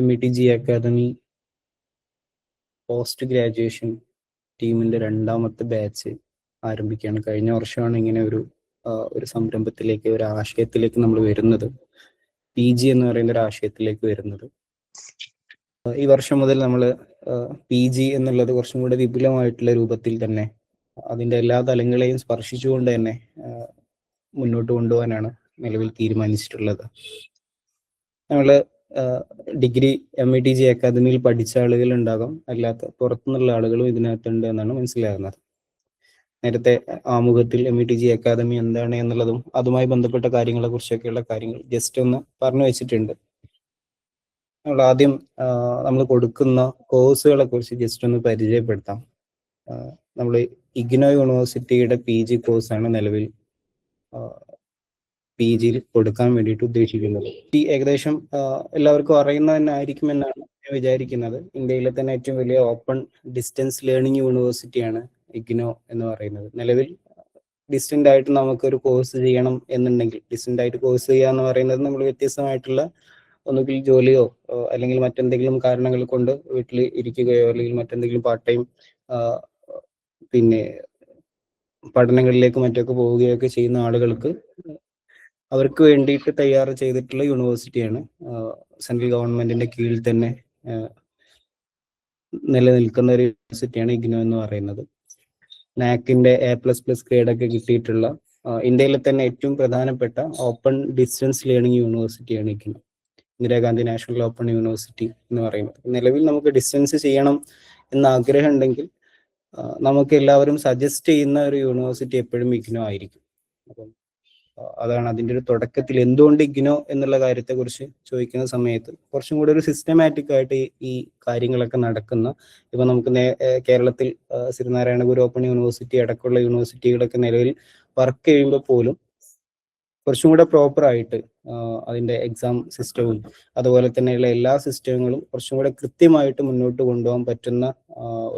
METG academy post graduation ടീമിന്റെ രണ്ടാമത്തെ batch ആരംഭിക്കുകയാണ്. കഴിഞ്ഞ വർഷമാണ് ഇങ്ങനെ ഒരു സംരംഭത്തിലേക്ക്, ഒരു ആശയത്തിലേക്ക് നമ്മൾ വരുന്നത്, PG എന്ന് പറയുന്ന ഒരു ആശയത്തിലേക്ക് വരുന്നത്. ഈ വർഷം മുതൽ നമ്മൾ PG എന്നുള്ളത് കുറച്ചും കൂടെ വിപുലമായിട്ടുള്ള രൂപത്തിൽ തന്നെ അതിൻ്റെ എല്ലാ തലങ്ങളെയും സ്പർശിച്ചുകൊണ്ട് തന്നെ മുന്നോട്ട് കൊണ്ടുപോകാനാണ് നിലവിൽ തീരുമാനിച്ചിട്ടുള്ളത്. നമ്മൾ ഡിഗ്രി METG അക്കാദമിയിൽ പഠിച്ച ആളുകൾ ഉണ്ടാകും, അല്ലാത്ത പുറത്തുനിന്നുള്ള ആളുകളും ഇതിനകത്തുണ്ട് എന്നാണ് മനസ്സിലാകുന്നത്. നേരത്തെ ആമുഖത്തിൽ METG അക്കാദമി എന്താണ് എന്നുള്ളതും അതുമായി ബന്ധപ്പെട്ട കാര്യങ്ങളെ കുറിച്ചൊക്കെയുള്ള കാര്യങ്ങൾ ജസ്റ്റ് ഒന്ന് പറഞ്ഞു വെച്ചിട്ടുണ്ട്. നമ്മൾ ആദ്യം നമ്മൾ കൊടുക്കുന്ന കോഴ്സുകളെ കുറിച്ച് ജസ്റ്റ് ഒന്ന് പരിചയപ്പെടുത്താം. നമ്മൾ ഇഗ്നോ യൂണിവേഴ്സിറ്റിയുടെ PG കോഴ്സാണ് നിലവിൽ PGയിൽ കൊടുക്കാൻ വേണ്ടിയിട്ട് ഉദ്ദേശിക്കുന്നത്. ഏകദേശം എല്ലാവർക്കും അറിയുന്നത് തന്നെ ആയിരിക്കുമെന്നാണ് ഞാൻ വിചാരിക്കുന്നത്. ഇന്ത്യയിലെ തന്നെ ഏറ്റവും വലിയ ഓപ്പൺ ഡിസ്റ്റൻസ് ലേണിംഗ് യൂണിവേഴ്സിറ്റിയാണ് ഇഗ്നോ എന്ന് പറയുന്നത്. നിലവിൽ ഡിസ്റ്റന്റ് ആയിട്ട് നമുക്കൊരു കോഴ്സ് ചെയ്യണം എന്നുണ്ടെങ്കിൽ, ഡിസ്റ്റന്റ് ആയിട്ട് കോഴ്സ് ചെയ്യുക എന്ന് പറയുന്നത് നമ്മൾ വ്യത്യസ്തമായിട്ടുള്ള ഒന്നുകിൽ ജോലിയോ അല്ലെങ്കിൽ മറ്റെന്തെങ്കിലും കാരണങ്ങൾ കൊണ്ട് വീട്ടിൽ ഇരിക്കുകയോ അല്ലെങ്കിൽ മറ്റെന്തെങ്കിലും പാർട്ട് ടൈം പിന്നെ പഠനങ്ങളിലേക്ക് മറ്റൊക്കെ പോവുകയോ ഒക്കെ ചെയ്യുന്ന ആളുകൾക്ക് അവർക്ക് വേണ്ടിയിട്ട് തയ്യാറ് ചെയ്തിട്ടുള്ള യൂണിവേഴ്സിറ്റിയാണ്. സെൻട്രൽ ഗവൺമെന്റിന്റെ കീഴിൽ തന്നെ നിലനിൽക്കുന്ന ഒരു യൂണിവേഴ്സിറ്റിയാണ് ഇഗ്നോ എന്ന് പറയുന്നത്. നാക്കിന്റെ A++ ഗ്രേഡൊക്കെ കിട്ടിയിട്ടുള്ള ഇന്ത്യയിലെ തന്നെ ഏറ്റവും പ്രധാനപ്പെട്ട ഓപ്പൺ ഡിസ്റ്റൻസ് ലേണിംഗ് യൂണിവേഴ്സിറ്റിയാണ് IGNOU, Indira Gandhi national open university എന്ന് പറയുന്നത്. നിലവിൽ നമുക്ക് ഡിസ്റ്റൻസ് ചെയ്യണം എന്ന ആഗ്രഹം ഉണ്ടെങ്കിൽ നമുക്ക് എല്ലാവരും സജസ്റ്റ് ചെയ്യുന്ന ഒരു യൂണിവേഴ്സിറ്റി എപ്പോഴും ഇഗ്നോ ആയിരിക്കും. അപ്പം അതാണ് അതിൻ്റെ ഒരു തുടക്കത്തിൽ എന്തുകൊണ്ട് ഇഗ്നോ എന്നുള്ള കാര്യത്തെക്കുറിച്ച് ചോദിക്കുന്ന സമയത്ത് കുറച്ചും കൂടി ഒരു സിസ്റ്റമാറ്റിക് ആയിട്ട് ഈ കാര്യങ്ങളൊക്കെ നടക്കുന്ന, ഇപ്പൊ നമുക്ക് കേരളത്തിൽ ശ്രീനാരായണ ഗുരു ഓപ്പൺ യൂണിവേഴ്സിറ്റി അടക്കമുള്ള യൂണിവേഴ്സിറ്റികളൊക്കെ നിലവിൽ വർക്ക് ചെയ്യുമ്പോൾ പോലും കുറച്ചും കൂടെ പ്രോപ്പറായിട്ട് അതിൻ്റെ എക്സാം സിസ്റ്റവും അതുപോലെ തന്നെയുള്ള എല്ലാ സിസ്റ്റങ്ങളും കുറച്ചും കൂടെ കൃത്യമായിട്ട് മുന്നോട്ട് കൊണ്ടുപോകാൻ പറ്റുന്ന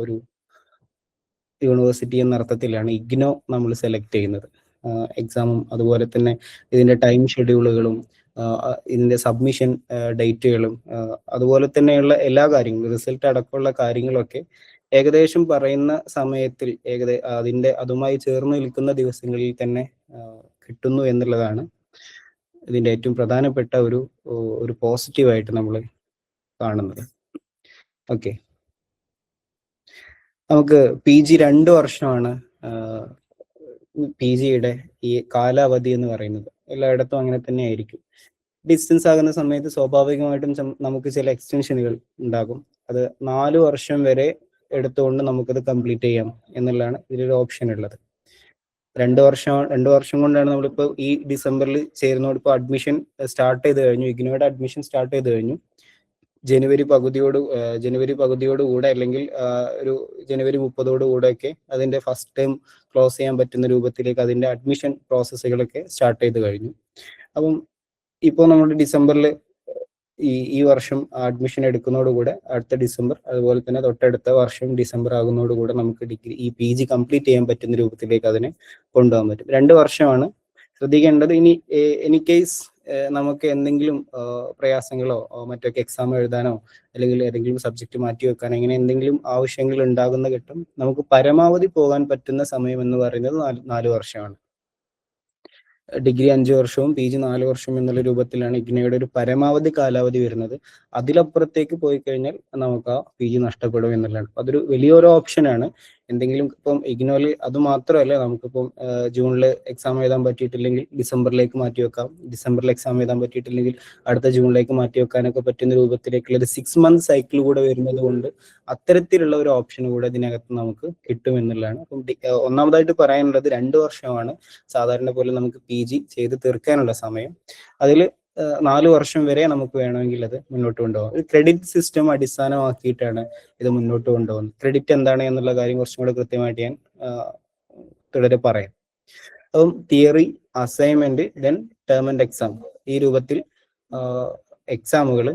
ഒരു യൂണിവേഴ്സിറ്റി എന്ന അർത്ഥത്തിലാണ് ഇഗ്നോ നമ്മൾ സെലക്ട് ചെയ്യുന്നത്. എക്സാമും അതുപോലെ തന്നെ ഇതിൻ്റെ ടൈം ഷെഡ്യൂളുകളും ഇതിൻ്റെ സബ്മിഷൻ ഡേറ്റുകളും അതുപോലെ തന്നെയുള്ള എല്ലാ കാര്യങ്ങളും, റിസൾട്ട് അടക്കമുള്ള കാര്യങ്ങളൊക്കെ ഏകദേശം പറയുന്ന സമയത്തിൽ അതുമായി ചേർന്ന് നിൽക്കുന്ന ദിവസങ്ങളിൽ തന്നെ കിട്ടുന്നു എന്നുള്ളതാണ് ഇതിൻ്റെ ഏറ്റവും പ്രധാനപ്പെട്ട ഒരു പോസിറ്റീവായിട്ട് നമ്മൾ കാണുന്നത്. ഓക്കെ, നമുക്ക് PG 2 വർഷമാണ് PGയുടെ ഈ കാലാവധി എന്ന് പറയുന്നത്. എല്ലായിടത്തും അങ്ങനെ തന്നെ ആയിരിക്കും. ഡിസ്റ്റൻസ് ആകുന്ന സമയത്ത് സ്വാഭാവികമായിട്ടും നമുക്ക് ചില എക്സ്റ്റൻഷനുകൾ ഉണ്ടാകും. അത് 4 വർഷം വരെ എടുത്തുകൊണ്ട് നമുക്കത് കംപ്ലീറ്റ് ചെയ്യാം എന്നുള്ളതാണ് ഇതിലൊരു ഓപ്ഷൻ ഉള്ളത്. 2 വർഷം കൊണ്ടാണ് നമ്മളിപ്പോൾ ഈ ഡിസംബറിൽ ചേരുന്നതോട് ഇപ്പോൾ അഡ്മിഷൻ സ്റ്റാർട്ട് ചെയ്ത് കഴിഞ്ഞു. ഇഗ്നോയുടെ അഡ്മിഷൻ സ്റ്റാർട്ട് ചെയ്ത് കഴിഞ്ഞു. ജനുവരി പകുതിയോടുകൂടെ അല്ലെങ്കിൽ ഒരു ജനുവരി 30 അതിന്റെ ഫസ്റ്റ് ടൈം ക്ലോസ് ചെയ്യാൻ പറ്റുന്ന രൂപത്തിലേക്ക് അതിന്റെ അഡ്മിഷൻ പ്രോസസ്സുകളൊക്കെ സ്റ്റാർട്ട് ചെയ്ത് കഴിഞ്ഞു. അപ്പം ഇപ്പോൾ നമ്മുടെ ഡിസംബറിൽ ഈ വർഷം അഡ്മിഷൻ എടുക്കുന്നതോടുകൂടെ അടുത്ത ഡിസംബർ, അതുപോലെ തന്നെ തൊട്ടടുത്ത വർഷം ഡിസംബർ ആകുന്നതോടുകൂടെ നമുക്ക് ഈ PG കംപ്ലീറ്റ് ചെയ്യാൻ പറ്റുന്ന രൂപത്തിലേക്ക് അതിനെ കൊണ്ടുപോകാൻ പറ്റും. 2 വർഷമാണ്. ശ്രദ്ധിക്കേണ്ടത്, ഇനി എനി കേസ് നമുക്ക് എന്തെങ്കിലും പ്രയാസങ്ങളോ മറ്റൊക്കെ എക്സാം എഴുതാനോ അല്ലെങ്കിൽ ഏതെങ്കിലും സബ്ജക്റ്റ് മാറ്റി വെക്കാനോ ഇങ്ങനെ എന്തെങ്കിലും ആവശ്യങ്ങൾ ഉണ്ടാകുന്ന ഘട്ടം നമുക്ക് പരമാവധി പോകാൻ പറ്റുന്ന സമയം എന്ന് പറയുന്നത് 4 വർഷമാണ്. ഡിഗ്രി 5 വർഷവും PG 4 വർഷം എന്നുള്ള രൂപത്തിലാണ് ഇഗ്നോയുടെ ഒരു പരമാവധി കാലാവധി വരുന്നത്. അതിലപ്പുറത്തേക്ക് പോയി കഴിഞ്ഞാൽ നമുക്ക് ആ PG നഷ്ടപ്പെടും എന്നുള്ളതാണ്. അതൊരു വലിയൊരു ഓപ്ഷനാണ്. എന്തെങ്കിലും ഇപ്പം ഇഗ്നോയിൽ അത് മാത്രമല്ല, നമുക്കിപ്പം ജൂണിൽ എക്സാം എഴുതാൻ പറ്റിയിട്ടില്ലെങ്കിൽ ഡിസംബറിലേക്ക് മാറ്റി വെക്കാം, ഡിസംബറിൽ എക്സാം എഴുതാൻ പറ്റിയിട്ടില്ലെങ്കിൽ അടുത്ത ജൂണിലേക്ക് മാറ്റി വെക്കാനൊക്കെ പറ്റുന്ന രൂപത്തിലേക്കുള്ള ഒരു 6 മന്ത് സൈക്കിൾ കൂടെ വരുന്നത് കൊണ്ട് അത്തരത്തിലുള്ള ഒരു ഓപ്ഷൻ കൂടെ ഇതിനകത്ത് നമുക്ക് കിട്ടും എന്നുള്ളതാണ്. അപ്പം ഒന്നാമതായിട്ട് പറയാനുള്ളത് 2 വർഷമാണ് സാധാരണ പോലെ നമുക്ക് PG ചെയ്ത് തീർക്കാനുള്ള സമയം. അതിൽ 4 വർഷം വരെ നമുക്ക് വേണമെങ്കിൽ അത് മുന്നോട്ട് കൊണ്ടുപോകാം. ഒരു ക്രെഡിറ്റ് സിസ്റ്റം അടിസ്ഥാനമാക്കിയിട്ടാണ് ഇത് മുന്നോട്ട് കൊണ്ടുപോകുന്നത്. ക്രെഡിറ്റ് എന്താണ് എന്നുള്ള കാര്യം കുറച്ചും കൂടെ കൃത്യമായിട്ട് ഞാൻ തുടരെ പറയാം. അപ്പം theory, assignment, then term and exam, ഈ രൂപത്തിൽ എക്സാമുകൾ,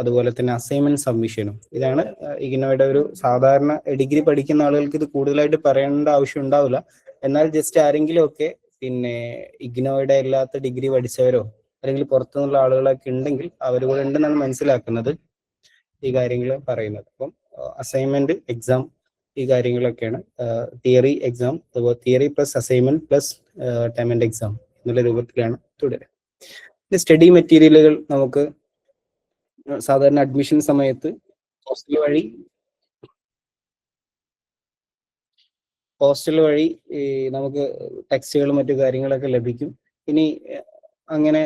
അതുപോലെ തന്നെ അസൈൻമെന്റ് സബ്മിഷനും, ഇതാണ് ഇഗ്നോയുടെ ഒരു സാധാരണ ഡിഗ്രി പഠിക്കുന്ന ആളുകൾക്ക് ഇത് കൂടുതലായിട്ട് പറയേണ്ട ആവശ്യം ഉണ്ടാവില്ല. എന്നാൽ ജസ്റ്റ് ആരെങ്കിലും ഒക്കെ പിന്നെ ഇഗ്നോയുടെ അല്ലാത്ത ഡിഗ്രി പഠിച്ചവരോ അല്ലെങ്കിൽ പുറത്തുനിന്നുള്ള ആളുകളൊക്കെ ഉണ്ടെങ്കിൽ അവർ കൂടെ ഉണ്ടെന്നാണ് മനസ്സിലാക്കുന്നത് ഈ കാര്യങ്ങൾ പറയുന്നത്. അപ്പം അസൈൻമെന്റ്, എക്സാം, ഈ കാര്യങ്ങളൊക്കെയാണ് theory, exam, theory plus assignment plus time and exam എന്നുള്ള രൂപത്തിലാണ് തുടരുക. സ്റ്റഡി മെറ്റീരിയലുകൾ നമുക്ക് സാധാരണ അഡ്മിഷൻ സമയത്ത് ഹോസ്റ്റൽ വഴി നമുക്ക് ടെക്സ്റ്റുകളും മറ്റു കാര്യങ്ങളൊക്കെ ലഭിക്കും. ഇനി അങ്ങനെ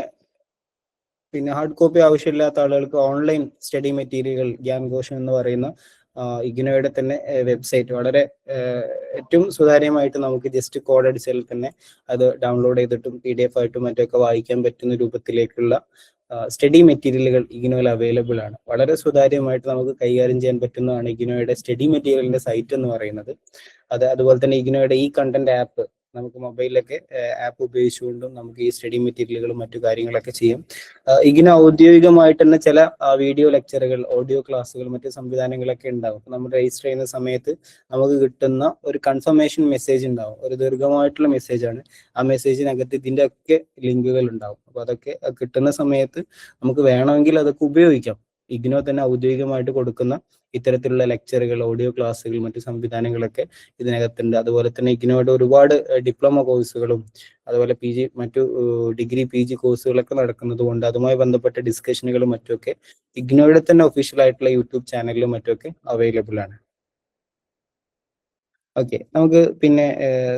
പിന്നെ ഹാർഡ് കോപ്പി ആവശ്യമില്ലാത്ത ആളുകൾക്ക് ഓൺലൈൻ സ്റ്റഡി മെറ്റീരിയലുകൾ ഗ്യാൻഘോഷൻ എന്ന് പറയുന്ന ഇഗ്നോയുടെ തന്നെ വെബ്സൈറ്റ് വളരെ ഏറ്റവും സുതാര്യമായിട്ട് നമുക്ക് ജസ്റ്റ് കോഡ് അടിച്ചാൽ തന്നെ അത് ഡൗൺലോഡ് ചെയ്തിട്ടും PDF ആയിട്ടും മറ്റൊക്കെ വായിക്കാൻ പറ്റുന്ന രൂപത്തിലേക്കുള്ള സ്റ്റഡി മെറ്റീരിയലുകൾ ഇഗ്നോയിൽ അവൈലബിൾ ആണ്. വളരെ സുതാര്യമായിട്ട് നമുക്ക് കൈകാര്യം ചെയ്യാൻ പറ്റുന്നതാണ് ഇഗ്നോയുടെ സ്റ്റഡി മെറ്റീരിയലിന്റെ സൈറ്റ് എന്ന് പറയുന്നത്. അതുപോലെ തന്നെ ഇഗ്നോയുടെ ഈ കണ്ടന്റ് ആപ്പ്, നമുക്ക് മൊബൈലിലൊക്കെ ആപ്പ് ഉപയോഗിച്ചുകൊണ്ടും നമുക്ക് ഈ സ്റ്റഡി മെറ്റീരിയലുകളും മറ്റു കാര്യങ്ങളൊക്കെ ചെയ്യാം. ഇഗ്നോ ഔദ്യോഗികമായിട്ട് തന്നെ ചില വീഡിയോ ലെക്ചറുകൾ, ഓഡിയോ ക്ലാസ്സുകൾ, മറ്റു സംവിധാനങ്ങളൊക്കെ ഉണ്ടാവും. നമ്മൾ രജിസ്റ്റർ ചെയ്യുന്ന സമയത്ത് നമുക്ക് കിട്ടുന്ന ഒരു കൺഫർമേഷൻ മെസ്സേജ് ഉണ്ടാവും, ഒരു ദീർഘമായിട്ടുള്ള മെസ്സേജാണ്. ആ മെസ്സേജിനകത്ത് ഇതിന്റെ ഒക്കെ ലിങ്കുകൾ ഉണ്ടാവും. അപ്പൊ അതൊക്കെ കിട്ടുന്ന സമയത്ത് നമുക്ക് വേണമെങ്കിൽ അതൊക്കെ ഉപയോഗിക്കാം. ഇഗ്നോ തന്നെ ഔദ്യോഗികമായിട്ട് കൊടുക്കുന്ന ഇത്തരത്തിലുള്ള ലെക്ചറുകൾ, ഓഡിയോ ക്ലാസ്സുകൾ, മറ്റു സംവിധാനങ്ങളൊക്കെ ഇതിനകത്തുണ്ട്. അതുപോലെ തന്നെ ഇഗ്നോയുടെ ഒരുപാട് ഡിപ്ലോമ കോഴ്സുകളും അതുപോലെ മറ്റു ഡിഗ്രി PG കോഴ്സുകളൊക്കെ നടക്കുന്നത് കൊണ്ട് അതുമായി ബന്ധപ്പെട്ട ഡിസ്കഷനുകളും മറ്റുമൊക്കെ ഇഗ്നോയുടെ തന്നെ ഒഫീഷ്യൽ ആയിട്ടുള്ള യൂട്യൂബ് ചാനലിലും മറ്റുമൊക്കെ അവൈലബിൾ ആണ്. ഓക്കെ, നമുക്ക് പിന്നെ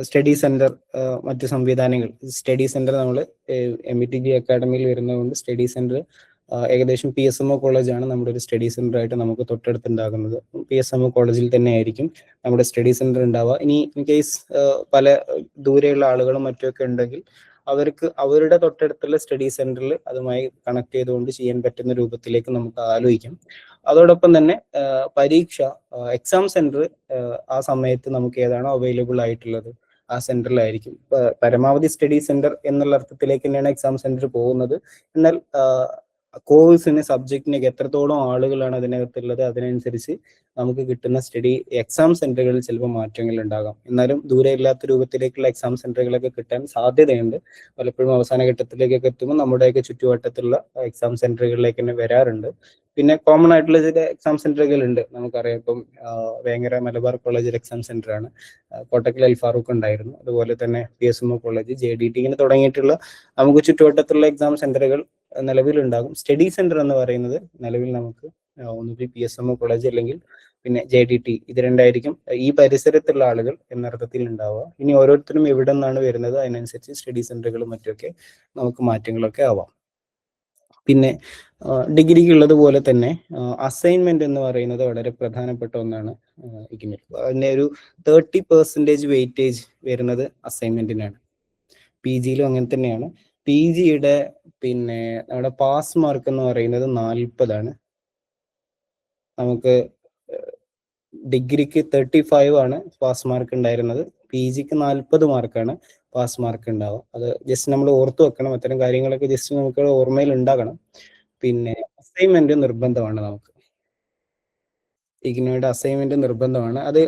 സ്റ്റഡി സെന്റർ, മറ്റു സംവിധാനങ്ങൾ. സ്റ്റഡി സെന്റർ നമ്മൾ METG അക്കാഡമിയിൽ വരുന്നതുകൊണ്ട് സ്റ്റഡി സെന്റർ ഏകദേശം PSMO കോളേജാണ് നമ്മുടെ ഒരു സ്റ്റഡി സെന്റർ ആയിട്ട് നമുക്ക് തൊട്ടടുത്തുണ്ടാകുന്നത്. PSMO കോളേജിൽ തന്നെ ആയിരിക്കും നമ്മുടെ സ്റ്റഡി സെന്റർ ഉണ്ടാവുക. ഇനി ഇൻ കേസ് പല ദൂരെയുള്ള ആളുകളും മറ്റുമൊക്കെ ഉണ്ടെങ്കിൽ അവർക്ക് അവരുടെ തൊട്ടടുത്തുള്ള സ്റ്റഡി സെന്ററിൽ അതുമായി കണക്ട് ചെയ്തുകൊണ്ട് ചെയ്യാൻ പറ്റുന്ന രൂപത്തിലേക്ക് നമുക്ക് ആലോചിക്കാം. അതോടൊപ്പം തന്നെ പരീക്ഷ, എക്സാം സെന്റർ ആ സമയത്ത് നമുക്ക് ഏതാണോ അവൈലബിൾ ആയിട്ടുള്ളത് ആ സെന്ററിലായിരിക്കും. പരമാവധി സ്റ്റഡി സെന്റർ എന്നുള്ള അർത്ഥത്തിലേക്ക് തന്നെയാണ് എക്സാം സെന്റർ പോകുന്നത്. എന്നാൽ കോഴ്സിന്, സബ്ജക്റ്റിനൊക്കെ എത്രത്തോളം ആളുകളാണ് അതിനകത്തുള്ളത് അതിനനുസരിച്ച് നമുക്ക് കിട്ടുന്ന എക്സാം സെന്ററുകളിൽ ചിലപ്പോൾ മാറ്റങ്ങൾ ഉണ്ടാകാം. എന്നാലും ദൂരെ ഇല്ലാത്ത രൂപത്തിലേക്കുള്ള എക്സാം സെന്ററുകളൊക്കെ കിട്ടാൻ സാധ്യതയുണ്ട്. പലപ്പോഴും അവസാന ഘട്ടത്തിലേക്കൊക്കെ എത്തുമ്പോൾ നമ്മുടെയൊക്കെ ചുറ്റുവട്ടത്തുള്ള എക്സാം സെന്ററുകളിലേക്ക് തന്നെ വരാറുണ്ട്. പിന്നെ കോമൺ ആയിട്ടുള്ള ചില എക്സാം സെന്ററുകൾ ഉണ്ട്, നമുക്കറിയാം. ഇപ്പം വേങ്ങര മലബാർ കോളേജിൽ എക്സാം സെന്റർ ആണ്, കോട്ടക്കൽ അൽ ഫാറൂഖ് ഉണ്ടായിരുന്നു, അതുപോലെ തന്നെ PSMO കോളേജ്, JDT, ഇങ്ങനെ തുടങ്ങിയിട്ടുള്ള നമുക്ക് ചുറ്റുവട്ടത്തുള്ള എക്സാം സെന്ററുകൾ നിലവിലുണ്ടാകും. സ്റ്റഡി സെന്റർ എന്ന് പറയുന്നത് നിലവിൽ നമുക്ക് ഒന്നുകിൽ PSMO കോളേജ് അല്ലെങ്കിൽ പിന്നെ JDT, ഇത് രണ്ടായിരിക്കും ഈ പരിസരത്തുള്ള ആളുകൾ എന്നർത്ഥത്തിൽ ഉണ്ടാവുക. ഇനി ഓരോരുത്തരും എവിടെ നിന്നാണ് വരുന്നത് അതിനനുസരിച്ച് സ്റ്റഡി സെന്ററുകളും മറ്റുമൊക്കെ നമുക്ക് മാറ്റങ്ങളൊക്കെ ആവാം. പിന്നെ ഡിഗ്രിക്ക് ഉള്ളതുപോലെ തന്നെ അസൈൻമെന്റ് എന്ന് പറയുന്നത് വളരെ പ്രധാനപ്പെട്ട ഒന്നാണ്. അതിന്റെ ഒരു 30% വെയിറ്റേജ് വരുന്നത് അസൈൻമെന്റിനാണ്. PGയിലും അങ്ങനെ തന്നെയാണ്. PGയുടെ പിന്നെ നമ്മുടെ പാസ് മാർക്ക് എന്ന് പറയുന്നത് 40 നമുക്ക് ഡിഗ്രിക്ക് 35 ആണ് പാസ് മാർക്ക് ഉണ്ടായിരുന്നത്. PGക്ക് 40 മാർക്കാണ് പാസ് മാർക്ക് ഉണ്ടാവുക. അത് ജസ്റ്റ് നമ്മൾ ഓർത്തു വെക്കണം. അത്തരം കാര്യങ്ങളൊക്കെ ജസ്റ്റ് നമുക്ക് ഓർമ്മയിൽ ഉണ്ടാകണം. പിന്നെ അസൈൻമെന്റ് നിർബന്ധമാണ് നമുക്ക്. ഇഗ്നോയുടെ അസൈൻമെന്റ് നിർബന്ധമാണ്. അത്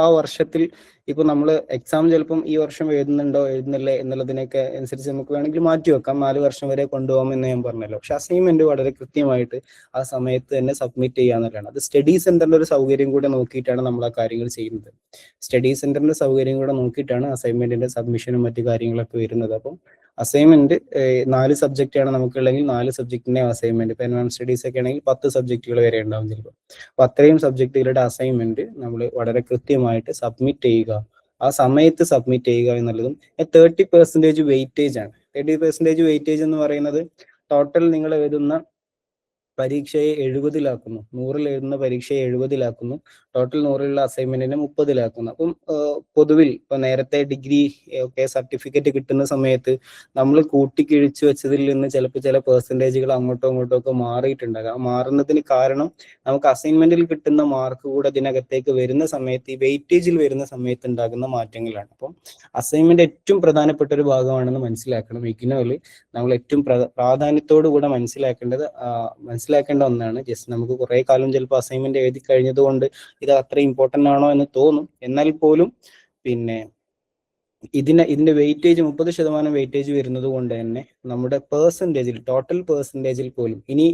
ആ വർഷത്തിൽ ഇപ്പൊ നമ്മൾ എക്സാം ചിലപ്പം ഈ വർഷം എഴുതുന്നുണ്ടോ എഴുതുന്നില്ലേ എന്നുള്ളതിനൊക്കെ അനുസരിച്ച് നമുക്ക് വേണമെങ്കിൽ മാറ്റി വെക്കാം. 4 വർഷം വരെ കൊണ്ടുപോകാമെന്ന് ഞാൻ പറഞ്ഞല്ലോ. പക്ഷെ അസൈൻമെന്റ് വളരെ കൃത്യമായിട്ട് ആ സമയത്ത് തന്നെ സബ്മിറ്റ് ചെയ്യാന്നുള്ളതാണ്. അത് സ്റ്റഡി സെന്ററിന്റെ ഒരു സൗകര്യം കൂടെ നോക്കിയിട്ടാണ് നമ്മൾ ആ കാര്യങ്ങൾ ചെയ്യുന്നത്. സ്റ്റഡി സെന്ററിന്റെ സൗകര്യം കൂടെ നോക്കിയിട്ടാണ് അസൈൻമെന്റിന്റെ സബ്മിഷനും മറ്റു കാര്യങ്ങളൊക്കെ വരുന്നത്. അപ്പം അസൈൻമെന്റ് 4 സബ്ജക്റ്റാണ് നമുക്കുള്ളെങ്കിൽ 4 സബ്ജക്റ്റിന്റെ അസൈൻമെന്റ്. ഇപ്പൊ അഡ്വാൻസ് സ്റ്റഡീസ് ഒക്കെ ആണെങ്കിൽ 10 സബ്ജക്റ്റുകൾ വരെ ഉണ്ടാവും ചിലപ്പോൾ. അപ്പൊ അത്രയും സബ്ജക്റ്റുകളുടെ അസൈൻമെന്റ് നമ്മൾ വളരെ കൃത്യമായിട്ട് സബ്മിറ്റ് ചെയ്യുക, ആ സമയത്ത് സബ്മിറ്റ് ചെയ്യുക എന്നുള്ളതും 30% വെയിറ്റേജ് ആണ്. 30% വെയിറ്റേജ് എന്ന് പറയുന്നത് ടോട്ടൽ നിങ്ങൾ എഴുതുന്ന പരീക്ഷയെ 70-ലാക്കുന്നു. 100-ൽ എഴുതുന്ന പരീക്ഷയെ 70-ലാക്കുന്നു. ടോട്ടൽ 100-ലുള്ള അസൈൻമെന്റിനെ 30-ലാക്കുന്നു. അപ്പം പൊതുവിൽ ഇപ്പൊ നേരത്തെ ഡിഗ്രി ഒക്കെ സർട്ടിഫിക്കറ്റ് കിട്ടുന്ന സമയത്ത് നമ്മൾ കൂട്ടിക്കിഴിച്ചു വെച്ചതിൽ നിന്ന് ചിലപ്പോൾ ചില പെർസെൻറ്റേജുകൾ അങ്ങോട്ടോ ഇങ്ങോട്ടോ ഒക്കെ മാറിയിട്ടുണ്ടാകാം. മാറുന്നതിന് കാരണം നമുക്ക് അസൈൻമെന്റിൽ കിട്ടുന്ന മാർക്ക് കൂടെ ഇതിനകത്തേക്ക് വരുന്ന സമയത്ത്, ഈ വെയിറ്റേജിൽ വരുന്ന സമയത്ത് ഉണ്ടാകുന്ന മാറ്റങ്ങളാണ്. അപ്പം അസൈൻമെന്റ് ഏറ്റവും പ്രധാനപ്പെട്ട ഒരു ഭാഗമാണെന്ന് മനസ്സിലാക്കണം. ഇഗ്നോയിൽ നമ്മൾ ഏറ്റവും പ്രാധാന്യത്തോടു കൂടെ മനസ്സിലാക്കേണ്ട ഒന്നാണ്. ജസ്റ്റ് നമുക്ക് കുറെ കാലം ചിലപ്പോൾ അസൈൻമെന്റ് എഴുതി കഴിഞ്ഞത് കൊണ്ട് ഇത് അത്ര ഇമ്പോർട്ടന്റ് ആണോ എന്ന് തോന്നും. എന്നാൽ പോലും പിന്നെ ഇതിന്റെ വെയിറ്റേജ് 30% വെയിറ്റേജ് വരുന്നത് കൊണ്ട് തന്നെ നമ്മുടെ പെർസെൻറ്റേജിൽ, ടോട്ടൽ പെർസെൻറ്റേജിൽ പോലും ഇനി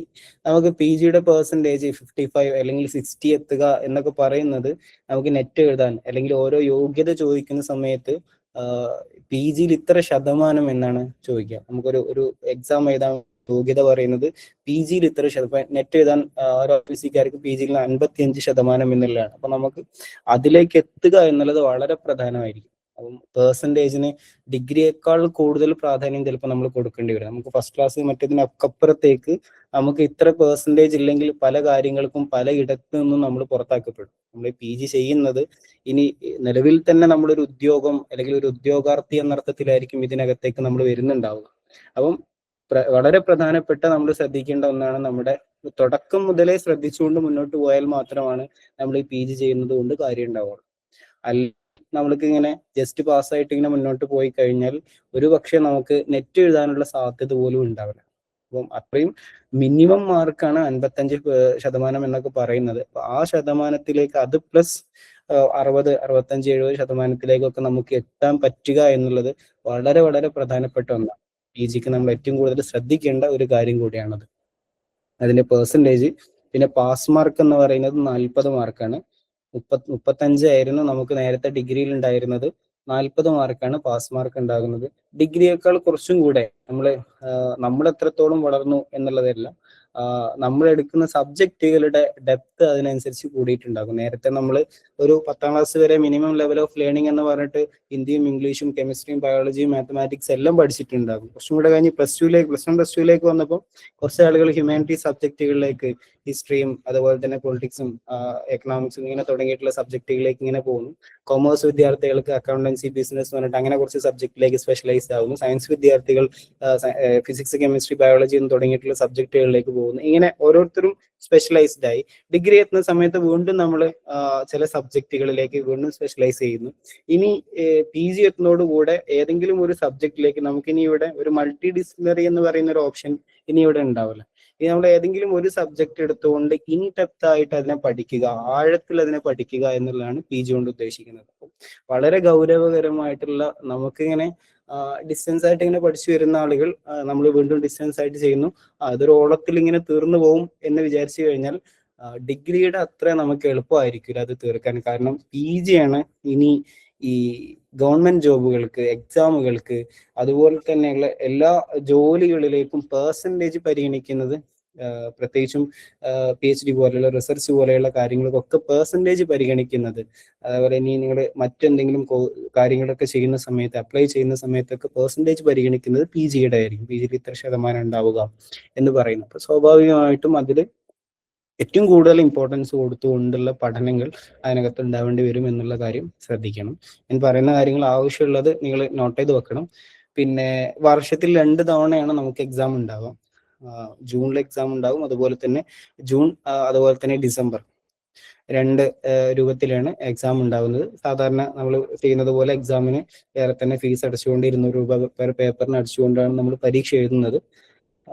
നമുക്ക് പി ജിയുടെ പെർസെൻറ്റേജ് 55 അല്ലെങ്കിൽ 60 എത്തുക എന്നൊക്കെ പറയുന്നത് നമുക്ക് നെറ്റ് എഴുതാൻ അല്ലെങ്കിൽ ഓരോ യോഗ്യത ചോദിക്കുന്ന സമയത്ത് പി ജിയിൽ ഇത്ര ശതമാനം എന്നാണ് ചോദിക്കുക. നമുക്കൊരു എക്സാം എഴുതാൻ യോഗ്യത പറയുന്നത് പി ജിയിൽ ഇത്ര ശതമാനം, നെറ്റ് എഴുതാൻ ഓരോ ഓഫീസിക്കാർക്ക് പി ജിയിൽ 55% എന്നുള്ളതാണ്. അപ്പൊ നമുക്ക് അതിലേക്ക് എത്തുക എന്നുള്ളത് വളരെ പ്രധാനമായിരിക്കും. അപ്പം പെർസെൻറ്റേജിന് ഡിഗ്രിയേക്കാൾ കൂടുതൽ പ്രാധാന്യം ചിലപ്പോൾ നമ്മൾ കൊടുക്കേണ്ടി വരും. നമുക്ക് ഫസ്റ്റ് ക്ലാസ് മറ്റേതിനൊക്കെ അപ്പുറത്തേക്ക് നമുക്ക് ഇത്ര പെർസെൻറ്റേജ് ഇല്ലെങ്കിൽ പല കാര്യങ്ങൾക്കും പല ഇടത്തു നിന്നും നമ്മൾ പുറത്താക്കപ്പെടും. നമ്മൾ പി ജി ചെയ്യുന്നത് ഇനി നിലവിൽ തന്നെ നമ്മളൊരു ഉദ്യോഗം അല്ലെങ്കിൽ ഒരു ഉദ്യോഗാർത്ഥി എന്നർത്ഥത്തിലായിരിക്കും ഇതിനകത്തേക്ക് നമ്മൾ വരുന്നുണ്ടാവുക. അപ്പം വളരെ പ്രധാനപ്പെട്ട നമ്മൾ ശ്രദ്ധിക്കേണ്ട ഒന്നാണ്, നമ്മുടെ തുടക്കം മുതലേ ശ്രദ്ധിച്ചുകൊണ്ട് മുന്നോട്ട് പോയാൽ മാത്രമാണ് നമ്മൾ ഈ പി ജി ചെയ്യുന്നത് കൊണ്ട് കാര്യം ഉണ്ടാവുള്ളൂ. അല്ല നമ്മൾക്ക് ഇങ്ങനെ ജസ്റ്റ് പാസ്സായിട്ട് ഇങ്ങനെ മുന്നോട്ട് പോയി കഴിഞ്ഞാൽ ഒരു പക്ഷെ നമുക്ക് നെറ്റ് എഴുതാനുള്ള സാധ്യത പോലും ഉണ്ടാവില്ല. അപ്പം അത്രയും മിനിമം മാർക്കാണ് 55% എന്നൊക്കെ പറയുന്നത്. അപ്പൊ ആ ശതമാനത്തിലേക്ക് അത് പ്ലസ് 60, 65, 70% നമുക്ക് എത്താൻ പറ്റുക എന്നുള്ളത് വളരെ വളരെ പ്രധാനപ്പെട്ട ഒന്നാണ്. പി ജിക്ക് നമ്മൾ ഏറ്റവും കൂടുതൽ ശ്രദ്ധിക്കേണ്ട ഒരു കാര്യം കൂടിയാണത്. അതിന്റെ പെർസെൻറ്റേജ്, പിന്നെ പാസ് മാർക്ക് എന്ന് പറയുന്നത് 40 മാർക്കാണ്. 35 ആയിരുന്നു നമുക്ക് നേരത്തെ ഡിഗ്രിയിൽ ഉണ്ടായിരുന്നത്. 40 മാർക്കാണ് പാസ് മാർക്ക് ഉണ്ടാകുന്നത്. ഡിഗ്രിയേക്കാൾ കുറച്ചും കൂടെ നമ്മൾ എത്രത്തോളം വളർന്നു എന്നുള്ളതല്ല, നമ്മൾ എടുക്കുന്ന സബ്ജക്റ്റുകളുടെ ഡെപ്ത് അതിനനുസരിച്ച് കൂടിയിട്ടുണ്ടാകും. നേരത്തെ നമ്മൾ ഒരു 10ാം ക്ലാസ് വരെ മിനിമം ലെവൽ ഓഫ് ലേണിംഗ് എന്ന് പറഞ്ഞിട്ട് ഹിന്ദിയും ഇംഗ്ലീഷും കെമിസ്ട്രിയും ബയോളജിയും മാത്തമാറ്റിക്സ് എല്ലാം പഠിച്ചിട്ടുണ്ടാകും. കുറച്ചും കൂടെ കഴിഞ്ഞ് പ്ലസ് 1 പ്ലസ് 2 വന്നപ്പോൾ കുറച്ച് ആളുകൾ ഹ്യൂമാനിറ്റീസ് സബ്ജക്റ്റുകളിലേക്ക്, ഹിസ്റ്ററിയും അതുപോലെ തന്നെ പൊളിറ്റിക്സും എക്കണോമിക്സും ഇങ്ങനെ തുടങ്ങിയിട്ടുള്ള സബ്ജക്റ്റുകളിലേക്ക് ഇങ്ങനെ പോകുന്നു. കൊമേഴ്സ് വിദ്യാർത്ഥികൾക്ക് അക്കൗണ്ടൻസി, ബിസിനസ് പറഞ്ഞിട്ട് അങ്ങനെ കുറച്ച് സബ്ജക്റ്റിലേക്ക് സ്പെഷ്യലൈസ് ആവുന്നു. സയൻസ് വിദ്യാർത്ഥികൾ ഫിസിക്സ്, കെമിസ്ട്രി, ബയോളജി എന്ന് തുടങ്ങിയിട്ടുള്ള സബ്ജക്റ്റുകളിലേക്ക് പോകുന്നു. ഇങ്ങനെ ഓരോരുത്തരും സ്പെഷ്യലൈസ്ഡ് ആയി. ഡിഗ്രി എത്തുന്ന സമയത്ത് വീണ്ടും നമ്മൾ ചില സബ്ജക്റ്റുകളിലേക്ക് വീണ്ടും സ്പെഷ്യലൈസ് ചെയ്യുന്നു. ഇനി പി ജി എത്തുന്നതോടുകൂടെ ഏതെങ്കിലും ഒരു സബ്ജക്റ്റിലേക്ക് നമുക്കിനി ഇവിടെ ഒരു മൾട്ടി ഡിസിപ്ലിനറി എന്ന് പറയുന്ന ഒരു ഓപ്ഷൻ ഇനി ഇവിടെ ഉണ്ടാവില്ല. ഇനി നമ്മൾ ഏതെങ്കിലും ഒരു സബ്ജക്ട് എടുത്തുകൊണ്ട് ഇൻ ഡെപ്ത് ആയിട്ട് അതിനെ പഠിക്കുക, ആഴത്തിൽ അതിനെ പഠിക്കുക എന്നുള്ളതാണ് പി ജി കൊണ്ട് ഉദ്ദേശിക്കുന്നത്. വളരെ ഗൗരവകരമായിട്ടുള്ള, നമുക്കിങ്ങനെ ഡിസ്റ്റൻസ് ആയിട്ട് ഇങ്ങനെ പഠിച്ചു വരുന്ന ആളുകൾ നമ്മൾ വീണ്ടും ഡിസ്റ്റൻസ് ആയിട്ട് ചെയ്യുന്നു, അതൊരു ഓളത്തിൽ ഇങ്ങനെ തീർന്നു പോകും എന്ന് വിചാരിച്ചു കഴിഞ്ഞാൽ ഡിഗ്രിയുടെ അത്ര നമുക്ക് എളുപ്പമായിരിക്കില്ല അത് തീർക്കാൻ. കാരണം പി ജി ആണ് ഇനി ഈ ഗവൺമെന്റ് ജോബുകൾക്ക്, എക്സാമുകൾക്ക്, അതുപോലെ തന്നെയുള്ള എല്ലാ ജോലികളിലേക്കും പെർസെൻറ്റേജ് പരിഗണിക്കുന്നത്. പ്രത്യേകിച്ചും പി എച്ച് ഡി പോലെയുള്ള റിസർച്ച് പോലെയുള്ള കാര്യങ്ങൾക്കൊക്കെ പെർസെൻറ്റേജ് പരിഗണിക്കുന്നത്. അതുപോലെ ഇനി നിങ്ങൾ മറ്റെന്തെങ്കിലും കാര്യങ്ങളൊക്കെ ചെയ്യുന്ന സമയത്ത്, അപ്ലൈ ചെയ്യുന്ന സമയത്തൊക്കെ പെർസെൻറ്റേജ് പരിഗണിക്കുന്നത് പി ജിയുടെ ആയിരിക്കും. പി ജിയിൽ ഇത്ര ശതമാനം ഉണ്ടാവുക എന്ന് പറയുന്നു. അപ്പൊ സ്വാഭാവികമായിട്ടും അതിൽ ഏറ്റവും കൂടുതൽ ഇമ്പോർട്ടൻസ് കൊടുത്തുകൊണ്ടുള്ള പഠനങ്ങൾ അതിനകത്ത് ഉണ്ടാവേണ്ടി വരും എന്നുള്ള കാര്യം ശ്രദ്ധിക്കണം. ഞാൻ പറയുന്ന കാര്യങ്ങൾ ആവശ്യമുള്ളത് നിങ്ങൾ നോട്ട് ചെയ്ത് വെക്കണം. പിന്നെ വർഷത്തിൽ 2 തവണയാണ് നമുക്ക് എക്സാം ഉണ്ടാവുക. ജൂണിൽ എക്സാം ഉണ്ടാവും, അതുപോലെ തന്നെ അതുപോലെ തന്നെ ഡിസംബർ. 2 രൂപത്തിലാണ് എക്സാം ഉണ്ടാവുന്നത്. സാധാരണ നമ്മൾ ചെയ്യുന്നത് പോലെ എക്സാമിന് വേറെ തന്നെ ഫീസ് അടച്ചുകൊണ്ട് 200 രൂപ പെർ പേപ്പറിന് അടച്ചുകൊണ്ടാണ് നമ്മൾ പരീക്ഷ എഴുതുന്നത്.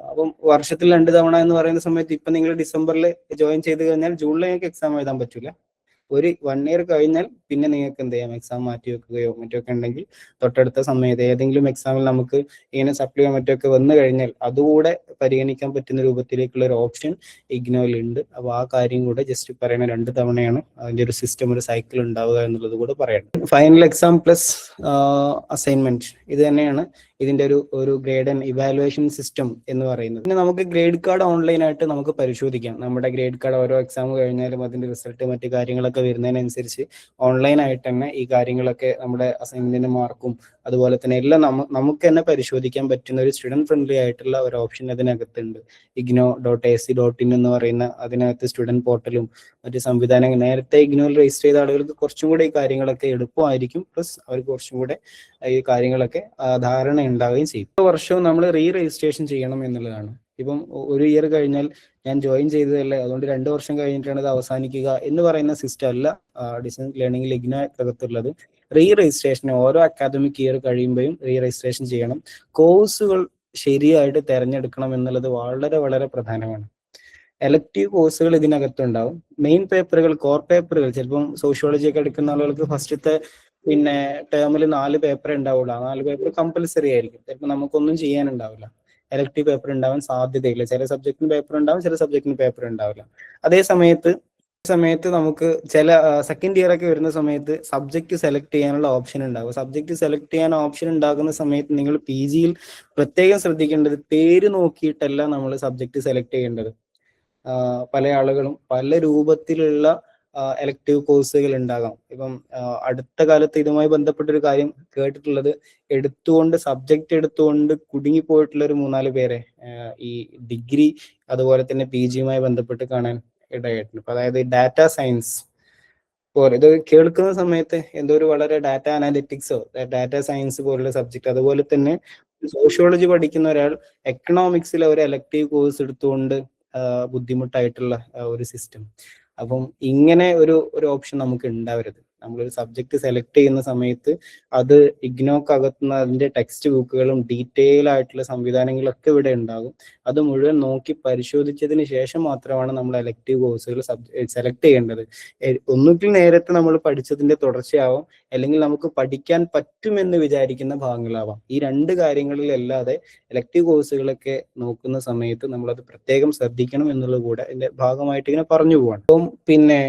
അപ്പം വർഷത്തിൽ 2 തവണ എന്ന് പറയുന്ന സമയത്ത് ഇപ്പൊ നിങ്ങൾ ഡിസംബറിൽ ജോയിൻ ചെയ്ത് കഴിഞ്ഞാൽ ജൂണിൽ നിങ്ങൾക്ക് എക്സാം എഴുതാൻ പറ്റില്ല. ഒരു 1 ഇയർ കഴിഞ്ഞാൽ പിന്നെ നിങ്ങൾക്ക് എന്ത് ചെയ്യാം, എക്സാം മാറ്റി വെക്കുകയോ മറ്റൊക്കെ ഉണ്ടെങ്കിൽ തൊട്ടടുത്ത സമയത്ത് ഏതെങ്കിലും എക്സാമിൽ നമുക്ക് ഇങ്ങനെ സപ്ലിയോ മറ്റൊക്കെ വന്നു കഴിഞ്ഞാൽ അതുകൂടെ പരിഗണിക്കാൻ പറ്റുന്ന രൂപത്തിലേക്കുള്ള ഒരു ഓപ്ഷൻ ഇഗ്നോയിലുണ്ട്. അപ്പോൾ ആ കാര്യം കൂടെ ജസ്റ്റ് പറയണ, 2 തവണയാണ് അതിന്റെ ഒരു സിസ്റ്റം, ഒരു സൈക്കിൾ ഉണ്ടാവുക എന്നുള്ളത് കൂടെ പറയണം. ഫൈനൽ എക്സാം പ്ലസ് അസൈൻമെന്റ്, ഇത് തന്നെയാണ് ഇതിന്റെ ഒരു ഗ്രേഡ് ആൻഡ് ഇവാലുവേഷൻ സിസ്റ്റം എന്ന് പറയുന്നത്. പിന്നെ നമുക്ക് ഗ്രേഡ് കാർഡ് ഓൺലൈൻ ആയിട്ട് നമുക്ക് പരിശോധിക്കാം. നമ്മുടെ ഗ്രേഡ് കാർഡ് ഓരോ എക്സാം കഴിഞ്ഞാലും അതിന്റെ റിസൾട്ട് മറ്റു കാര്യങ്ങളൊക്കെ വരുന്നതിനനുസരിച്ച് ഓൺലൈൻ ആയിട്ട് തന്നെ ഈ കാര്യങ്ങളൊക്കെ, നമ്മുടെ അസൈൻമെന്റിന്റെ മാർക്കും അതുപോലെ തന്നെ എല്ലാം നമുക്ക് തന്നെ പരിശോധിക്കാൻ പറ്റുന്ന ഒരു സ്റ്റുഡന്റ് ഫ്രണ്ട്ലി ആയിട്ടുള്ള ഒരു ഓപ്ഷൻ അതിനകത്തുണ്ട്. igno.ac.in എന്ന് പറയുന്ന അതിനകത്ത് സ്റ്റുഡന്റ് പോർട്ടലും മറ്റു സംവിധാനങ്ങൾ, നേരത്തെ ഇഗ്നോയിൽ രജിസ്റ്റർ ചെയ്ത ആളുകൾക്ക് കുറച്ചും കൂടെ ഈ കാര്യങ്ങളൊക്കെ എളുപ്പമായിരിക്കും. പ്ലസ് അവർക്ക് കുറച്ചും കൂടെ ഈ കാര്യങ്ങളൊക്കെ ധാരണ ഉണ്ടാവുകയും ചെയ്യും. ഓരോ വർഷവും നമ്മൾ രജിസ്ട്രേഷൻ ചെയ്യണം എന്നുള്ളതാണ്. ഇപ്പം ഒരു ഇയർ കഴിഞ്ഞാൽ ഞാൻ ജോയിൻ ചെയ്തതല്ലേ, അതുകൊണ്ട് 2 വർഷം കഴിഞ്ഞിട്ടാണ് ഇത് അവസാനിക്കുക എന്ന് പറയുന്ന സിസ്റ്റം അല്ല ഡിസ്റ്റൻസ് ലേണിംഗിൽ ഇഗ്നോയ്ക്കകത്തുള്ളത്. രജിസ്ട്രേഷൻ ഓരോ അക്കാദമിക് ഇയർ കഴിയുമ്പോഴും രജിസ്ട്രേഷൻ ചെയ്യണം. കോഴ്സുകൾ ശരിയായിട്ട് തിരഞ്ഞെടുക്കണം എന്നുള്ളത് വളരെ വളരെ പ്രധാനമാണ്. എലക്റ്റീവ് കോഴ്സുകൾ ഇതിനകത്തുണ്ടാവും. മെയിൻ പേപ്പറുകൾ, കോർ പേപ്പറുകൾ, ചിലപ്പം സോഷ്യോളജി ഒക്കെ എടുക്കുന്ന ആളുകൾക്ക് ഫസ്റ്റത്തെ പിന്നെ ടേമിൽ 4 പേപ്പർ ഉണ്ടാവുള്ളൂ. ആ 4 പേപ്പർ കമ്പൽസറി ആയിരിക്കും. ചിലപ്പോൾ നമുക്കൊന്നും ചെയ്യാനുണ്ടാവില്ല. എലക്ടീവ് പേപ്പർ ഉണ്ടാവാൻ സാധ്യതയില്ല. ചില സബ്ജക്റ്റിന് പേപ്പർ ഉണ്ടാവും, ചില സബ്ജക്റ്റിന് പേപ്പർ ഉണ്ടാവില്ല. അതേ സമയത്ത് നമുക്ക് ചില സെക്കൻഡ് ഇയർ ഒക്കെ വരുന്ന സമയത്ത് സബ്ജക്ട് സെലക്ട് ചെയ്യാനുള്ള ഓപ്ഷൻ ഉണ്ടാവും. സബ്ജക്ട് സെലക്ട് ചെയ്യാൻ ഓപ്ഷൻ ഉണ്ടാകുന്ന സമയത്ത് നിങ്ങൾ പി ജിയിൽ പ്രത്യേകം ശ്രദ്ധിക്കേണ്ടത് പേര് നോക്കിയിട്ടല്ല നമ്മൾ സബ്ജക്ട് സെലക്ട് ചെയ്യേണ്ടത്. പല ആളുകളും പല രൂപത്തിലുള്ള എലക്ടീവ് കോഴ്സുകൾ ഉണ്ടാകാം. ഇപ്പം അടുത്ത കാലത്ത് ഇതുമായി ബന്ധപ്പെട്ടൊരു കാര്യം കേട്ടിട്ടുള്ളത്, സബ്ജക്റ്റ് എടുത്തുകൊണ്ട് കുടുങ്ങിപ്പോയിട്ടുള്ള ഒരു 3-4 പേരെ ഈ ഡിഗ്രി അതുപോലെ തന്നെ പി ജിയുമായി ബന്ധപ്പെട്ട് കാണാൻ ഇടയായിട്ടുണ്ട്. അപ്പൊ അതായത് ഡാറ്റ സയൻസ് പോലെ ഇത് കേൾക്കുന്ന സമയത്ത് എന്തോ ഒരു വളരെ ഡാറ്റ അനാലിറ്റിക്സോ ഡാറ്റ സയൻസ് പോലുള്ള സബ്ജക്ട്, അതുപോലെ തന്നെ സോഷ്യോളജി പഠിക്കുന്ന ഒരാൾ എക്കണോമിക്സിൽ ഒരു എലക്ടീവ് കോഴ്സ് എടുത്തുകൊണ്ട് ബുദ്ധിമുട്ടായിട്ടുള്ള ഒരു സിസ്റ്റം. അപ്പം ഇങ്ങനെ ഒരു ഓപ്ഷൻ നമുക്ക് ഉണ്ടാവരുത്. നമ്മളൊരു സബ്ജക്ട് സെലക്ട് ചെയ്യുന്ന സമയത്ത് അത് ഇഗ്നോക്കകത്തുന്ന അതിന്റെ ടെക്സ്റ്റ് ബുക്കുകളും ഡീറ്റെയിൽ ആയിട്ടുള്ള സംവിധാനങ്ങളൊക്കെ ഇവിടെ ഉണ്ടാകും. അത് മുഴുവൻ നോക്കി പരിശോധിച്ചതിന് ശേഷം മാത്രമാണ് നമ്മൾ എലക്ടീവ് കോഴ്സുകൾ സെലക്ട് ചെയ്യേണ്ടത്. ഒന്നുകിൽ നേരത്തെ നമ്മൾ പഠിച്ചതിന്റെ തുടർച്ചയാവാം, അല്ലെങ്കിൽ നമുക്ക് പഠിക്കാൻ പറ്റുമെന്ന് വിചാരിക്കുന്ന ഭാഗങ്ങളാവാം. ഈ 2 കാര്യങ്ങളിലല്ലാതെ എലക്ടീവ് കോഴ്സുകളൊക്കെ നോക്കുന്ന സമയത്ത് നമ്മളത് പ്രത്യേകം ശ്രദ്ധിക്കണം എന്നുള്ളത് കൂടെ അതിന്റെ ഭാഗമായിട്ട് ഇങ്ങനെ പറഞ്ഞു പോവാണ്. അപ്പം പിന്നെ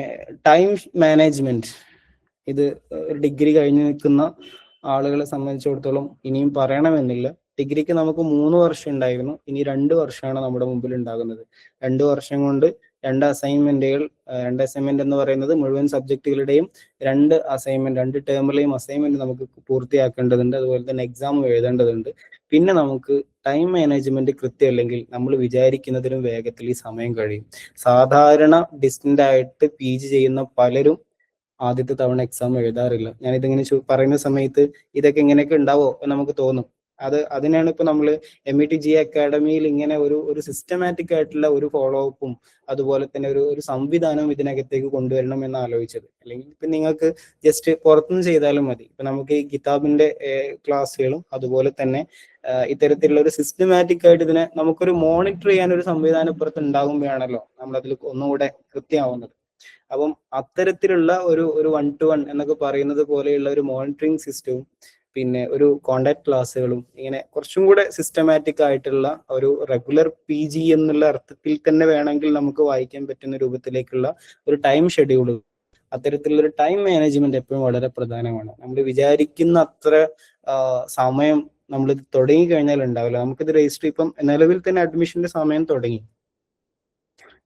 ടൈം മാനേജ്മെന്റ്, ഇത് ഒരു ഡിഗ്രി കഴിഞ്ഞ് നിൽക്കുന്ന ആളുകളെ സംബന്ധിച്ചിടത്തോളം ഇനിയും പറയണമെന്നില്ല. ഡിഗ്രിക്ക് നമുക്ക് 3 വർഷം ഉണ്ടായിരുന്നു, ഇനി 2 വർഷമാണ് നമ്മുടെ മുമ്പിൽ ഉണ്ടാകുന്നത്. 2 വർഷം കൊണ്ട് 2 അസൈൻമെന്റുകൾ, 2 അസൈൻമെന്റ് എന്ന് പറയുന്നത് മുഴുവൻ സബ്ജക്റ്റുകളുടെയും 2 അസൈൻമെന്റ്, 2 ടേമിലെയും അസൈൻമെന്റ് നമുക്ക് പൂർത്തിയാക്കേണ്ടതുണ്ട്. അതുപോലെ തന്നെ എക്സാം എഴുതേണ്ടതുണ്ട്. പിന്നെ നമുക്ക് ടൈം മാനേജ്മെന്റ് കൃത്യമല്ലെങ്കിൽ നമ്മൾ വിചാരിക്കുന്നതിലും വേഗത്തിൽ ഈ സമയം കഴിയും. സാധാരണ ഡിസ്റ്റന്റ് ആയിട്ട് പി ജി ചെയ്യുന്ന പലരും ആദ്യത്തെ തവണ എക്സാം എഴുതാറില്ല. ഞാൻ ഇതിങ്ങനെ പറയുന്ന സമയത്ത് ഇതൊക്കെ ഇങ്ങനെയൊക്കെ ഉണ്ടാവോ എന്ന് നമുക്ക് തോന്നും. അതിനാണ് ഇപ്പൊ നമ്മൾ METG അക്കാഡമിയിൽ ഇങ്ങനെ ഒരു സിസ്റ്റമാറ്റിക് ആയിട്ടുള്ള ഒരു ഫോളോ അപ്പും അതുപോലെ തന്നെ ഒരു സംവിധാനവും ഇതിനകത്തേക്ക് കൊണ്ടുവരണം എന്ന് ആലോചിച്ചത്. അല്ലെങ്കിൽ ഇപ്പൊ നിങ്ങൾക്ക് ജസ്റ്റ് പുറത്തുനിന്ന് ചെയ്താലും മതി. ഇപ്പൊ നമുക്ക് ഈ കിതാബിന്റെ ക്ലാസ്സുകളും അതുപോലെ തന്നെ ഇത്തരത്തിലുള്ള ഒരു സിസ്റ്റമാറ്റിക് ആയിട്ട് ഇതിനെ നമുക്കൊരു മോണിറ്റർ ചെയ്യാൻ ഒരു സംവിധാനം ഇപ്പുറത്ത് ഉണ്ടാകുമ്പോഴാണല്ലോ നമ്മളതിൽ ഒന്നുകൂടെ കൃത്യമാവുന്നത്. അപ്പം അത്തരത്തിലുള്ള ഒരു 1-to-1 എന്നൊക്കെ പറയുന്നത് പോലെയുള്ള ഒരു മോണിറ്ററിംഗ് സിസ്റ്റവും പിന്നെ ഒരു കോണ്ടാക്ട് ക്ലാസ്സുകളും ഇങ്ങനെ കുറച്ചും കൂടെ സിസ്റ്റമാറ്റിക് ആയിട്ടുള്ള ഒരു റെഗുലർ പി ജി എന്നുള്ള അർത്ഥത്തിൽ തന്നെ വേണമെങ്കിൽ നമുക്ക് വായിക്കാൻ പറ്റുന്ന രൂപത്തിലേക്കുള്ള ഒരു ടൈം ഷെഡ്യൂൾ, അത്തരത്തിലുള്ള ടൈം മാനേജ്മെന്റ് എപ്പോഴും വളരെ പ്രധാനമാണ്. നമ്മൾ വിചാരിക്കുന്ന അത്ര സമയം നമ്മൾ തുടങ്ങി കഴിഞ്ഞാൽ ഉണ്ടാവില്ല. നമുക്കിത് രജിസ്റ്റർ ഇപ്പം നിലവിൽ തന്നെ അഡ്മിഷന്റെ സമയം തുടങ്ങി,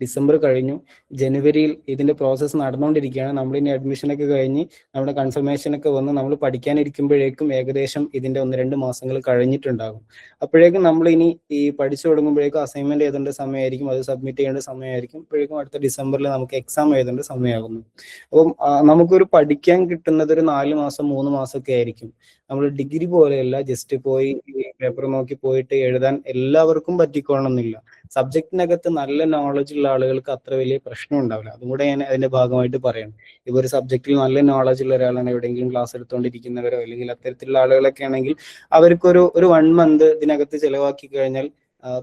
ഡിസംബർ കഴിഞ്ഞു, ജനുവരിയിൽ ഇതിന്റെ പ്രോസസ്സ് നടന്നുകൊണ്ടിരിക്കുകയാണ്. നമ്മൾ ഇനി അഡ്മിഷനൊക്കെ കഴിഞ്ഞ് നമ്മുടെ കൺഫർമേഷൻ ഒക്കെ വന്ന് നമ്മൾ പഠിക്കാനിരിക്കുമ്പോഴേക്കും ഏകദേശം ഇതിന്റെ 1-2 മാസങ്ങൾ കഴിഞ്ഞിട്ടുണ്ടാകും. അപ്പോഴേക്കും നമ്മൾ ഇനി ഈ പഠിച്ചു തുടങ്ങുമ്പോഴേക്കും അസൈൻമെന്റ് എഴുതേണ്ട സമയമായിരിക്കും, അത് സബ്മിറ്റ് ചെയ്യേണ്ട സമയമായിരിക്കും. അപ്പോഴേക്കും അടുത്ത ഡിസംബറിൽ നമുക്ക് എക്സാം എഴുതേണ്ട സമയമാകുന്നു. അപ്പം നമുക്കൊരു പഠിക്കാൻ കിട്ടുന്നത് ഒരു 4 മാസം 3 മാസമൊക്കെ ആയിരിക്കും. നമ്മൾ ഡിഗ്രി പോലെയല്ല ജസ്റ്റ് പോയി പേപ്പർ നോക്കി പോയിട്ട് എഴുതാൻ എല്ലാവർക്കും പറ്റിക്കോണമെന്നില്ല. സബ്ജക്റ്റിനകത്ത് നല്ല നോളജ് ഉള്ള ആളുകൾക്ക് അത്ര വലിയ പ്രശ്നം ഉണ്ടാവില്ല. അതും കൂടെ ഞാൻ അതിന്റെ ഭാഗമായിട്ട് പറയണം. ഇപ്പൊ ഒരു സബ്ജക്റ്റിൽ നല്ല നോളജ് ഉള്ള ഒരാളാണ്, എവിടെയെങ്കിലും ക്ലാസ് എടുത്തുകൊണ്ടിരിക്കുന്നവരോ അല്ലെങ്കിൽ അത്തരത്തിലുള്ള ആളുകളൊക്കെ ആണെങ്കിൽ അവർക്കൊരു 1 മന്ത് ഇതിനകത്ത് ചിലവാക്കി കഴിഞ്ഞാൽ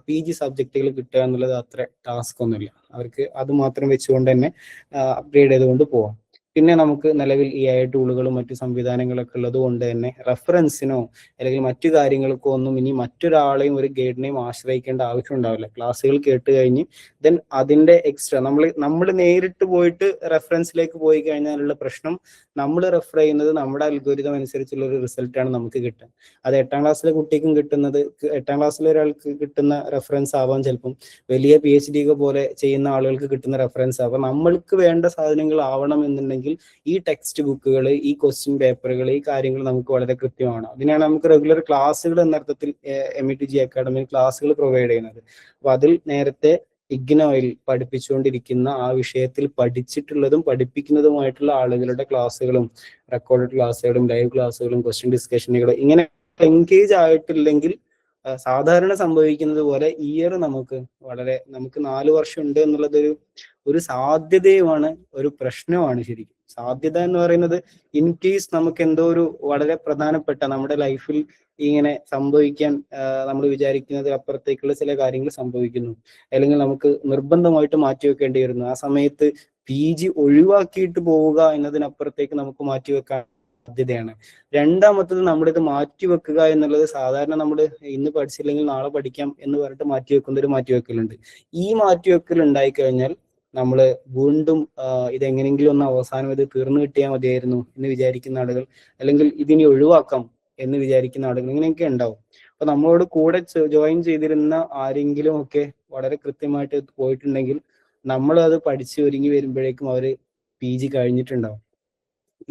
PG സബ്ജക്റ്റുകൾ കിട്ടുക എന്നുള്ളത് അത്ര ടാസ്ക് ഒന്നുമില്ല. അവർക്ക് അത് മാത്രം വെച്ചുകൊണ്ട് തന്നെ അപ്ഗ്രേഡ് ചെയ്തുകൊണ്ട് പോവാം. പിന്നെ നമുക്ക് നിലവിൽ AI ടൂളുകളും മറ്റു സംവിധാനങ്ങളൊക്കെ ഉള്ളത് കൊണ്ട് തന്നെ റെഫറൻസിനോ അല്ലെങ്കിൽ മറ്റു കാര്യങ്ങൾക്കോ ഒന്നും ഇനി മറ്റൊരാളെയും ഒരു ഗൈഡിനെയും ആശ്രയിക്കേണ്ട ആവശ്യം ഉണ്ടാവില്ല. ക്ലാസ്സുകൾ കേട്ട് കഴിഞ്ഞ് ദെൻ അതിന്റെ എക്സ്ട്രാ നമ്മൾ നേരിട്ട് പോയിട്ട് റെഫറൻസിലേക്ക് പോയി കഴിഞ്ഞാലുള്ള പ്രശ്നം, നമ്മൾ റെഫർ ചെയ്യുന്നത് നമ്മുടെ അൽഗോരിതം അനുസരിച്ചുള്ള ഒരു റിസൾട്ടാണ് നമുക്ക് കിട്ടുക. അത് 8ാം ക്ലാസ്സിലെ കുട്ടിക്കും കിട്ടുന്നത്, 8ാം ക്ലാസ്സിലെ ഒരാൾക്ക് കിട്ടുന്ന റെഫറൻസ് ആവാം, ചിലപ്പം വലിയ PhD ഒക്കെ പോലെ ചെയ്യുന്ന ആളുകൾക്ക് കിട്ടുന്ന റെഫറൻസ് ആവാം. നമ്മൾക്ക് വേണ്ട സാധനങ്ങൾ ആവണം എന്നുണ്ടെങ്കിൽ ഈ ടെക്സ്റ്റ് ബുക്കുകൾ, ഈ ക്വസ്റ്റ്യൻ പേപ്പറുകൾ, ഈ കാര്യങ്ങൾ നമുക്ക് വളരെ കൃത്യമാണ്. അതിനാണ് നമുക്ക് റെഗുലർ ക്ലാസ്സുകൾ എന്നർത്ഥത്തിൽ METG അക്കാഡമി ക്ലാസ്സുകൾ പ്രൊവൈഡ് ചെയ്യുന്നത്. അപ്പൊ അതിൽ നേരത്തെ ഇഗ്നോയിൽ പഠിപ്പിച്ചുകൊണ്ടിരിക്കുന്ന ആ വിഷയത്തിൽ പഠിച്ചിട്ടുള്ളതും പഠിപ്പിക്കുന്നതുമായിട്ടുള്ള ആളുകളുടെ ക്ലാസ്സുകളും റെക്കോർഡഡ് ക്ലാസ്സുകളും ലൈവ് ക്ലാസ്സുകളും ക്വസ്റ്റ്യൻ ഡിസ്കഷനുകളും ഇങ്ങനെ എൻഗേജ് ആയിട്ടില്ലെങ്കിൽ സാധാരണ സംഭവിക്കുന്നത് പോലെ ഇയർ നമുക്ക് 4 വർഷം ഉണ്ട് എന്നുള്ളത് ഒരു സാധ്യതയുമാണ്, ഒരു പ്രശ്നമാണ്. ശരിക്കും സാധ്യത എന്ന് പറയുന്നത് ഇൻ കേസ് നമുക്ക് എന്തോ ഒരു വളരെ പ്രധാനപ്പെട്ട നമ്മുടെ ലൈഫിൽ ഇങ്ങനെ സംഭവിക്കാൻ നമ്മൾ വിചാരിക്കുന്നത് അപ്പുറത്തേക്കുള്ള ചില കാര്യങ്ങൾ സംഭവിക്കുന്നു, അല്ലെങ്കിൽ നമുക്ക് നിർബന്ധമായിട്ട് മാറ്റിവെക്കേണ്ടി വരുന്നു. ആ സമയത്ത് PG ഒഴിവാക്കിയിട്ട് പോവുക എന്നതിനപ്പുറത്തേക്ക് നമുക്ക് മാറ്റിവെക്കാൻ സാധ്യതയാണ്. രണ്ടാമത്തത് നമ്മളിത് മാറ്റിവെക്കുക എന്നുള്ളത് സാധാരണ നമ്മൾ ഇന്ന് പഠിച്ചില്ലെങ്കിൽ നാളെ പഠിക്കാം എന്ന് പറഞ്ഞിട്ട് മാറ്റിവെക്കുന്ന ഒരു മാറ്റിവെക്കലുണ്ട്. ഈ മാറ്റിവെക്കൽ ഉണ്ടായിക്കഴിഞ്ഞാൽ നമ്മൾ വീണ്ടും ഇതെങ്ങനെങ്കിലും ഒന്ന് അവസാനം ഇത് തീർന്നു കിട്ടിയാൽ മതിയായിരുന്നു എന്ന് വിചാരിക്കുന്ന ആളുകൾ, അല്ലെങ്കിൽ ഇതിനെ ഒഴിവാക്കാം എന്ന് വിചാരിക്കുന്ന ആളുകൾ, ഇങ്ങനെയൊക്കെ ഉണ്ടാവും. അപ്പൊ നമ്മളോട് കൂടെ ജോയിൻ ചെയ്തിരുന്ന ആരെങ്കിലും ഒക്കെ വളരെ കൃത്യമായിട്ട് പോയിട്ടുണ്ടെങ്കിൽ നമ്മൾ അത് പഠിച്ച് ഒരുങ്ങി വരുമ്പോഴേക്കും അവര് PG കഴിഞ്ഞിട്ടുണ്ടാവും.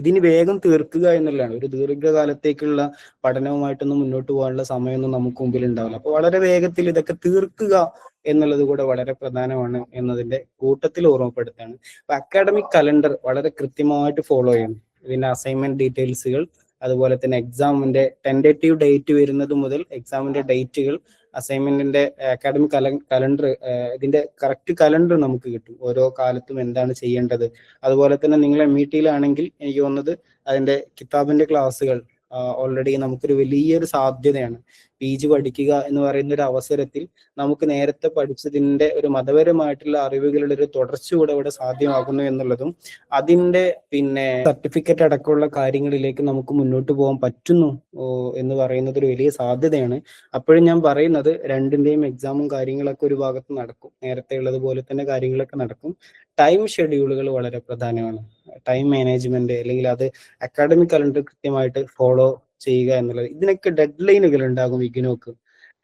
ഇതിന് വേഗം തീർക്കുക എന്നുള്ളതാണ്. ഒരു ദീർഘകാലത്തേക്കുള്ള പഠനവുമായിട്ടൊന്നും മുന്നോട്ട് പോകാനുള്ള സമയമൊന്നും നമുക്ക് മുമ്പിൽ ഉണ്ടാവില്ല. അപ്പൊ വളരെ വേഗത്തിൽ ഇതൊക്കെ തീർക്കുക എന്നുള്ളത് കൂടെ വളരെ പ്രധാനമാണ് എന്നതിന്റെ കൂട്ടത്തിൽ ഓർമ്മപ്പെടുത്താണ്. അപ്പൊ അക്കാഡമിക് കലണ്ടർ വളരെ കൃത്യമായിട്ട് ഫോളോ ചെയ്യണം. ഇതിന്റെ അസൈൻമെന്റ് ഡീറ്റെയിൽസുകൾ, അതുപോലെ തന്നെ എക്സാമിന്റെ ടെൻഡേറ്റീവ് ഡേറ്റ് വരുന്നത് മുതൽ എക്സാമിന്റെ ഡേറ്റുകൾ, അസൈൻമെന്റിന്റെ അക്കാഡമിക് കലണ്ടർ, ഇതിന്റെ കറക്റ്റ് കലണ്ടർ നമുക്ക് കിട്ടും. ഓരോ കാലത്തും എന്താണ് ചെയ്യേണ്ടത്. അതുപോലെ തന്നെ നിങ്ങൾ MET-യിലാണെങ്കിൽ എനിക്ക് തോന്നുന്നത് അതിന്റെ കിതാബിന്റെ ക്ലാസ്സുകൾ ഓൾറെഡി നമുക്കൊരു വലിയൊരു സാധ്യതയാണ്. PG പഠിക്കുക എന്ന് പറയുന്ന ഒരു അവസരത്തിൽ നമുക്ക് നേരത്തെ പഠിച്ചതിന്റെ ഒരു മതപരമായിട്ടുള്ള അറിവുകളുടെ ഒരു തുടർച്ച കൂടെ ഇവിടെ സാധ്യമാകുന്നു എന്നുള്ളതും, അതിന്റെ പിന്നെ സർട്ടിഫിക്കറ്റ് അടക്കമുള്ള കാര്യങ്ങളിലേക്ക് നമുക്ക് മുന്നോട്ട് പോകാൻ പറ്റുന്നു എന്ന് പറയുന്നത് ഒരു വലിയ സാധ്യതയാണ്. അപ്പോഴും ഞാൻ പറയുന്നത് രണ്ടിന്റെയും എക്സാമും കാര്യങ്ങളൊക്കെ ഒരു ഭാഗത്ത് നടക്കും, നേരത്തെ ഉള്ളതുപോലെ തന്നെ കാര്യങ്ങളൊക്കെ നടക്കും. ടൈം ഷെഡ്യൂളുകൾ വളരെ പ്രധാനമാണ്. ടൈം മാനേജ്മെന്റ്, അല്ലെങ്കിൽ അത് അക്കാഡമിക് കലണ്ടർ കൃത്യമായിട്ട് ഫോളോ ചെയ്യുക എന്നുള്ളത്. ഇതിനൊക്കെ ഡെഡ് ലൈനുകൾ ഉണ്ടാകും. ഇഗ്നോക്ക്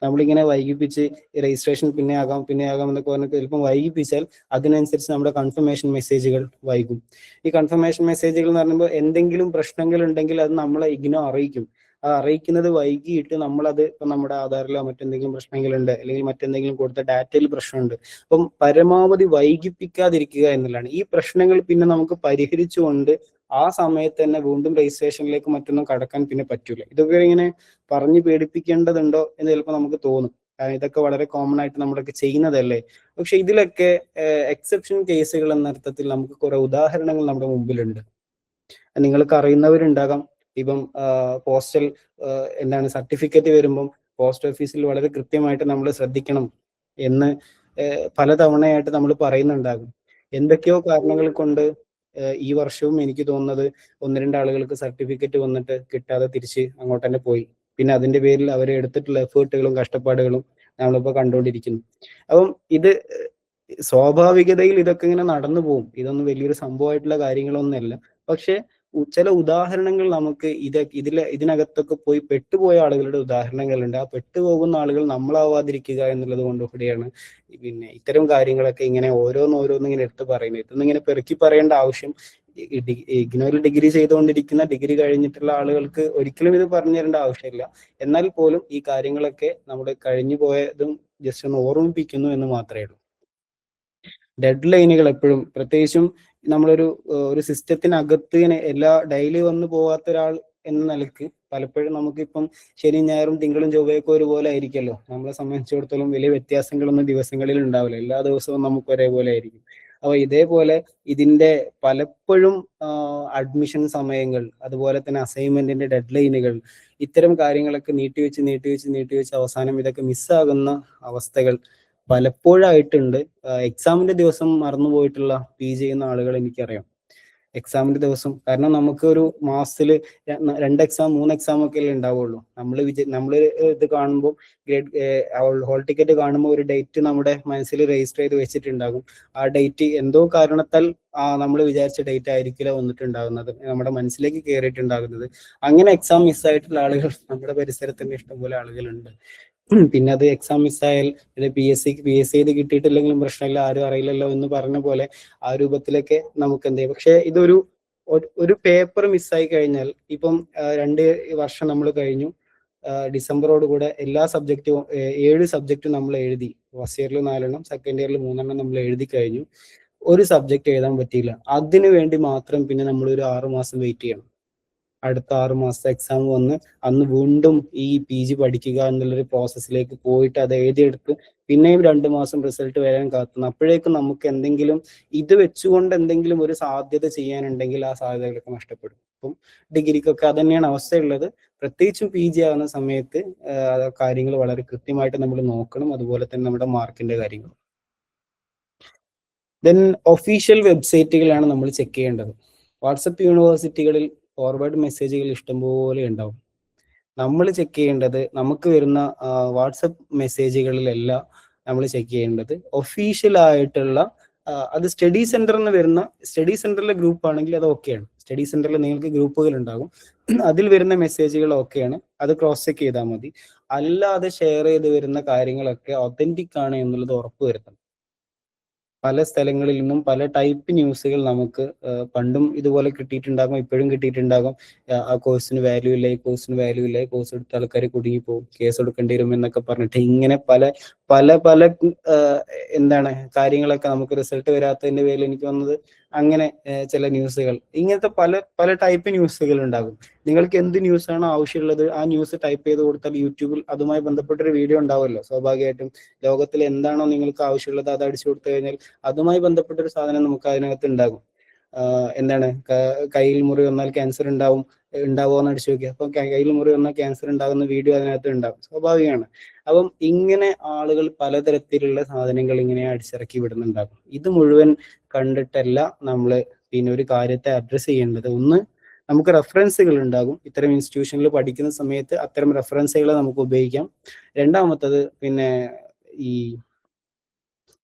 നമ്മളിങ്ങനെ വൈകിപ്പിച്ച് രജിസ്ട്രേഷൻ പിന്നെ ആകാം എന്നൊക്കെ പറഞ്ഞിട്ട് ചിലപ്പം വൈകിപ്പിച്ചാൽ അതിനനുസരിച്ച് നമ്മുടെ കൺഫർമേഷൻ മെസ്സേജുകൾ വൈകും. ഈ കൺഫർമേഷൻ മെസ്സേജുകൾ എന്ന് പറയുമ്പോൾ എന്തെങ്കിലും പ്രശ്നങ്ങൾ ഉണ്ടെങ്കിൽ അത് നമ്മളെ ഇഗ്നോ അറിയിക്കും. ആ അറിയിക്കുന്നത് വൈകിയിട്ട് നമ്മളത് ഇപ്പം നമ്മുടെ ആധാറിലോ മറ്റെന്തെങ്കിലും പ്രശ്നങ്ങളുണ്ട്, അല്ലെങ്കിൽ മറ്റെന്തെങ്കിലും കൊടുത്ത ഡാറ്റയിൽ പ്രശ്നമുണ്ട്, അപ്പം പരമാവധി വൈകിപ്പിക്കാതിരിക്കുക എന്നുള്ളതാണ്. ഈ പ്രശ്നങ്ങൾ പിന്നെ നമുക്ക് പരിഹരിച്ചുകൊണ്ട് ആ സമയത്ത് തന്നെ വീണ്ടും രജിസ്ട്രേഷനിലേക്ക് മറ്റൊന്നും കടക്കാൻ പിന്നെ പറ്റൂല. ഇതൊക്കെ ഇങ്ങനെ പറഞ്ഞ് പേടിപ്പിക്കേണ്ടതുണ്ടോ എന്ന് ചിലപ്പോൾ നമുക്ക് തോന്നും. കാരണം ഇതൊക്കെ വളരെ കോമൺ ആയിട്ട് നമ്മളൊക്കെ ചെയ്യുന്നതല്ലേ. പക്ഷെ ഇതിലൊക്കെ എക്സെപ്ഷൻ കേസുകൾ എന്ന അർത്ഥത്തിൽ നമുക്ക് കുറെ ഉദാഹരണങ്ങൾ നമ്മുടെ മുമ്പിലുണ്ട്. നിങ്ങൾക്ക് അറിയുന്നവരുണ്ടാകാം. ഇപ്പം പോസ്റ്റൽ എന്താണ് സർട്ടിഫിക്കറ്റ് വരുമ്പം പോസ്റ്റ് ഓഫീസിൽ വളരെ കൃത്യമായിട്ട് നമ്മൾ ശ്രദ്ധിക്കണം എന്ന് പലതവണയായിട്ട് നമ്മൾ പറയുന്നുണ്ടാകും. എന്തൊക്കെയോ കാരണങ്ങൾ കൊണ്ട് ഈ വർഷവും എനിക്ക് തോന്നുന്നത് 1-2 ആളുകൾക്ക് സർട്ടിഫിക്കറ്റ് വന്നിട്ട് കിട്ടാതെ തിരിച്ച് അങ്ങോട്ട് തന്നെ പോയി. പിന്നെ അതിന്റെ പേരിൽ അവർ എടുത്തിട്ടുള്ള എഫേർട്ടുകളും കഷ്ടപ്പാടുകളും നമ്മളിപ്പോൾ കണ്ടുകൊണ്ടിരിക്കുന്നു. അപ്പം ഇത് സ്വാഭാവികതയിൽ ഇതൊക്കെ ഇങ്ങനെ നടന്നു പോകും. ഇതൊന്നും വലിയൊരു സംഭവമായിട്ടുള്ള കാര്യങ്ങളൊന്നുമല്ല. പക്ഷെ ചില ഉദാഹരണങ്ങൾ നമുക്ക് ഇതിനകത്തൊക്കെ പോയി പെട്ടുപോയ ആളുകളുടെ ഉദാഹരണങ്ങളുണ്ട്. ആ പെട്ടുപോകുന്ന ആളുകൾ നമ്മളാവാതിരിക്കുക എന്നുള്ളത് കൊണ്ട് കൂടിയാണ് പിന്നെ ഇത്തരം കാര്യങ്ങളൊക്കെ ഇങ്ങനെ ഓരോന്നോരോന്നും ഇങ്ങനെ എടുത്ത് പറയുന്നത്. ഇതൊന്നും ഇങ്ങനെ പെറുക്കി പറയേണ്ട ആവശ്യം ഇഗ്നോയിൽ ഡിഗ്രി ചെയ്തുകൊണ്ടിരിക്കുന്ന, ഡിഗ്രി കഴിഞ്ഞിട്ടുള്ള ആളുകൾക്ക് ഒരിക്കലും ഇത് പറഞ്ഞു തരേണ്ട ആവശ്യമില്ല. എന്നാൽ പോലും ഈ കാര്യങ്ങളൊക്കെ നമ്മൾ കഴിഞ്ഞു പോയതും ജസ്റ്റ് ഒന്ന് ഓർമ്മിപ്പിക്കുന്നു എന്ന് മാത്രമേ ഉള്ളൂ. ഡെഡ് ലൈനുകൾ എപ്പോഴും, പ്രത്യേകിച്ചും നമ്മളൊരു സിസ്റ്റത്തിനകത്ത് എല്ലാ ഡെയിലി വന്നു പോകാത്ത ഒരാൾ എന്ന നിലക്ക് പലപ്പോഴും നമുക്കിപ്പം ശനിയും ഞായറും തിങ്കളും ചൊവ്വയൊക്കെ ഒരുപോലെ ആയിരിക്കുമല്ലോ. നമ്മളെ സംബന്ധിച്ചിടത്തോളം വലിയ വ്യത്യാസങ്ങളൊന്നും ദിവസങ്ങളിൽ ഉണ്ടാവില്ല. എല്ലാ ദിവസവും നമുക്ക് ഒരേപോലെ ആയിരിക്കും. അപ്പൊ ഇതേപോലെ ഇതിന്റെ പലപ്പോഴും അഡ്മിഷൻ സമയങ്ങൾ, അതുപോലെ തന്നെ അസൈൻമെന്റിന്റെ ഡെഡ് ലൈനുകൾ, ഇത്തരം കാര്യങ്ങളൊക്കെ നീട്ടിവെച്ച് അവസാനം ഇതൊക്കെ മിസ്സാകുന്ന അവസ്ഥകൾ പലപ്പോഴായിട്ടുണ്ട്. എക്സാമിന്റെ ദിവസം മറന്നുപോയിട്ടുള്ള PG ചെയ്യുന്ന ആളുകൾ എനിക്കറിയാം. എക്സാമിന്റെ ദിവസം, കാരണം നമുക്ക് ഒരു മാസത്തില് 2 എക്സാം 3 എക്സാം ഒക്കെ അല്ലേ ഉണ്ടാവുള്ളൂ. നമ്മള് ഇത് കാണുമ്പോൾ ഹോൾ ടിക്കറ്റ് കാണുമ്പോൾ ഒരു ഡേറ്റ് നമ്മുടെ മനസ്സിൽ രജിസ്റ്റർ ചെയ്ത് വെച്ചിട്ടുണ്ടാകും. ആ ഡേറ്റ് എന്തോ കാരണത്താൽ നമ്മൾ വിചാരിച്ച ഡേറ്റ് ആയിരിക്കില്ല വന്നിട്ടുണ്ടാകുന്നത്, നമ്മുടെ മനസ്സിലേക്ക് കയറിയിട്ടുണ്ടാകുന്നത്. അങ്ങനെ എക്സാം മിസ്സായിട്ടുള്ള ആളുകൾ നമ്മുടെ പരിസരത്തിന്റെ ഇഷ്ടംപോലെ ആളുകളുണ്ട്. പിന്നെ അത് എക്സാം മിസ്സായാൽ PSC ചെയ്ത് കിട്ടിയിട്ടില്ലെങ്കിലും പ്രശ്നമില്ല, ആരും അറിയില്ലല്ലോ എന്ന് പറഞ്ഞ പോലെ ആ രൂപത്തിലൊക്കെ നമുക്ക് എന്ത് ചെയ്യും. പക്ഷെ ഇതൊരു പേപ്പർ മിസ്സായി കഴിഞ്ഞാൽ, ഇപ്പം 2 വർഷം നമ്മൾ കഴിഞ്ഞു, ഡിസംബറോട് കൂടെ എല്ലാ സബ്ജക്റ്റും 7 സബ്ജക്റ്റും നമ്മൾ എഴുതി. ഫസ്റ്റ് ഇയറിൽ 4 സെക്കൻഡ് ഇയറിൽ 3 നമ്മൾ എഴുതി കഴിഞ്ഞു. ഒരു സബ്ജക്റ്റ് എഴുതാൻ പറ്റിയില്ല. അതിനു വേണ്ടി മാത്രം പിന്നെ നമ്മൾ ഒരു 6 മാസം വെയിറ്റ് ചെയ്യണം. അടുത്ത 6 മാസത്തെ എക്സാം വന്ന് അന്ന് വീണ്ടും ഈ PG പഠിക്കുക എന്നുള്ളൊരു പ്രോസസ്സിലേക്ക് പോയിട്ട് അത് എഴുതിയെടുത്ത് പിന്നെയും 2 മാസം റിസൾട്ട് വരാൻ കാത്തുന്നു. അപ്പോഴേക്കും നമുക്ക് എന്തെങ്കിലും ഇത് വെച്ചുകൊണ്ട് എന്തെങ്കിലും ഒരു സാധ്യത ചെയ്യാനുണ്ടെങ്കിൽ ആ സാധ്യതകളൊക്കെ നഷ്ടപ്പെടും. അപ്പം ഡിഗ്രിക്കൊക്കെ അത് തന്നെയാണ് അവസ്ഥയുള്ളത്. പ്രത്യേകിച്ചും PG ആകുന്ന സമയത്ത് കാര്യങ്ങൾ വളരെ കൃത്യമായിട്ട് നമ്മൾ നോക്കണം. അതുപോലെ തന്നെ നമ്മുടെ മാർക്കിന്റെ കാര്യങ്ങൾ. ദെൻ ഒഫീഷ്യൽ വെബ്സൈറ്റുകളാണ് നമ്മൾ ചെക്ക് ചെയ്യേണ്ടത്. വാട്സപ്പ് യൂണിവേഴ്സിറ്റികളിൽ ഫോർവേഡ് മെസ്സേജുകൾ ഇഷ്ടംപോലെ ഉണ്ടാവും. നമ്മൾ ചെക്ക് ചെയ്യേണ്ടത്, നമുക്ക് വരുന്ന വാട്സപ്പ് മെസ്സേജുകളിലെല്ലാം നമ്മൾ ചെക്ക് ചെയ്യേണ്ടത് ഒഫീഷ്യൽ ആയിട്ടുള്ള അത് സ്റ്റഡി സെന്ററിൽ വരുന്ന, സ്റ്റഡി സെന്ററിലെ ഗ്രൂപ്പ് ആണെങ്കിൽ അത് ഓക്കെയാണ്. സ്റ്റഡി സെന്ററിൽ നിങ്ങൾക്ക് ഗ്രൂപ്പുകൾ ഉണ്ടാകും, അതിൽ വരുന്ന മെസ്സേജുകൾ ഓക്കെയാണ്, അത് ക്രോസ് ചെക്ക് ചെയ്താൽ മതി. അല്ലാതെ ഷെയർ ചെയ്ത് വരുന്ന കാര്യങ്ങളൊക്കെ ഒതന്റിക് ആണ് എന്നുള്ളത് ഉറപ്പുവരുത്തണം. പല സ്ഥലങ്ങളിൽ നിന്നും പല ടൈപ്പ് ന്യൂസുകൾ നമുക്ക് പണ്ടും ഇതുപോലെ കിട്ടിയിട്ടുണ്ടാകും, ഇപ്പോഴും കിട്ടിയിട്ടുണ്ടാകും. ആ കോഴ്സിന് വാല്യൂ ഇല്ല, ഈ കോഴ്സിന് വാല്യൂ ഇല്ല, ഈ കോഴ്സ് എടുത്ത ആൾക്കാർ കുടുങ്ങിപ്പോകും, കേസ് എടുക്കേണ്ടി വരും എന്നൊക്കെ പറഞ്ഞിട്ട് ഇങ്ങനെ പല പല പല എന്താണ് കാര്യങ്ങളൊക്കെ നമുക്ക് റിസൾട്ട് വരാത്തതിന്റെ പേരിൽ എനിക്ക് വന്നത് അങ്ങനെ ചില ന്യൂസുകൾ, ഇങ്ങനത്തെ പല പല ടൈപ്പ് ന്യൂസുകൾ ഉണ്ടാകും. നിങ്ങൾക്ക് എന്ത് ന്യൂസാണോ ആവശ്യമുള്ളത് ആ ന്യൂസ് ടൈപ്പ് ചെയ്ത് കൊടുത്താൽ യൂട്യൂബിൽ അതുമായി ബന്ധപ്പെട്ടൊരു വീഡിയോ ഉണ്ടാവുമല്ലോ. സ്വാഭാവികമായിട്ടും ലോകത്തിൽ എന്താണോ നിങ്ങൾക്ക് ആവശ്യമുള്ളത് അത് അടിച്ചു കൊടുത്തു കഴിഞ്ഞാൽ അതുമായി ബന്ധപ്പെട്ടൊരു സാധനം നമുക്ക് അതിനകത്ത് ഉണ്ടാകും. എന്താണ് കയ്യിൽ മുറി വന്നാൽ ക്യാൻസർ ഉണ്ടാവുമോ എന്ന് അടിച്ചു നോക്കിയാൽ അപ്പം കയ്യിൽ മുറി വന്നാൽ ക്യാൻസർ ഉണ്ടാകുന്ന വീഡിയോ അതിനകത്ത് ഉണ്ടാകും. സ്വാഭാവികമാണ്. അപ്പം ഇങ്ങനെ ആളുകൾ പലതരത്തിലുള്ള സാധനങ്ങൾ ഇങ്ങനെ അടിച്ചിറക്കി വിടുന്നുണ്ടാകും. ഇത് മുഴുവൻ കണ്ടിട്ടല്ല നമ്മൾ പിന്നെ ഒരു കാര്യത്തെ അഡ്രസ്സ് ചെയ്യേണ്ടത്. ഒന്ന്, നമുക്ക് റെഫറൻസുകൾ ഉണ്ടാകും. ഇത്തരം ഇൻസ്റ്റിറ്റ്യൂഷനിൽ പഠിക്കുന്ന സമയത്ത് അത്തരം റെഫറൻസുകൾ നമുക്ക് ഉപയോഗിക്കാം. രണ്ടാമത്തത് പിന്നെ ഈ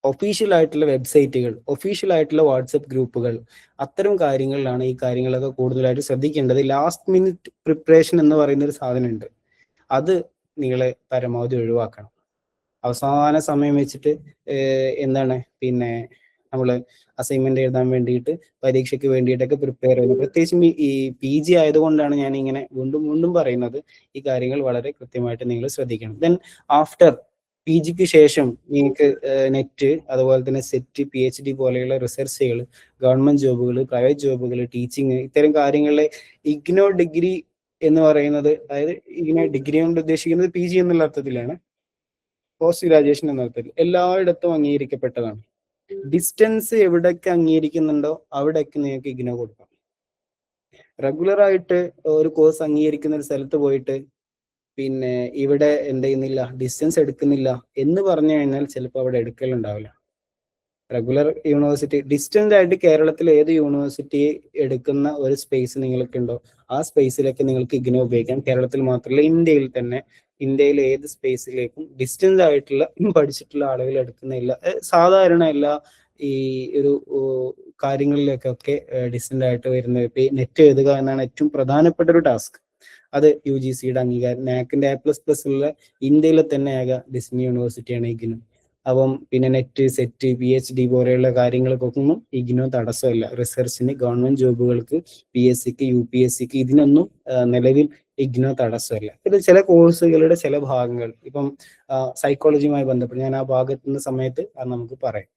ഒഫീഷ്യൽ ആയിട്ടുള്ള വെബ്സൈറ്റുകൾ, ഒഫീഷ്യൽ ആയിട്ടുള്ള വാട്സപ്പ് ഗ്രൂപ്പുകൾ, അത്തരം കാര്യങ്ങളിലാണ് ഈ കാര്യങ്ങളൊക്കെ കൂടുതലായിട്ട് ശ്രദ്ധിക്കേണ്ടത്. ലാസ്റ്റ് മിനിറ്റ് പ്രിപ്പറേഷൻ എന്ന് പറയുന്ന ഒരു സാധനമുണ്ട്, അത് നിങ്ങൾ പരമാവധി ഒഴിവാക്കണം. അവസാന സമയം വെച്ചിട്ട് എന്താണ് പിന്നെ നമ്മൾ അസൈൻമെന്റ് എഴുതാൻ വേണ്ടിയിട്ട്, പരീക്ഷയ്ക്ക് വേണ്ടിയിട്ടൊക്കെ പ്രിപ്പയർ ചെയ്യുന്നത്. പ്രത്യേകിച്ചും ഈ PG ആയതുകൊണ്ടാണ് ഞാൻ ഇങ്ങനെ വീണ്ടും വീണ്ടും പറയുന്നത്. ഈ കാര്യങ്ങൾ വളരെ കൃത്യമായിട്ട് നിങ്ങൾ ശ്രദ്ധിക്കണം. ദെൻ ആഫ്റ്റർ PGക്ക് ശേഷം നിങ്ങൾക്ക് നെറ്റ്, അതുപോലെ തന്നെ സെറ്റ്, PhD പോലെയുള്ള റിസർച്ചുകൾ, ഗവൺമെന്റ് ജോബുകൾ, പ്രൈവറ്റ് ജോബുകൾ, ടീച്ചിങ്, ഇത്തരം കാര്യങ്ങളിലെ ഇഗ്നോ ഡിഗ്രി എന്ന് പറയുന്നത്, അതായത് ഇഗ്നോ ഡിഗ്രി കൊണ്ട് ഉദ്ദേശിക്കുന്നത് PG എന്നുള്ള അർത്ഥത്തിലാണ്, പോസ്റ്റ് ഗ്രാജുവേഷൻ എന്ന അർത്ഥത്തിൽ എല്ലായിടത്തും അംഗീകരിക്കപ്പെട്ടതാണ്. ഡിസ്റ്റൻസ് എവിടെയൊക്കെ അംഗീകരിക്കുന്നുണ്ടോ അവിടെയൊക്കെ നിങ്ങൾക്ക് ഇഗ്നോ കൊടുക്കാം. റെഗുലർ ആയിട്ട് ഒരു കോഴ്സ് അംഗീകരിക്കുന്ന ഒരു സ്ഥലത്ത് പോയിട്ട് പിന്നെ ഇവിടെ എന്ത് ചെയ്യുന്നില്ല, ഡിസ്റ്റൻസ് എടുക്കുന്നില്ല എന്ന് പറഞ്ഞു കഴിഞ്ഞാൽ ചിലപ്പോൾ അവിടെ എടുക്കലുണ്ടാവില്ല. റെഗുലർ യൂണിവേഴ്സിറ്റി, ഡിസ്റ്റൻസ് ആയിട്ട് കേരളത്തിൽ ഏത് യൂണിവേഴ്സിറ്റി എടുക്കുന്ന ഒരു സ്പേസ് നിങ്ങൾക്കുണ്ടോ ആ സ്പേസിലൊക്കെ നിങ്ങൾക്ക് ഇഗ്നോ ഉപയോഗിക്കാം. കേരളത്തിൽ മാത്രമല്ല, ഇന്ത്യയിൽ തന്നെ, ഇന്ത്യയിൽ ഏത് സ്പേസിലേക്കും ഡിസ്റ്റൻസ് ആയിട്ടുള്ള പഠിച്ചിട്ടുള്ള ആളുകൾ എടുക്കുന്നില്ല. സാധാരണ എല്ലാ ഈ ഒരു കാര്യങ്ങളിലേക്കൊക്കെ ഡിസ്റ്റൻസ് ആയിട്ട് വരുന്ന നെറ്റ് എഴുതുക എന്നാണ് ഏറ്റവും പ്രധാനപ്പെട്ട ഒരു ടാസ്ക്. അത് UGCയുടെ അംഗീകാരം, നാക്കിന്റെ A++ ഉള്ള ഇന്ത്യയിലെ തന്നെ ഏക ഡിസ്നി യൂണിവേഴ്സിറ്റിയാണ് ഇഗ്നോ. അപ്പം പിന്നെ നെറ്റ്, സെറ്റ്, PhD പോലെയുള്ള കാര്യങ്ങൾക്കൊന്നും ഇഗ്നോ തടസ്സമല്ല. റിസർച്ചിന്, ഗവൺമെന്റ് ജോബുകൾക്ക്, PSCക്ക്, UPSCക്ക് ഇതിനൊന്നും നിലവിൽ ഇഗ്നോ തടസ്സമല്ല. ഇത് ചില കോഴ്സുകളുടെ ചില ഭാഗങ്ങൾ, ഇപ്പം സൈക്കോളജിയുമായി ബന്ധപ്പെട്ട് ഞാൻ ആ ഭാഗത്ത് നിന്ന് സമയത്ത് അത് നമുക്ക് പറയാം.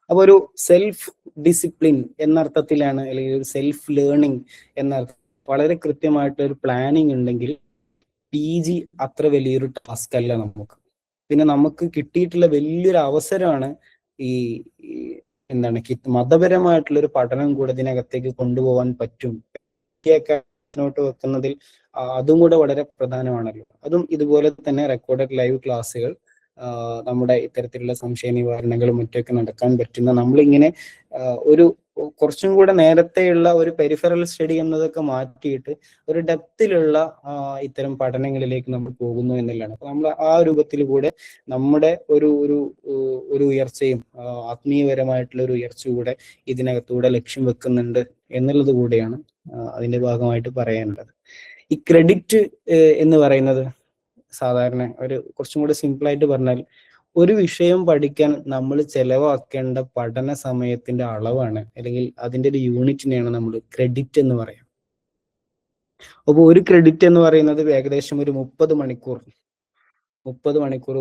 അപ്പൊ ഒരു സെൽഫ് ഡിസിപ്ലിൻ എന്നർത്ഥത്തിലാണ്, അല്ലെങ്കിൽ ഒരു സെൽഫ് ലേണിംഗ് എന്നർത്ഥം, വളരെ കൃത്യമായിട്ടൊരു പ്ലാനിങ് ഉണ്ടെങ്കിൽ PG അത്ര വലിയൊരു ടാസ്ക് അല്ല നമുക്ക്. പിന്നെ നമുക്ക് കിട്ടിയിട്ടുള്ള വലിയൊരു അവസരമാണ് ഈ എന്താണ് മതപരമായിട്ടുള്ള ഒരു പഠനം കൂടെ ഇതിനകത്തേക്ക് കൊണ്ടുപോകാൻ പറ്റും. മുന്നോട്ട് വെക്കുന്നതിൽ അതും കൂടെ വളരെ പ്രധാനമാണല്ലോ. അതും ഇതുപോലെ തന്നെ റെക്കോർഡഡ് ലൈവ് ക്ലാസ്സുകൾ, നമ്മുടെ ഇത്തരത്തിലുള്ള സംശയ നിവാരണങ്ങളും മറ്റൊക്കെ നടക്കാൻ പറ്റുന്ന, നമ്മളിങ്ങനെ ഒരു കുറച്ചും കൂടെ നേരത്തെയുള്ള ഒരു പെരിഫറൽ സ്റ്റഡി എന്നതൊക്കെ മാറ്റിയിട്ട് ഒരു ഡെപ്തിലുള്ള ഇത്തരം പഠനങ്ങളിലേക്ക് നമ്മൾ പോകുന്നു എന്നുള്ളതാണ്. അപ്പൊ നമ്മൾ ആ രൂപത്തിൽ കൂടെ നമ്മുടെ ഒരു ഉയർച്ചയും ആത്മീയപരമായിട്ടുള്ള ഒരു ഉയർച്ച കൂടെ ഇതിനകത്തൂടെ ലക്ഷ്യം വെക്കുന്നുണ്ട് എന്നുള്ളത് കൂടെയാണ് അതിന്റെ ഭാഗമായിട്ട് പറയാനുള്ളത്. ഈ ക്രെഡിറ്റ് എന്ന് പറയുന്നത് സാധാരണ ഒരു കുറച്ചും കൂടി സിമ്പിൾ ആയിട്ട് പറഞ്ഞാൽ, ഒരു വിഷയം പഠിക്കാൻ നമ്മൾ ചെലവാക്കേണ്ട പഠന സമയത്തിന്റെ അളവാണ്, അല്ലെങ്കിൽ അതിന്റെ ഒരു യൂണിറ്റിനെയാണ് നമ്മൾ ക്രെഡിറ്റ് എന്ന് പറയാം. അപ്പോൾ ഒരു ക്രെഡിറ്റ് എന്ന് പറയുന്നത് ഏകദേശം ഒരു 30 മണിക്കൂർ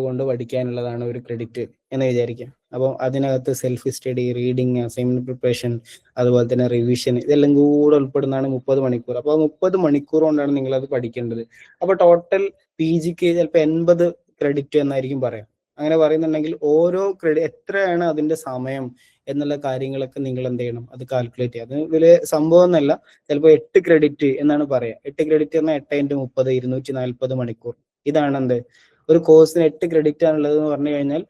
കൊണ്ട് പഠിക്കാനുള്ളതാണ് ഒരു ക്രെഡിറ്റ് എന്ന് വിചാരിക്കാം. അപ്പോൾ അതിനകത്ത് self study, reading, assignment preparation, അതുപോലെ തന്നെ റിവിഷൻ, ഇതെല്ലാം കൂടെ ഉൾപ്പെടുന്നതാണ് 30 മണിക്കൂർ. അപ്പോൾ 30 മണിക്കൂർ കൊണ്ടാണ് നിങ്ങൾ അത് പഠിക്കേണ്ടത്. അപ്പോൾ ടോട്ടൽ PGക്ക് ചിലപ്പോൾ 80 ക്രെഡിറ്റ് എന്നായിരിക്കും പറയാം. അങ്ങനെ പറയുന്നുണ്ടെങ്കിൽ ഓരോ എത്രയാണ് അതിന്റെ സമയം എന്നുള്ള കാര്യങ്ങളൊക്കെ നിങ്ങൾ എന്ത് ചെയ്യണം, അത് കാൽക്കുലേറ്റ് ചെയ്യുക. അത് വലിയ സംഭവം എന്നല്ല. ചിലപ്പോൾ 8 ക്രെഡിറ്റ് എന്നാണ് പറയാം. 8 ക്രെഡിറ്റ് എന്നാൽ 8 × 30 240 മണിക്കൂർ. ഇതാണ് എന്ത്, ഒരു കോഴ്സിന് 8 ക്രെഡിറ്റ് ആണുള്ളത് എന്ന് പറഞ്ഞു കഴിഞ്ഞാൽ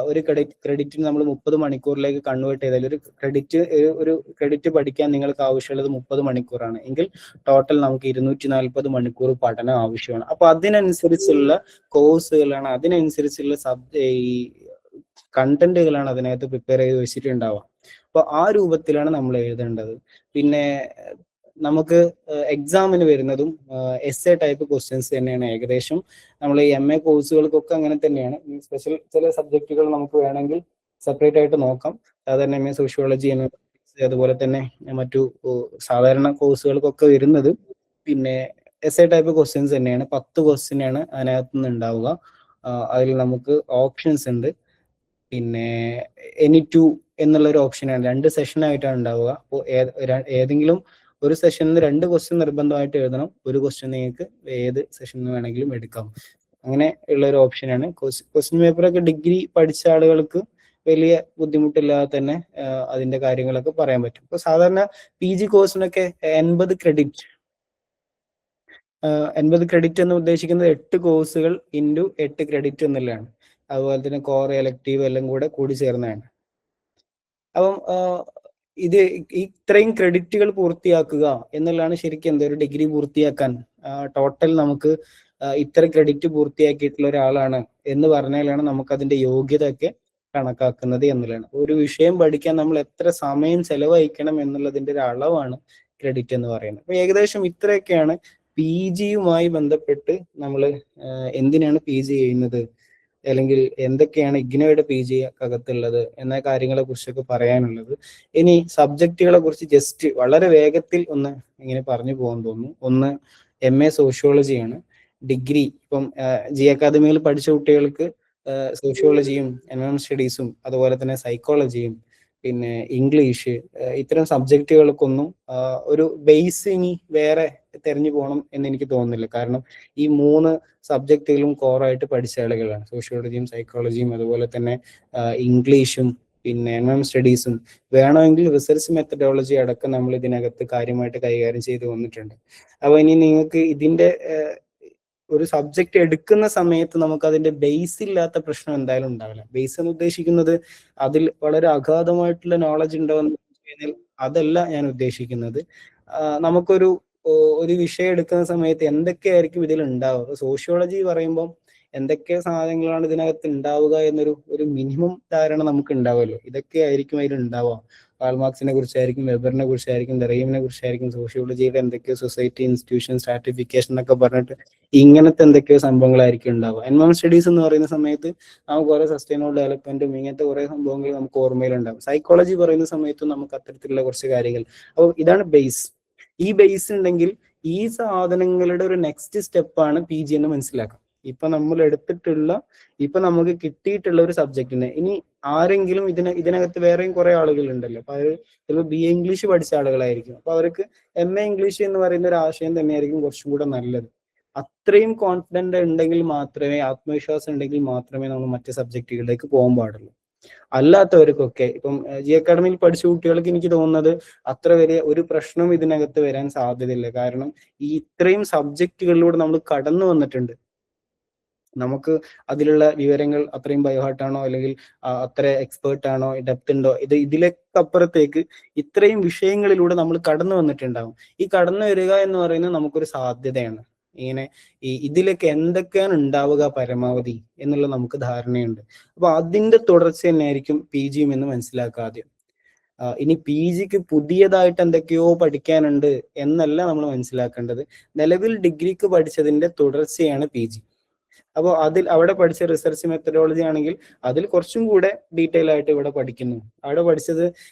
ഒരു ക്രെഡിറ്റിന് നമ്മൾ 30 മണിക്കൂറിലേക്ക് കൺവേർട്ട് ചെയ്താൽ ഒരു ക്രെഡിറ്റ് പഠിക്കാൻ നിങ്ങൾക്ക് ആവശ്യമുള്ളത് 30 മണിക്കൂറാണ് എങ്കിൽ ടോട്ടൽ നമുക്ക് 240 മണിക്കൂർ പഠനം ആവശ്യമാണ്. അപ്പൊ അതിനനുസരിച്ചുള്ള കോഴ്സുകളാണ്, അതിനനുസരിച്ചുള്ള ഈ കണ്ടന്റുകളാണ് അതിനകത്ത് പ്രിപ്പയർ ചെയ്ത് വെച്ചിട്ടുണ്ടാവുക. അപ്പൊ ആ രൂപത്തിലാണ് നമ്മൾ എഴുതേണ്ടത്. പിന്നെ നമുക്ക് എക്സാമിന് വരുന്നതും എസ്എ ടൈപ്പ് ക്വസ്റ്റ്യൻസ് തന്നെയാണ് ഏകദേശം. നമ്മൾ ഈ MA കോഴ്സുകൾക്കൊക്കെ അങ്ങനെ തന്നെയാണ്. സ്പെഷ്യൽ ചില സബ്ജക്റ്റുകൾ നമുക്ക് വേണമെങ്കിൽ സെപ്പറേറ്റ് ആയിട്ട് നോക്കാം. സാധാരണ MA സോഷ്യോളജി, അതുപോലെ തന്നെ മറ്റു സാധാരണ കോഴ്സുകൾക്കൊക്കെ വരുന്നത് പിന്നെ എസ്എ ടൈപ്പ് ക്വസ്റ്റ്യൻസ് തന്നെയാണ്. 10 ക്വസ്റ്റ്യൻ ആണ് അതിനകത്ത് നിന്ന് ഉണ്ടാവുക. അതിൽ നമുക്ക് ഓപ്ഷൻസ് ഉണ്ട്. പിന്നെ എനി 2 എന്നുള്ള ഒരു ഓപ്ഷനാണ്. 2 സെഷനായിട്ടാണ് ഉണ്ടാവുക. അപ്പോൾ ഏതെങ്കിലും ഒരു സെഷനിൽ 2 ക്വസ്റ്റ്യൻ നിർബന്ധമായിട്ട് എഴുതണം. ഒരു ക്വസ്റ്റ്യൻ നിങ്ങൾക്ക് ഏത് സെഷനിൽ വേണമെങ്കിലും എടുക്കാം. അങ്ങനെ ഉള്ള ഒരു ഓപ്ഷനാണ്. ക്വസ്റ്റ്യൻ പേപ്പറൊക്കെ ഡിഗ്രി പഠിച്ച ആളുകൾക്ക് വലിയ ബുദ്ധിമുട്ടില്ലാതെ തന്നെ അതിന്റെ കാര്യങ്ങളൊക്കെ പറയാൻ പറ്റും. ഇപ്പൊ സാധാരണ PG കോഴ്സിനൊക്കെ 80 ക്രെഡിറ്റ് 80 ക്രെഡിറ്റ് എന്ന് ഉദ്ദേശിക്കുന്നത് 8 കോഴ്സുകൾ ഇൻറ്റു 8 ക്രെഡിറ്റ് എന്നുള്ളതാണ്. അതുപോലെ തന്നെ കോർ, എലക്റ്റീവ് എല്ലാം കൂടി ചേർന്നതാണ്. അപ്പം ഇത് ഇത്രയും ക്രെഡിറ്റുകൾ പൂർത്തിയാക്കുക എന്നുള്ളതാണ് ശരിക്കും എന്താ ഒരു ഡിഗ്രി പൂർത്തിയാക്കാൻ. ടോട്ടൽ നമുക്ക് ഇത്ര ക്രെഡിറ്റ് പൂർത്തിയാക്കിയിട്ടുള്ള ഒരാളാണ് എന്ന് പറഞ്ഞാലാണ് നമുക്ക് അതിന്റെ യോഗ്യത ഒക്കെ കണക്കാക്കുന്നത് എന്നുള്ളതാണ്. ഒരു വിഷയം പഠിക്കാൻ നമ്മൾ എത്ര സമയം ചെലവഴിക്കണം എന്നുള്ളതിന്റെ ഒരു അളവാണ് ക്രെഡിറ്റ് എന്ന് പറയുന്നത്. അപ്പൊ ഏകദേശം ഇത്രയൊക്കെയാണ് PG യുമായി ബന്ധപ്പെട്ട് നമ്മൾ എന്തിനാണ് PG ചെയ്യുന്നത്, അല്ലെങ്കിൽ എന്തൊക്കെയാണ് ഇഗ്നോയുടെ PG അകത്തുള്ളത് എന്ന കാര്യങ്ങളെ കുറിച്ചൊക്കെ പറയാനുള്ളത്. ഇനി സബ്ജക്റ്റുകളെ കുറിച്ച് ജസ്റ്റ് വളരെ വേഗത്തിൽ ഒന്ന് ഇങ്ങനെ പറഞ്ഞു പോകാൻ തോന്നുന്നു. ഒന്ന് MA സോഷ്യോളജിയാണ്. ഡിഗ്രി ഇപ്പം ജി അക്കാദമിയിൽ പഠിച്ച കുട്ടികൾക്ക് സോഷ്യോളജിയും എൻവയോൺമെന്റ് സ്റ്റഡീസും അതുപോലെ തന്നെ സൈക്കോളജിയും പിന്നെ ഇംഗ്ലീഷ് ഇത്തരം സബ്ജക്റ്റുകൾക്കൊന്നും ഒരു ബേസ് ഇനി വേറെ തെരഞ്ഞു പോകണം എന്ന് എനിക്ക് തോന്നുന്നില്ല. കാരണം ഈ 3 സബ്ജക്റ്റുകളും കോറായിട്ട് പഠിച്ച ആളുകളാണ്. സോഷ്യോളജിയും സൈക്കോളജിയും അതുപോലെ തന്നെ ഇംഗ്ലീഷും പിന്നെ എൻവയോൺമെന്റ് സ്റ്റഡീസും വേണമെങ്കിൽ റിസർച്ച് മെത്തഡോളജി അടക്കം നമ്മൾ ഇതിനകത്ത് കാര്യമായിട്ട് കൈകാര്യം ചെയ്ത് വന്നിട്ടുണ്ട്. അപ്പൊ ഇനി നിങ്ങൾക്ക് ഇതിന്റെ ഒരു സബ്ജക്റ്റ് എടുക്കുന്ന സമയത്ത് നമുക്ക് അതിന്റെ ബേസ് ഇല്ലാത്ത പ്രശ്നം എന്തായാലും ഉണ്ടാവില്ല. ബേസ് എന്ന് ഉദ്ദേശിക്കുന്നത് അതിൽ വളരെ അഗാധമായിട്ടുള്ള നോളജ് ഉണ്ടാവുന്ന കഴിഞ്ഞാൽ അതല്ല ഞാൻ ഉദ്ദേശിക്കുന്നത്. നമുക്കൊരു വിഷയം എടുക്കുന്ന സമയത്ത് എന്തൊക്കെയായിരിക്കും ഇതിൽ ഉണ്ടാവുക. സോഷ്യോളജി പറയുമ്പോൾ എന്തൊക്കെ സാധനങ്ങളാണ് ഇതിനകത്ത് ഉണ്ടാവുക എന്നൊരു മിനിമം ധാരണ നമുക്ക് ഉണ്ടാവുമല്ലോ. ഇതൊക്കെ ആയിരിക്കും അതിൽ ഉണ്ടാവുക. കാൾമാർക്സിനെ കുറിച്ചായിരിക്കും, വെബറിനെ കുറിച്ചായിരിക്കും, ഡെറീവിനെ കുറിച്ചായിരിക്കും, സോഷ്യോളജിയുടെ എന്തൊക്കെയോ സൊസൈറ്റി, ഇൻസ്റ്റിറ്റ്യൂഷൻ, സ്ട്രാറ്റിഫിക്കേഷൻ എന്നൊക്കെ പറഞ്ഞിട്ട് ഇങ്ങനത്തെ എന്തൊക്കെയോ സംഭവങ്ങളായിരിക്കും ഉണ്ടാവുക. എൻവയോൺമെന്റ് സ്റ്റഡീസ് എന്ന് പറയുന്ന സമയത്ത് നമുക്ക് കുറെ സസ്റ്റൈനബിൾ ഡെവലപ്മെന്റും ഇങ്ങനത്തെ കുറെ സംഭവങ്ങൾ നമുക്ക് ഓർമ്മയിലുണ്ടാവും. സൈക്കോളജി പറയുന്ന സമയത്തും നമുക്ക് അത്തരത്തിലുള്ള കുറച്ച് കാര്യങ്ങൾ. അപ്പോൾ ഇതാണ് ബേസ്. ഈ ബേസ് ഉണ്ടെങ്കിൽ ഈ സാധനങ്ങളുടെ ഒരു നെക്സ്റ്റ് സ്റ്റെപ്പാണ് PG എന്ന് മനസ്സിലാക്കാം. ഇപ്പൊ നമ്മൾ എടുത്തിട്ടുള്ള ഇപ്പൊ നമുക്ക് കിട്ടിയിട്ടുള്ള ഒരു സബ്ജക്റ്റിനെ ഇനി ആരെങ്കിലും ഇതിനകത്ത് വേറെയും കുറെ ആളുകൾ ഉണ്ടല്ലോ. അപ്പൊ അവർ ചിലപ്പോൾ BA ഇംഗ്ലീഷ് പഠിച്ച ആളുകളായിരിക്കും. അപ്പൊ അവർക്ക് MA ഇംഗ്ലീഷ് എന്ന് പറയുന്ന ഒരു ആശയം തന്നെയായിരിക്കും കുറച്ചും കൂടെ നല്ലത്. അത്രയും കോൺഫിഡന്റ് ഉണ്ടെങ്കിൽ മാത്രമേ, ആത്മവിശ്വാസം ഉണ്ടെങ്കിൽ മാത്രമേ നമ്മൾ മറ്റ് സബ്ജക്റ്റുകളിലേക്ക് പോകാൻ പാടുള്ളൂ. അല്ലാത്തവർക്കൊക്കെ ഇപ്പം ജി അക്കാഡമിയിൽ പഠിച്ച കുട്ടികൾക്ക് എനിക്ക് തോന്നുന്നത് അത്ര വലിയ ഒരു പ്രശ്നം ഇതിനകത്ത് വരാൻ സാധ്യതയില്ല. കാരണം ഈ ഇത്രയും സബ്ജക്റ്റുകളിലൂടെ നമ്മൾ കടന്നു വന്നിട്ടുണ്ട്. നമുക്ക് അതിലുള്ള വിവരങ്ങൾ അത്രയും ബയോഹാർട്ടാണോ അല്ലെങ്കിൽ അത്ര എക്സ്പേർട്ട് ആണോ, ഡെപ്ത് ഉണ്ടോ, ഇതിലൊക്കെ അപ്പുറത്തേക്ക് ഇത്രയും വിഷയങ്ങളിലൂടെ നമ്മൾ കടന്നു വന്നിട്ടുണ്ടാവും. ഈ കടന്നു വരിക എന്ന് പറയുന്നത് നമുക്കൊരു സാധ്യതയാണ്. ഇങ്ങനെ ഇതിലൊക്കെ എന്തൊക്കെയാണ് ഉണ്ടാവുക പരമാവധി എന്നുള്ളത് നമുക്ക് ധാരണയുണ്ട്. അപ്പൊ അതിന്റെ തുടർച്ച തന്നെയായിരിക്കും PG എന്ന് മനസ്സിലാക്കാതെ. ഇനി PGക്ക് പുതിയതായിട്ട് എന്തൊക്കെയോ പഠിക്കാനുണ്ട് എന്നല്ല നമ്മൾ മനസ്സിലാക്കേണ്ടത്. നിലവിൽ ഡിഗ്രിക്ക് പഠിച്ചതിന്റെ തുടർച്ചയാണ് PG. അപ്പോൾ അവിടെ പഠിച്ച റിസർച്ച് മെത്തഡോളജി ആണെങ്കിൽ അതിൽ കുറച്ചും കൂടെ ഡീറ്റെയിൽ ആയിട്ട് ഇവിടെ പഠിക്കുന്നു. അവിടെ പഠിച്ചത്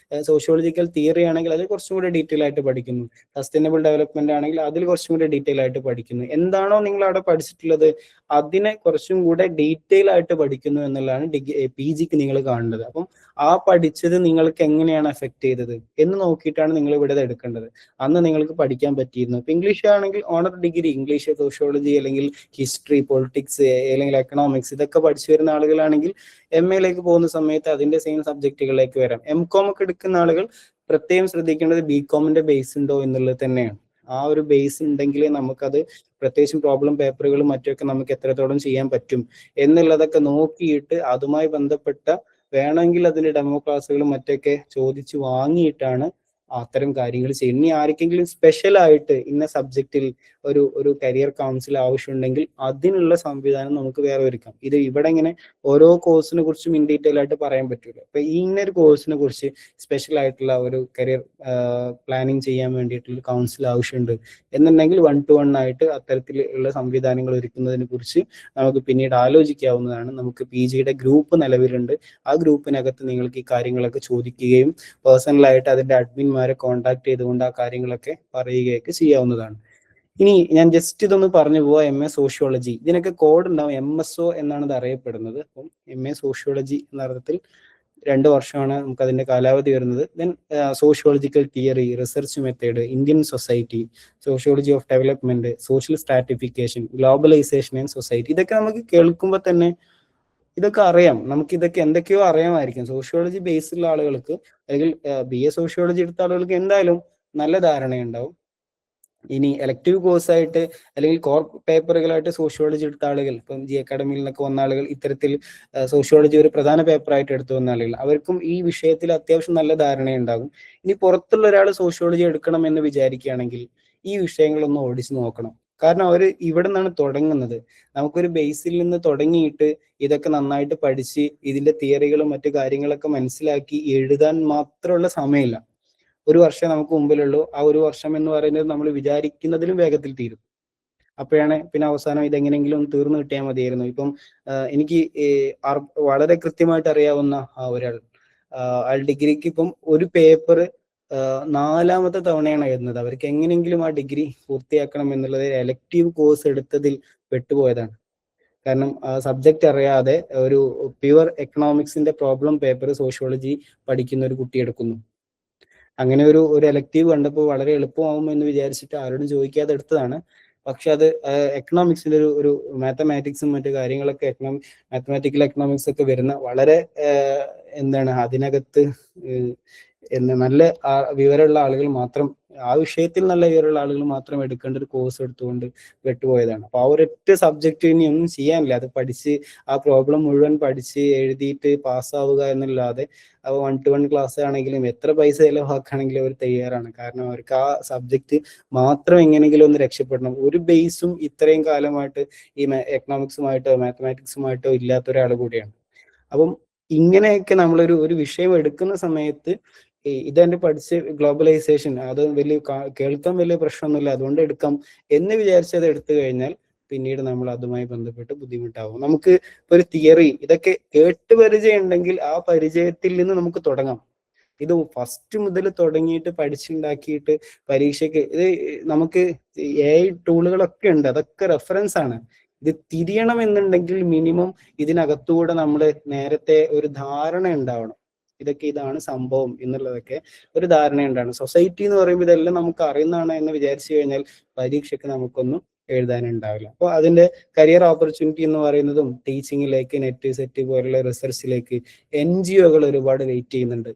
സോഷ്യോളജിക്കൽ തിയറി ആണെങ്കിൽ അതിൽ കുറച്ചും കൂടെ ഡീറ്റെയിൽ ആയിട്ട് പഠിക്കുന്നു. സസ്റ്റൈനബിൾ ഡെവലപ്മെന്റ് ആണെങ്കിൽ അതിൽ കുറച്ചും കൂടെ ഡീറ്റെയിൽ ആയിട്ട് പഠിക്കുന്നു. എന്താണോ നിങ്ങൾ അവിടെ പഠിച്ചിട്ടുള്ളത് അതിനെ കുറച്ചും കൂടെ ഡീറ്റെയിൽ ആയിട്ട് പഠിക്കുന്നു എന്നുള്ളതാണ് PGക്ക് നിങ്ങൾ കാണേണ്ടത്. അപ്പം ആ പഠിച്ചത് നിങ്ങൾക്ക് എങ്ങനെയാണ് എഫക്ട് ചെയ്തത് എന്ന് നോക്കിയിട്ടാണ് നിങ്ങൾ ഇവിടെ എടുക്കേണ്ടത്. അന്ന് നിങ്ങൾക്ക് പഠിക്കാൻ പറ്റിയിരുന്നു. ഇപ്പൊ ഇംഗ്ലീഷ് ആണെങ്കിൽ ഓണർ ഡിഗ്രി ഇംഗ്ലീഷ്, സോഷ്യോളജി അല്ലെങ്കിൽ ഹിസ്റ്ററി, പൊളിറ്റിക്സ് അല്ലെങ്കിൽ എക്കണോമിക്സ് ഇതൊക്കെ പഠിച്ചു വരുന്ന ആളുകളാണെങ്കിൽ MAയിലേക്ക് പോകുന്ന സമയത്ത് അതിന്റെ സെയിം സബ്ജക്റ്റുകളിലേക്ക് വരാം. MCOM ഒക്കെ എടുക്കുന്ന ആളുകൾ പ്രത്യേകം ശ്രദ്ധിക്കേണ്ടത് BCOMന്റെ ബേസ് ഉണ്ടോ എന്നുള്ളത് തന്നെയാണ്. ആ ഒരു ബേസ് ഉണ്ടെങ്കിലേ നമുക്കത് പ്രത്യേകിച്ചും പ്രോബ്ലം പേപ്പറുകളും മറ്റൊക്കെ നമുക്ക് എത്രത്തോളം ചെയ്യാൻ പറ്റും എന്നുള്ളതൊക്കെ നോക്കിയിട്ട് അതുമായി ബന്ധപ്പെട്ട വേണമെങ്കിൽ അതിന്റെ ഡെമോ ക്ലാസ്സുകളും മറ്റൊക്കെ ചോദിച്ചു വാങ്ങിയിട്ടാണ് അത്തരം കാര്യങ്ങൾ ചെയ്യും. ഇനി ആർക്കെങ്കിലും സ്പെഷ്യൽ ആയിട്ട് ഇന്ന സബ്ജക്റ്റിൽ ഒരു കരിയർ കൗൺസിൽ ആവശ്യമുണ്ടെങ്കിൽ അതിനുള്ള സംവിധാനം നമുക്ക് വേറെ ഒരുക്കാം. ഇത് ഇവിടെ ഇങ്ങനെ ഓരോ കോഴ്സിനെ കുറിച്ചും ഇൻ ഡീറ്റെയിൽ ആയിട്ട് പറയാൻ പറ്റില്ല. അപ്പൊ ഈ ഇന്നൊരു കോഴ്സിനെ കുറിച്ച് സ്പെഷ്യൽ ആയിട്ടുള്ള ഒരു കരിയർ പ്ലാനിങ് ചെയ്യാൻ വേണ്ടിയിട്ടുള്ള കൗൺസിൽ ആവശ്യമുണ്ട് എന്നുണ്ടെങ്കിൽ 1-to-1 ആയിട്ട് അത്തരത്തിലുള്ള സംവിധാനങ്ങൾ ഒരുക്കുന്നതിനെ കുറിച്ച് നമുക്ക് പിന്നീട് ആലോചിക്കാവുന്നതാണ്. നമുക്ക് PGയുടെ ഗ്രൂപ്പ് നിലവിലുണ്ട്. ആ ഗ്രൂപ്പിനകത്ത് നിങ്ങൾക്ക് ഈ കാര്യങ്ങളൊക്കെ ചോദിക്കുകയും പേഴ്സണലായിട്ട് അതിന്റെ അഡ്മിന്മാരെ കോൺടാക്ട് ചെയ്തുകൊണ്ട് ആ കാര്യങ്ങളൊക്കെ പറയുകയൊക്കെ ചെയ്യാവുന്നതാണ്. ഇനി ഞാൻ ജസ്റ്റ് ഇതൊന്ന് പറഞ്ഞു പോവാ. MA സോഷ്യോളജി, ഇതിനൊക്കെ കോഡ് ഉണ്ടാവും. MSO എന്നാണ് ഇത് അറിയപ്പെടുന്നത്. അപ്പം MA സോഷ്യോളജി എന്ന അർത്ഥത്തിൽ 2 വർഷമാണ് നമുക്ക് അതിന്റെ കാലാവധി വരുന്നത്. Then sociological theory, research method, Indian society, sociology of development, social stratification, globalisation and society. ഇതൊക്കെ നമുക്ക് കേൾക്കുമ്പോൾ തന്നെ ഇതൊക്കെ അറിയാം. നമുക്ക് ഇതൊക്കെ എന്തൊക്കെയോ അറിയാമായിരിക്കും. സോഷ്യോളജി ബേസിലുള്ള ആളുകൾക്ക് അല്ലെങ്കിൽ BA സോഷ്യോളജി എടുത്ത ആളുകൾക്ക് എന്തായാലും നല്ല ധാരണയുണ്ടാവും. ഇനി എലക്ടീവ് കോഴ്സായിട്ട് അല്ലെങ്കിൽ കോർ പേപ്പറുകളായിട്ട് സോഷ്യോളജി എടുത്ത ആളുകൾ, ഇപ്പം ജി അക്കാഡമിയിൽ നിന്നൊക്കെ വന്ന ആളുകൾ, ഇത്തരത്തിൽ സോഷ്യോളജി ഒരു പ്രധാന പേപ്പറായിട്ട് എടുത്തു വന്ന ആളുകൾ, അവർക്കും ഈ വിഷയത്തിൽ അത്യാവശ്യം നല്ല ധാരണയുണ്ടാകും. ഇനി പുറത്തുള്ള ഒരാൾ സോഷ്യോളജി എടുക്കണം എന്ന് വിചാരിക്കുകയാണെങ്കിൽ ഈ വിഷയങ്ങളൊന്ന് ഓടിച്ചു നോക്കണം. കാരണം അവർ ഇവിടെ നിന്നാണ് തുടങ്ങുന്നത്. നമുക്കൊരു ബേസിൽ നിന്ന് തുടങ്ങിയിട്ട് ഇതൊക്കെ നന്നായിട്ട് പഠിച്ച് ഇതിന്റെ തിയറികളും മറ്റു കാര്യങ്ങളൊക്കെ മനസ്സിലാക്കി എഴുതാൻ മാത്രമുള്ള സമയമില്ല. 1 വർഷം നമുക്ക് മുമ്പിലുള്ളൂ. ആ 1 വർഷം എന്ന് പറയുന്നത് നമ്മൾ വിചാരിക്കുന്നതിലും വേഗത്തിൽ തീരും. അപ്പോഴാണ് പിന്നെ അവസാനം ഇതെങ്ങനെയെങ്കിലും ഒന്ന് തീർന്നു കിട്ടിയാൽ മതിയായിരുന്നു. ഇപ്പം എനിക്ക് വളരെ കൃത്യമായിട്ട് അറിയാവുന്ന ഒരാൾ, അയാൾ ഡിഗ്രിക്ക് ഇപ്പം ഒരു പേപ്പർ 4ാമത്തെ തവണയാണ് എഴുതുന്നത്. അവർക്ക് എങ്ങനെയെങ്കിലും ആ ഡിഗ്രി പൂർത്തിയാക്കണം എന്നുള്ളത് എലക്റ്റീവ് കോഴ്സ് എടുത്തതിൽ പെട്ടുപോയതാണ്. കാരണം സബ്ജക്റ്റ് അറിയാതെ ഒരു പ്യുവർ എക്കണോമിക്സിന്റെ പ്രോബ്ലം പേപ്പർ സോഷ്യോളജി പഠിക്കുന്ന ഒരു കുട്ടി എടുക്കുന്നു. അങ്ങനെ ഒരു എലക്റ്റീവ് കണ്ടപ്പോൾ വളരെ എളുപ്പമാവും എന്ന് വിചാരിച്ചിട്ട് ആരോടും ചോദിക്കാതെ എടുത്തതാണ്. പക്ഷെ അത് എക്കണോമിക്സിന്റെ ഒരു മാത്തമാറ്റിക്സും മറ്റു കാര്യങ്ങളൊക്കെ മാത്തമാറ്റിക്കൽ എക്കണോമിക്സ് ഒക്കെ വരുന്ന വളരെ എന്താണ് അതിനകത്ത് നല്ല വിവരമുള്ള ആളുകൾ മാത്രം, ആ വിഷയത്തിൽ നല്ല വിവരമുള്ള ആളുകൾ മാത്രം എടുക്കേണ്ട ഒരു കോഴ്സ് എടുത്തുകൊണ്ട് പെട്ടുപോയതാണ്. അപ്പൊ ആ ഒരൊറ്റ സബ്ജക്റ്റ് ഇനി ഒന്നും ചെയ്യാനില്ല. അത് പഠിച്ച് ആ പ്രോബ്ലം മുഴുവൻ പഠിച്ച് എഴുതിയിട്ട് പാസ്സാവുക എന്നല്ലാതെ 1-to-1 ക്ലാസ് ആണെങ്കിലും എത്ര പൈസ ചിലവാക്കുകയാണെങ്കിലും അവർ തയ്യാറാണ്. കാരണം അവർക്ക് ആ സബ്ജക്റ്റ് മാത്രം എങ്ങനെയെങ്കിലും ഒന്ന് രക്ഷപ്പെടണം. ഒരു ബേസും ഇത്രയും കാലമായിട്ട് ഈ എക്കണോമിക്സുമായിട്ടോ മാത്തമാറ്റിക്സുമായിട്ടോ ഇല്ലാത്ത ഒരാൾ കൂടിയാണ്. അപ്പം ഇങ്ങനെയൊക്കെ നമ്മളൊരു വിഷയം എടുക്കുന്ന സമയത്ത് ഇതെന്നെ പഠിച്ച് ഗ്ലോബലൈസേഷൻ അത് കേൾക്കാൻ വലിയ പ്രശ്നമൊന്നുമില്ല, അതുകൊണ്ട് എടുക്കാം എന്ന് വിചാരിച്ചത് എടുത്തു കഴിഞ്ഞാൽ പിന്നീട് നമ്മൾ അതുമായി ബന്ധപ്പെട്ട് ബുദ്ധിമുട്ടാവും. നമുക്ക് ഒരു തിയറി ഇതൊക്കെ കേട്ട് പരിചയം ഉണ്ടെങ്കിൽ ആ പരിചയത്തിൽ നിന്ന് നമുക്ക് തുടങ്ങാം. ഇത് ഫസ്റ്റ് മുതൽ തുടങ്ങിയിട്ട് പഠിച്ചുണ്ടാക്കിയിട്ട് പരീക്ഷയ്ക്ക് ഇത് നമുക്ക് AI ടൂളുകളൊക്കെ ഉണ്ട്, അതൊക്കെ റെഫറൻസ് ആണ്. ഇത് തിരിയണം എന്നുണ്ടെങ്കിൽ മിനിമം ഇതിനകത്തൂടെ നമ്മൾ നേരത്തെ ഒരു ധാരണ ഉണ്ടാവണം. ഇതാണ് സംഭവം എന്നുള്ളതൊക്കെ ഒരു ധാരണ ഉണ്ടാണ്. സൊസൈറ്റി എന്ന് പറയുമ്പോൾ ഇതെല്ലാം നമുക്ക് അറിയുന്നതാണ് എന്ന് വിചാരിച്ചു കഴിഞ്ഞാൽ പരീക്ഷയ്ക്ക് നമുക്കൊന്നും എഴുതാനുണ്ടാവില്ല. അപ്പോൾ അതിന്റെ കരിയർ ഓപ്പർച്യൂണിറ്റി എന്ന് പറയുന്നതും ടീച്ചിങ്ങിലേക്ക്, നെറ്റ് സെറ്റ് പോലുള്ള റിസർച്ചിലേക്ക് NGOകൾ ഒരുപാട് വെയിറ്റ് ചെയ്യുന്നുണ്ട്.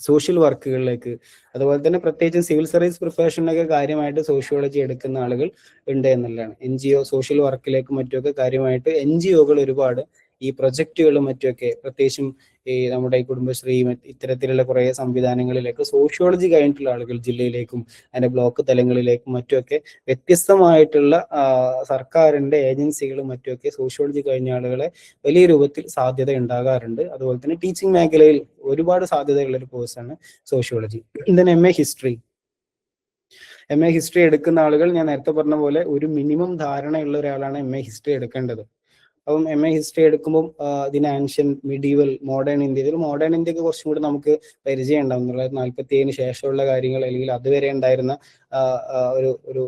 സോഷ്യൽ വർക്കുകളിലേക്ക്, അതുപോലെ തന്നെ പ്രത്യേകിച്ചും സിവിൽ സർവീസ് പ്രൊഫഷനിലൊക്കെ കാര്യമായിട്ട് സോഷ്യോളജി എടുക്കുന്ന ആളുകൾ ഉണ്ട് എന്നുള്ളതാണ്. NGO സോഷ്യൽ വർക്കിലേക്ക് മറ്റുമൊക്കെ കാര്യമായിട്ട് NGOകൾ ഒരുപാട് ഈ പ്രൊജക്റ്റുകളും മറ്റുമൊക്കെ, പ്രത്യേകിച്ചും ഈ നമ്മുടെ ഈ കുടുംബശ്രീ ഇത്തരത്തിലുള്ള കുറെ സംവിധാനങ്ങളിലേക്ക് സോഷ്യോളജി കഴിഞ്ഞിട്ടുള്ള ആളുകൾ ജില്ലയിലേക്കും അതിന്റെ ബ്ലോക്ക് തലങ്ങളിലേക്കും മറ്റുമൊക്കെ വ്യത്യസ്തമായിട്ടുള്ള സർക്കാരിന്റെ ഏജൻസികളും മറ്റുമൊക്കെ സോഷ്യോളജി കഴിഞ്ഞ ആളുകളെ വലിയ രൂപത്തിൽ സാധ്യത ഉണ്ടാകാറുണ്ട്. അതുപോലെ തന്നെ ടീച്ചിങ് മേഖലയിൽ ഒരുപാട് സാധ്യതയുള്ള ഒരു കോഴ്സാണ് സോഷ്യോളജി. then MA ഹിസ്റ്ററി എടുക്കുന്ന ആളുകൾ ഞാൻ നേരത്തെ പറഞ്ഞ പോലെ ഒരു മിനിമം ധാരണയുള്ള ഒരാളാണ് MA ഹിസ്റ്ററി എടുക്കേണ്ടത്. അപ്പം MA ഹിസ്റ്ററി എടുക്കുമ്പോൾ ഇതിന് ആൻഷ്യന്റ്, മിഡീവൽ, മോഡേൺ ഇന്ത്യ, ഇതിൽ മോഡേൺ ഇന്ത്യക്ക് കുറച്ചും കൂടി നമുക്ക് പരിചയം ഉണ്ടാവും. 1947 ശേഷമുള്ള കാര്യങ്ങൾ അല്ലെങ്കിൽ അതുവരെ ഉണ്ടായിരുന്ന ഒരു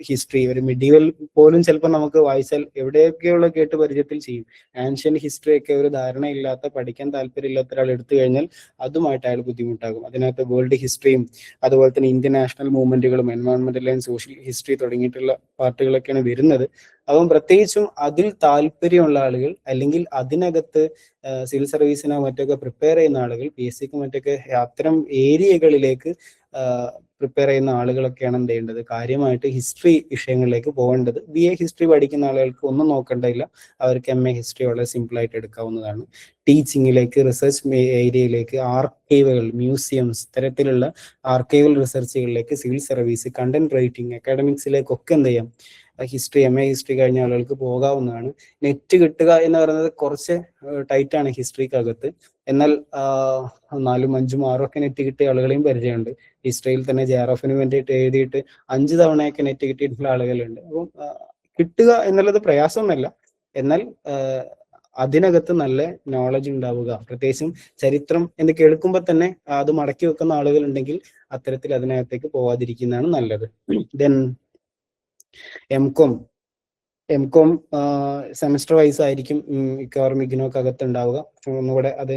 ഹിസ്റ്ററി, ഒരു മിഡീവൽ പോലും ചിലപ്പോൾ നമുക്ക് വായിച്ചാൽ എവിടെയൊക്കെയുള്ള കേട്ട് പരിചയത്തിൽ ചെയ്യും. ആൻഷ്യന്റ് ഹിസ്റ്ററി ഒക്കെ ഒരു ധാരണയില്ലാത്ത, പഠിക്കാൻ താല്പര്യമില്ലാത്ത ഒരാൾ എടുത്തു കഴിഞ്ഞാൽ അതുമായിട്ട് അയാൾ ബുദ്ധിമുട്ടാകും. അതിനകത്ത് വേൾഡ് ഹിസ്റ്ററിയും അതുപോലെ തന്നെ ഇന്ത്യൻ നാഷണൽ മൂവ്മെന്റുകളും എൻവയോൺമെന്റൽ ആൻഡ് സോഷ്യൽ ഹിസ്റ്ററി തുടങ്ങിയിട്ടുള്ള പാർട്ടുകളൊക്കെയാണ് വരുന്നത്. അപ്പം പ്രത്യേകിച്ചും അതിൽ താല്പര്യമുള്ള ആളുകൾ അല്ലെങ്കിൽ അതിനകത്ത് സിവിൽ സർവീസിനോ മറ്റൊക്കെ പ്രിപ്പയർ ചെയ്യുന്ന ആളുകൾ, PSCക്ക് മറ്റൊക്കെ അത്തരം ഏരിയകളിലേക്ക് പ്രിപ്പയർ ചെയ്യുന്ന ആളുകളൊക്കെയാണ് എന്ത് ചെയ്യേണ്ടത്, കാര്യമായിട്ട് ഹിസ്റ്ററി വിഷയങ്ങളിലേക്ക് പോകേണ്ടത്. BA ഹിസ്റ്ററി പഠിക്കുന്ന ആളുകൾക്ക് ഒന്നും നോക്കേണ്ടതില്ല, അവർക്ക് MA ഹിസ്റ്ററി വളരെ സിമ്പിൾ ആയിട്ട് എടുക്കാവുന്നതാണ്. ടീച്ചിങ്ങിലേക്ക്, റിസർച്ച് ഏരിയയിലേക്ക്, ആർക്കൈവുകൾ, മ്യൂസിയംസ്, ഇത്തരത്തിലുള്ള ആർക്കൈവൽ റിസർച്ചുകളിലേക്ക്, സിവിൽ സർവീസ്, കണ്ടന്റ് റൈറ്റിംഗ്, അക്കാഡമിക്സിലേക്കൊക്കെ എന്ത് ചെയ്യാം, ഹിസ്റ്ററി, MA ഹിസ്റ്ററി കഴിഞ്ഞ ആളുകൾക്ക് പോകാവുന്നതാണ്. നെറ്റ് കിട്ടുക എന്ന് പറയുന്നത് കുറച്ച് ടൈറ്റാണ് ഹിസ്റ്ററിക്കകത്ത്. എന്നാൽ 4, 5, 6 ഒക്കെ നെറ്റ് കിട്ടിയ ആളുകളെയും പരിചയമുണ്ട്. ഹിസ്റ്ററിയിൽ തന്നെ JRF വേണ്ടിയിട്ട് എഴുതിയിട്ട് 5 തവണയൊക്കെ നെറ്റ് കിട്ടിയിട്ടുള്ള ആളുകളുണ്ട്. അപ്പം കിട്ടുക എന്നുള്ളത് പ്രയാസമൊന്നുമല്ല. എന്നാൽ അതിനകത്ത് നല്ല നോളജ് ഉണ്ടാവുക, പ്രത്യേകിച്ചും ചരിത്രം എന്ന് കേൾക്കുമ്പോൾ തന്നെ അത് മടക്കി വെക്കുന്ന ആളുകൾ ഉണ്ടെങ്കിൽ അത്തരത്തിൽ അതിനകത്തേക്ക് പോവാതിരിക്കുന്നതാണ് നല്ലത്. ദെൻ എംകോം സെമസ്റ്റർ വൈസ് ആയിരിക്കും മിക്കവാറും ഇഗ്നോക്കകത്ത് ഉണ്ടാവുക. ഒന്നുകൂടെ അത്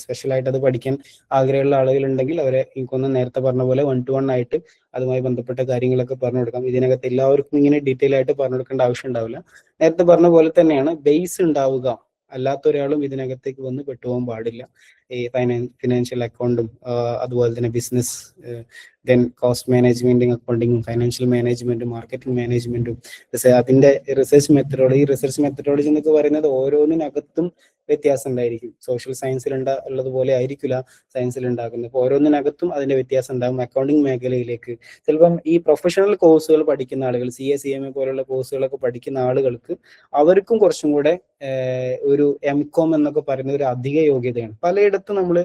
സ്പെഷ്യലായിട്ട് അത് പഠിക്കാൻ ആഗ്രഹമുള്ള ആളുകൾ ഉണ്ടെങ്കിൽ അവരെ എനിക്കൊന്ന് നേരത്തെ പറഞ്ഞ പോലെ 1-to-1 ആയിട്ട് അതുമായി ബന്ധപ്പെട്ട കാര്യങ്ങളൊക്കെ പറഞ്ഞു കൊടുക്കാം. ഇതിനകത്ത് എല്ലാവർക്കും ഇങ്ങനെ ഡീറ്റെയിൽ ആയിട്ട് പറഞ്ഞു കൊടുക്കേണ്ട ആവശ്യം ഉണ്ടാവില്ല. നേരത്തെ പറഞ്ഞ പോലെ തന്നെയാണ് ബേസ് ഉണ്ടാവുക, അല്ലാത്ത ഒരാളും ഇതിനകത്തേക്ക് വന്ന് പെട്ടുപോകാൻ പാടില്ല. ഈ ഫിനാൻഷ്യൽ അക്കൗണ്ടും അതുപോലെ തന്നെ ബിസിനസ്, ദെൻ കോസ്റ്റ് മാനേജ്മെന്റും, അക്കൗണ്ടിങ്ങും, ഫൈനാൻഷ്യൽ മാനേജ്മെന്റും, മാർക്കറ്റിംഗ് മാനേജ്മെന്റും, അതിന്റെ റിസർച്ച് മെത്തഡോളജി എന്നൊക്കെ പറയുന്നത് ഓരോന്നിനകത്തും വ്യത്യാസം ഉണ്ടായിരിക്കും. സോഷ്യൽ സയൻസിൽ ഉള്ളതുപോലെ ആയിരിക്കില്ല സയൻസിൽ ഉണ്ടാക്കുന്നത്. അപ്പോൾ ഓരോന്നിനകത്തും അതിന്റെ വ്യത്യാസം ഉണ്ടാകും. അക്കൗണ്ടിങ് മേഖലയിലേക്ക് ചിലപ്പം ഈ പ്രൊഫഷണൽ കോഴ്സുകൾ പഠിക്കുന്ന ആളുകൾ, CA CMA പോലുള്ള കോഴ്സുകളൊക്കെ പഠിക്കുന്ന ആളുകൾക്ക് അവർക്കും കുറച്ചും കൂടെ ഒരു MCOM എന്നൊക്കെ പറയുന്ന ഒരു അധിക യോഗ്യതയാണ്. പലയിടത്തും നമ്മൾ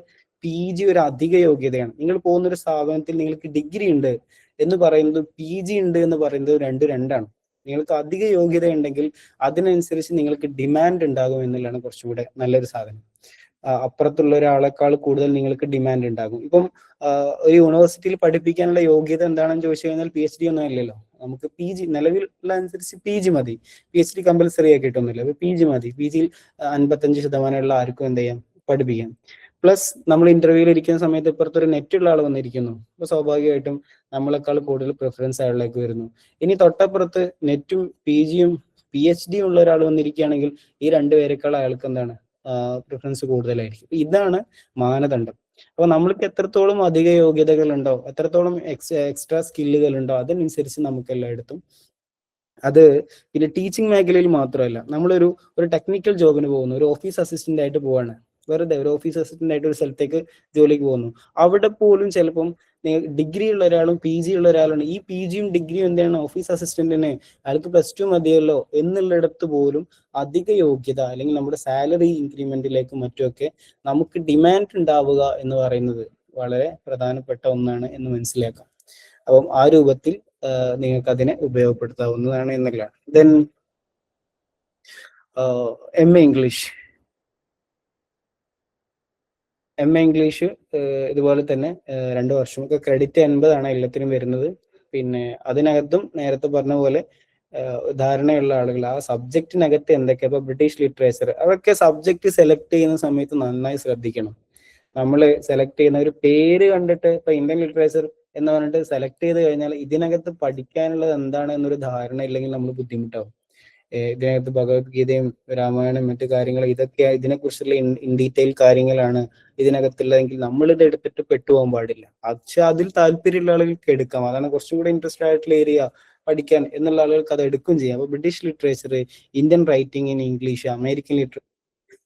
PG ഒരു അധിക യോഗ്യതയാണ്. നിങ്ങൾ പോകുന്ന ഒരു സ്ഥാപനത്തിൽ നിങ്ങൾക്ക് ഡിഗ്രി ഉണ്ട് എന്ന് പറയുന്നത് PG ഉണ്ട് എന്ന് പറയുന്നത് രണ്ടാണ്. നിങ്ങൾക്ക് അധിക യോഗ്യത ഉണ്ടെങ്കിൽ അതിനനുസരിച്ച് നിങ്ങൾക്ക് ഡിമാൻഡ് ഉണ്ടാകും എന്നുള്ളതാണ് കുറച്ചും കൂടെ നല്ലൊരു സാധനം. അപ്പുറത്തുള്ള ഒരാളെക്കാൾ കൂടുതൽ നിങ്ങൾക്ക് ഡിമാൻഡ് ഉണ്ടാകും. ഇപ്പം ഒരു യൂണിവേഴ്സിറ്റിയിൽ പഠിപ്പിക്കാനുള്ള യോഗ്യത എന്താണെന്ന് ചോദിച്ചു കഴിഞ്ഞാൽ PhD ഒന്നും അല്ലല്ലോ. നമുക്ക് PG നിലവിലുള്ള അനുസരിച്ച് PG മതി. PhD കമ്പൽസറി ആക്കിയിട്ടൊന്നുമില്ല. അപ്പൊ PG മതി. PG-യിൽ 55% ആർക്കും എന്ത് ചെയ്യാം, പഠിപ്പിക്കാം. പ്ലസ് നമ്മൾ ഇന്റർവ്യൂവിൽ ഇരിക്കുന്ന സമയത്ത് ഇപ്പുറത്തൊരു നെറ്റുള്ള ആൾ വന്നിരിക്കുന്നു. അപ്പൊ സ്വാഭാവികമായിട്ടും നമ്മളെക്കാൾ കൂടുതൽ പ്രിഫറൻസ് അയാളിലേക്ക് വരുന്നു. ഇനി തൊട്ടപ്പുറത്ത് നെറ്റും PG-യും PhD ഉള്ള ഒരാൾ വന്നിരിക്കുകയാണെങ്കിൽ ഈ 2 പേരെക്കാൾ അയാൾക്ക് എന്താണ് പ്രിഫറൻസ് കൂടുതലായിരിക്കും. ഇതാണ് മാനദണ്ഡം. അപ്പൊ നമ്മൾക്ക് എത്രത്തോളം അധിക യോഗ്യതകൾ ഉണ്ടോ, എത്രത്തോളം എക്സ്ട്രാ സ്കില്ലുകൾ ഉണ്ടോ, അതിനനുസരിച്ച് നമുക്ക് എല്ലായിടത്തും അത്. പിന്നെ ടീച്ചിങ് മേഖലയിൽ മാത്രമല്ല, നമ്മളൊരു ടെക്നിക്കൽ ജോബിന് പോകുന്നു, ഒരു ഓഫീസ് അസിസ്റ്റന്റ് ആയിട്ട് പോവാണ്, വെറുതെ ഒരു ഓഫീസ് അസിസ്റ്റന്റ് ആയിട്ട് ഒരു സ്ഥലത്തേക്ക് ജോലിക്ക് പോകുന്നു. അവിടെ പോലും ചിലപ്പം ഡിഗ്രി ഉള്ള ഒരാളും PG ഉള്ള ഒരാളാണ്. ഈ PG-യും ഡിഗ്രിയും എന്താണ് ഓഫീസ് അസിസ്റ്റന്റിന് അയാൾക്ക് +2 മതിയല്ലോ എന്നുള്ളിടത്ത് പോലും അധിക യോഗ്യത അല്ലെങ്കിൽ നമ്മുടെ സാലറി ഇൻക്രിമെന്റിലേക്കും മറ്റുമൊക്കെ നമുക്ക് ഡിമാൻഡ് ഉണ്ടാവുക എന്ന് പറയുന്നത് വളരെ പ്രധാനപ്പെട്ട ഒന്നാണ് എന്ന് മനസ്സിലാക്കാം. അപ്പം ആ രൂപത്തിൽ നിങ്ങൾക്ക് അതിനെ ഉപയോഗപ്പെടുത്താവുന്നതാണ് എന്നുള്ളതാണ്. ദെൻ MA ഇംഗ്ലീഷ് ഇതുപോലെ തന്നെ 2 വർഷം. ക്രെഡിറ്റ് 80 ആണ് എല്ലാത്തിനും വരുന്നത്. പിന്നെ അതിനകത്തും നേരത്തെ പറഞ്ഞ പോലെ ധാരണയുള്ള ആളുകൾ ആ സബ്ജക്റ്റിനകത്ത് എന്തൊക്കെ, ഇപ്പൊ ബ്രിട്ടീഷ് ലിറ്ററേച്ചർ, അതൊക്കെ സബ്ജക്ട് സെലക്ട് ചെയ്യുന്ന സമയത്ത് നന്നായി ശ്രദ്ധിക്കണം. നമ്മൾ സെലക്ട് ചെയ്യുന്ന ഒരു പേര് കണ്ടിട്ട് ഇപ്പൊ ഇന്ത്യൻ ലിറ്ററേച്ചർ എന്ന് പറഞ്ഞിട്ട് സെലക്ട് ചെയ്ത് കഴിഞ്ഞാൽ ഇതിനകത്ത് പഠിക്കാനുള്ളത് എന്താണ് എന്നൊരു ധാരണ ഇല്ലെങ്കിൽ നമ്മൾ ബുദ്ധിമുട്ടാവും. ഇതിനകത്ത് ഭഗവത്ഗീതയും രാമായണം മറ്റു കാര്യങ്ങൾ ഇതൊക്കെ ഇതിനെക്കുറിച്ചുള്ള ഇൻ ഡീറ്റെയിൽ കാര്യങ്ങളാണ് ഇതിനകത്തുള്ളതെങ്കിൽ നമ്മളിത് എടുത്തിട്ട് പെട്ടുപോകാൻ പാടില്ല. പക്ഷെ അതിൽ താല്പര്യമുള്ള ആളുകൾക്ക് എടുക്കാം. അതാണ് കുറച്ചും കൂടെ ഇൻട്രസ്റ്റ് ആയിട്ടുള്ള ഏരിയ പഠിക്കാൻ എന്നുള്ള ആളുകൾക്ക് അത് എടുക്കുകയും ചെയ്യാം. അപ്പൊ British literature, Indian writing in English, American literature,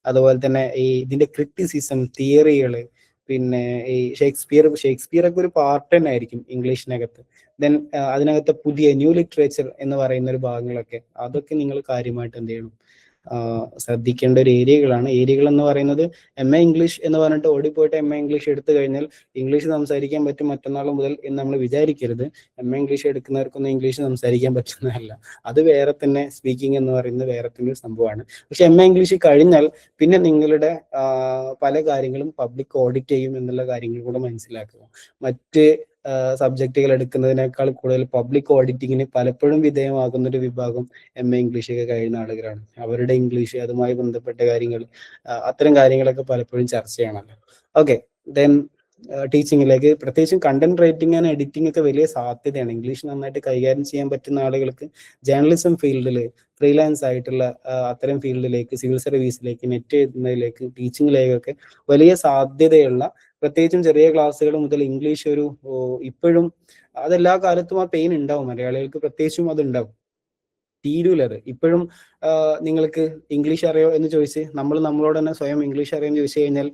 അതുപോലെ തന്നെ ഈ ഇതിന്റെ ക്രിറ്റിസിസം, തിയറികള്, പിന്നെ ഈ ഷേക്സ്പിയർ ഒക്കെ ഒരു പാർട്ട് തന്നെ ആയിരിക്കും ഇംഗ്ലീഷിനകത്ത്. ദെൻ അതിനകത്ത് പുതിയ ന്യൂ ലിറ്ററേച്ചർ എന്ന് പറയുന്ന ഒരു ഭാഗങ്ങളൊക്കെ അതൊക്കെ നിങ്ങൾ കാര്യമായിട്ട് എന്ത് ചെയ്യണം, ശ്രദ്ധിക്കേണ്ട ഒരു ഏരിയകൾ എന്ന് പറയുന്നത്. MA ഇംഗ്ലീഷ് എന്ന് പറഞ്ഞിട്ട് ഓടിപ്പോയിട്ട് MA ഇംഗ്ലീഷ് എടുത്തു കഴിഞ്ഞാൽ ഇംഗ്ലീഷ് സംസാരിക്കാൻ പറ്റും മറ്റന്നാൾ മുതൽ എന്ന് നമ്മൾ വിചാരിക്കരുത്. MA ഇംഗ്ലീഷ് എടുക്കുന്നവർക്കൊന്നും ഇംഗ്ലീഷ് സംസാരിക്കാൻ പറ്റുന്നതല്ല. അത് വേറെ തന്നെ, സ്പീക്കിംഗ് എന്ന് പറയുന്നത് വേറെ തന്നെ ഒരു സംഭവമാണ്. പക്ഷെ MA ഇംഗ്ലീഷ് കഴിഞ്ഞാൽ പിന്നെ നിങ്ങളുടെ പല കാര്യങ്ങളും പബ്ലിക് ഓഡിറ്റ് ചെയ്യും എന്നുള്ള കാര്യങ്ങൾ കൂടെ മനസ്സിലാക്കുക. മറ്റ് സബ്ജക്റ്റുകൾ എടുക്കുന്നതിനേക്കാൾ കൂടുതൽ പബ്ലിക് ഓഡിറ്റിങ്ങിന് പലപ്പോഴും വിധേയമാകുന്ന ഒരു വിഭാഗം MA ഇംഗ്ലീഷ് ഒക്കെ കഴിയുന്ന ആളുകളാണ്. അവരുടെ ഇംഗ്ലീഷ്, അതുമായി ബന്ധപ്പെട്ട കാര്യങ്ങൾ, അത്തരം കാര്യങ്ങളൊക്കെ പലപ്പോഴും ചർച്ച ചെയ്യണമല്ലോ. ഓക്കെ, ദെൻ ടീച്ചിങ്ങിലേക്ക്, പ്രത്യേകിച്ചും കണ്ടന്റ് റൈറ്റിംഗ് ആൻഡ് എഡിറ്റിംഗ് ഒക്കെ വലിയ സാധ്യതയാണ്. ഇംഗ്ലീഷ് നന്നായിട്ട് കൈകാര്യം ചെയ്യാൻ പറ്റുന്ന ആളുകൾക്ക് ജേർണലിസം ഫീൽഡിൽ ഫ്രീലാൻസ് ആയിട്ടുള്ള അത്തരം ഫീൽഡിലേക്ക്, സിവിൽ സർവീസിലേക്ക്, നെറ്റ് എഴുതുന്നതിലേക്ക്, ടീച്ചിങ്ങിലേക്കൊക്കെ വലിയ സാധ്യതയുള്ള, പ്രത്യേകിച്ചും ചെറിയ ക്ലാസ്സുകൾ മുതൽ ഇംഗ്ലീഷ് ഒരു ഇപ്പോഴും അതെല്ലാ കാലത്തും ആ പെയിൻ ഉണ്ടാവും, മലയാളികൾക്ക് പ്രത്യേകിച്ചും അത് ഉണ്ടാവും. തീരൂല അത്. ഇപ്പോഴും നിങ്ങൾക്ക് ഇംഗ്ലീഷ് അറിയോ എന്ന് ചോദിച്ച് നമ്മളോട് തന്നെ സ്വയം ഇംഗ്ലീഷ് അറിയോ എന്ന് ചോദിച്ചു കഴിഞ്ഞാൽ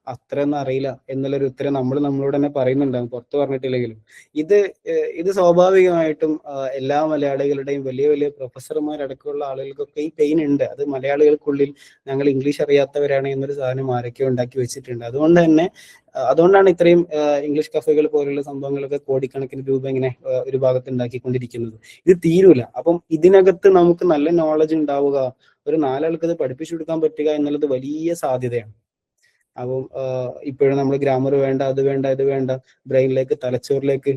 അത്രയൊന്നും അറിയില്ല എന്നുള്ളൊരു ഉത്തരം നമ്മളോട് തന്നെ പറയുന്നുണ്ടാകും, പുറത്ത് പറഞ്ഞിട്ടില്ലെങ്കിലും. ഇത് ഇത് സ്വാഭാവികമായിട്ടും എല്ലാ മലയാളികളുടെയും വലിയ വലിയ പ്രൊഫസർമാരടക്കമുള്ള ആളുകൾക്കൊക്കെ ഈ പെയിൻ ഉണ്ട്. അത് മലയാളികൾക്കുള്ളിൽ ഞങ്ങൾ ഇംഗ്ലീഷ് അറിയാത്തവരാണ് എന്നൊരു സാധനം ആരൊക്കെ ഉണ്ടാക്കി വെച്ചിട്ടുണ്ട്. അതുകൊണ്ടാണ് ഇത്രയും ഇംഗ്ലീഷ് കഫേകൾ പോലുള്ള സംഭവങ്ങളൊക്കെ കോടിക്കണക്കിന് രൂപ ഇങ്ങനെ ഒരു ഭാഗത്ത് ഉണ്ടാക്കിക്കൊണ്ടിരിക്കുന്നത്. ഇത് തീരൂല. അപ്പം ഇതിനകത്ത് നമുക്ക് നല്ല നോളജ് ഉണ്ടാവുക, ഒരു നാലാൾക്ക് ഇത് പഠിപ്പിച്ചു കൊടുക്കാൻ പറ്റുക എന്നുള്ളത് വലിയ സാധ്യതയാണ്. അപ്പം ഇപ്പോഴും നമ്മൾ ഗ്രാമർ വേണ്ട, അത് വേണ്ട, ഇത് വേണ്ട, ബ്രെയിനിലേക്ക് തലച്ചോറിലേക്ക്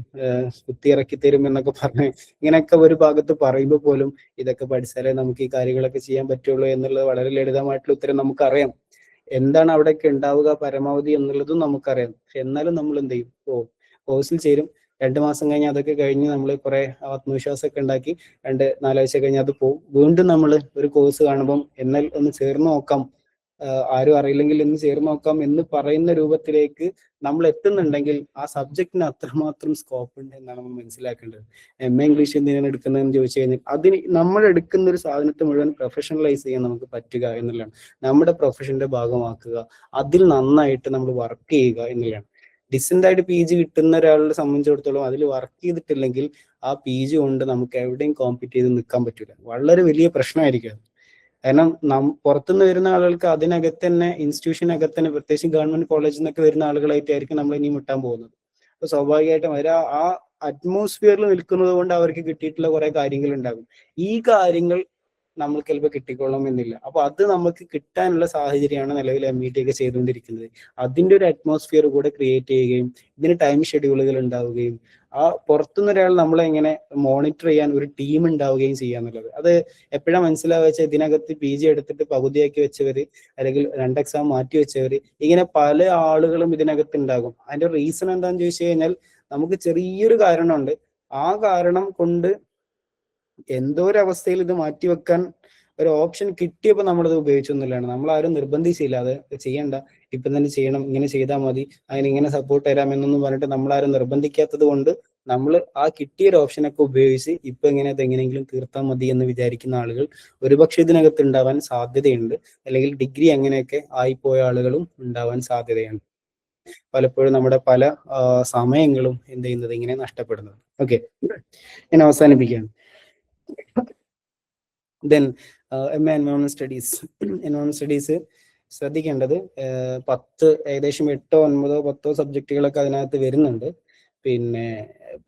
കുത്തിയിറക്കി തരും എന്നൊക്കെ പറഞ്ഞ് ഇങ്ങനെയൊക്കെ ഒരു ഭാഗത്ത് പറയുമ്പോൾ പോലും ഇതൊക്കെ പഠിച്ചാലേ നമുക്ക് ഈ കാര്യങ്ങളൊക്കെ ചെയ്യാൻ പറ്റുള്ളൂ എന്നുള്ളത് വളരെ ലളിതമായിട്ടുള്ള ഉത്തരം നമുക്കറിയാം. എന്താണ് അവിടെയൊക്കെ ഉണ്ടാവുക പരമാവധി എന്നുള്ളതും നമുക്കറിയാം. പക്ഷെ എന്നാലും നമ്മൾ എന്ത് ചെയ്യും? കോഴ്സിൽ ചേരും, 2 മാസം കഴിഞ്ഞ് അതൊക്കെ കഴിഞ്ഞ് നമ്മൾ കുറെ ആത്മവിശ്വാസമൊക്കെ ഉണ്ടാക്കി 4 ആഴ്ച കഴിഞ്ഞ് അത് പോകും. വീണ്ടും നമ്മൾ ഒരു കോഴ്സ് കാണുമ്പം എന്നാൽ ഒന്ന് ചേർന്ന് നോക്കാം, ആരും അറിയില്ലെങ്കിൽ ഒന്ന് ചേർന്ന് നോക്കാം എന്ന് പറയുന്ന രൂപത്തിലേക്ക് നമ്മൾ എത്തുന്നുണ്ടെങ്കിൽ ആ സബ്ജക്റ്റിന് അത്രമാത്രം സ്കോപ്പ് ഉണ്ട് എന്നാണ് നമ്മൾ മനസ്സിലാക്കേണ്ടത്. MA ഇംഗ്ലീഷ് എന്തിനാണ് എടുക്കുന്നതെന്ന് ചോദിച്ചു കഴിഞ്ഞാൽ അതിന് നമ്മൾ എടുക്കുന്ന ഒരു സാധനത്തെ മുഴുവൻ പ്രൊഫഷണലൈസ് ചെയ്യാൻ നമുക്ക് പറ്റുക എന്നുള്ളതാണ്. നമ്മുടെ പ്രൊഫഷന്റെ ഭാഗമാക്കുക, അതിൽ നന്നായിട്ട് നമ്മൾ വർക്ക് ചെയ്യുക എന്നുള്ളതാണ്. ഡിസെന്റ് ആയിട്ട് PG കിട്ടുന്ന ഒരാളെ സംബന്ധിച്ചിടത്തോളം അതിൽ വർക്ക് ചെയ്തിട്ടില്ലെങ്കിൽ ആ PG കൊണ്ട് നമുക്ക് എവിടെയും കോമ്പീറ്റ് ചെയ്ത് നിൽക്കാൻ പറ്റില്ല. വളരെ വലിയ പ്രശ്നമായിരിക്കും. കാരണം പുറത്തുനിന്ന് വരുന്ന ആളുകൾക്ക് അതിനകത്ത് തന്നെ ഇൻസ്റ്റിറ്റ്യൂഷനകത്ത് തന്നെ, പ്രത്യേകിച്ച് ഗവൺമെന്റ് കോളേജിൽ നിന്നൊക്കെ വരുന്ന ആളുകളായിട്ടായിരിക്കും നമ്മൾ ഇനി മുട്ടാൻ പോകുന്നത്. അപ്പൊ സ്വാഭാവികമായിട്ടും അവർ ആ അറ്റ്മോസ്ഫിയറിൽ നിൽക്കുന്നത് കൊണ്ട് അവർക്ക് കിട്ടിയിട്ടുള്ള കുറെ കാര്യങ്ങൾ ഉണ്ടാകും. ഈ കാര്യങ്ങൾ നമ്മൾക്ക് ചിലപ്പോൾ കിട്ടിക്കൊള്ളണമെന്നില്ല. അപ്പൊ അത് നമുക്ക് കിട്ടാനുള്ള സാഹചര്യമാണ് നിലവിൽ MET ഒക്കെ ചെയ്തുകൊണ്ടിരിക്കുന്നത്. അതിന്റെ ഒരു അറ്റ്മോസ്ഫിയർ കൂടെ ക്രിയേറ്റ് ചെയ്യുകയും ഇതിന് ടൈം ഷെഡ്യൂളുകൾ ഉണ്ടാവുകയും ആ പുറത്തുനിന്ന് ഒരാൾ നമ്മളെ ഇങ്ങനെ മോണിറ്റർ ചെയ്യാൻ ഒരു ടീം ഉണ്ടാവുകയും ചെയ്യാന്നുള്ളത്. അത് എപ്പോഴാണ് മനസ്സിലാവുക വെച്ചാൽ ഇതിനകത്ത് PG എടുത്തിട്ട് പകുതിയാക്കി വെച്ചവര്, അല്ലെങ്കിൽ 2 എക്സാം മാറ്റി വെച്ചവര്, ഇങ്ങനെ പല ആളുകളും ഇതിനകത്ത് ഉണ്ടാകും. അതിന്റെ റീസൺ എന്താണെന്ന് ചോദിച്ചു കഴിഞ്ഞാൽ നമുക്ക് ചെറിയൊരു കാരണമുണ്ട്. ആ കാരണം കൊണ്ട് എന്തോ ഒരു അവസ്ഥയിൽ ഇത് മാറ്റിവെക്കാൻ ഒരു ഓപ്ഷൻ കിട്ടിയപ്പോൾ നമ്മളത് ഉപയോഗിച്ചൊന്നുമില്ലാണ്. നമ്മളാരും നിർബന്ധിച്ചില്ല അത് ചെയ്യണ്ട, ഇപ്പം തന്നെ ചെയ്യണം, ഇങ്ങനെ ചെയ്താൽ മതി, അതിന് ഇങ്ങനെ സപ്പോർട്ട് തരാം എന്നൊന്നും പറഞ്ഞിട്ട് നമ്മളാരും നിർബന്ധിക്കാത്തത് കൊണ്ട് നമ്മൾ ആ കിട്ടിയ ഒരു ഓപ്ഷനൊക്കെ ഉപയോഗിച്ച് ഇപ്പൊ ഇങ്ങനെ എങ്ങനെയെങ്കിലും തീർത്താൽ മതി എന്ന് വിചാരിക്കുന്ന ആളുകൾ ഒരുപക്ഷെ ഇതിനകത്ത് ഉണ്ടാവാൻ സാധ്യതയുണ്ട്. അല്ലെങ്കിൽ ഡിഗ്രി അങ്ങനെയൊക്കെ ആയിപ്പോയ ആളുകളും ഉണ്ടാവാൻ സാധ്യതയുണ്ട്. പലപ്പോഴും നമ്മുടെ പല സമയങ്ങളും എന്ത് ചെയ്യുന്നത് ഇങ്ങനെ നഷ്ടപ്പെടുന്നത്. ഓക്കെ, ഞാൻ അവസാനിപ്പിക്കുകയാണ്. Then MA environment studies. Environment studies ശ്രദ്ധിക്കേണ്ടത് ഏകദേശം 8, 9, 10 സബ്ജക്റ്റുകളൊക്കെ അതിനകത്ത് വരുന്നുണ്ട്. പിന്നെ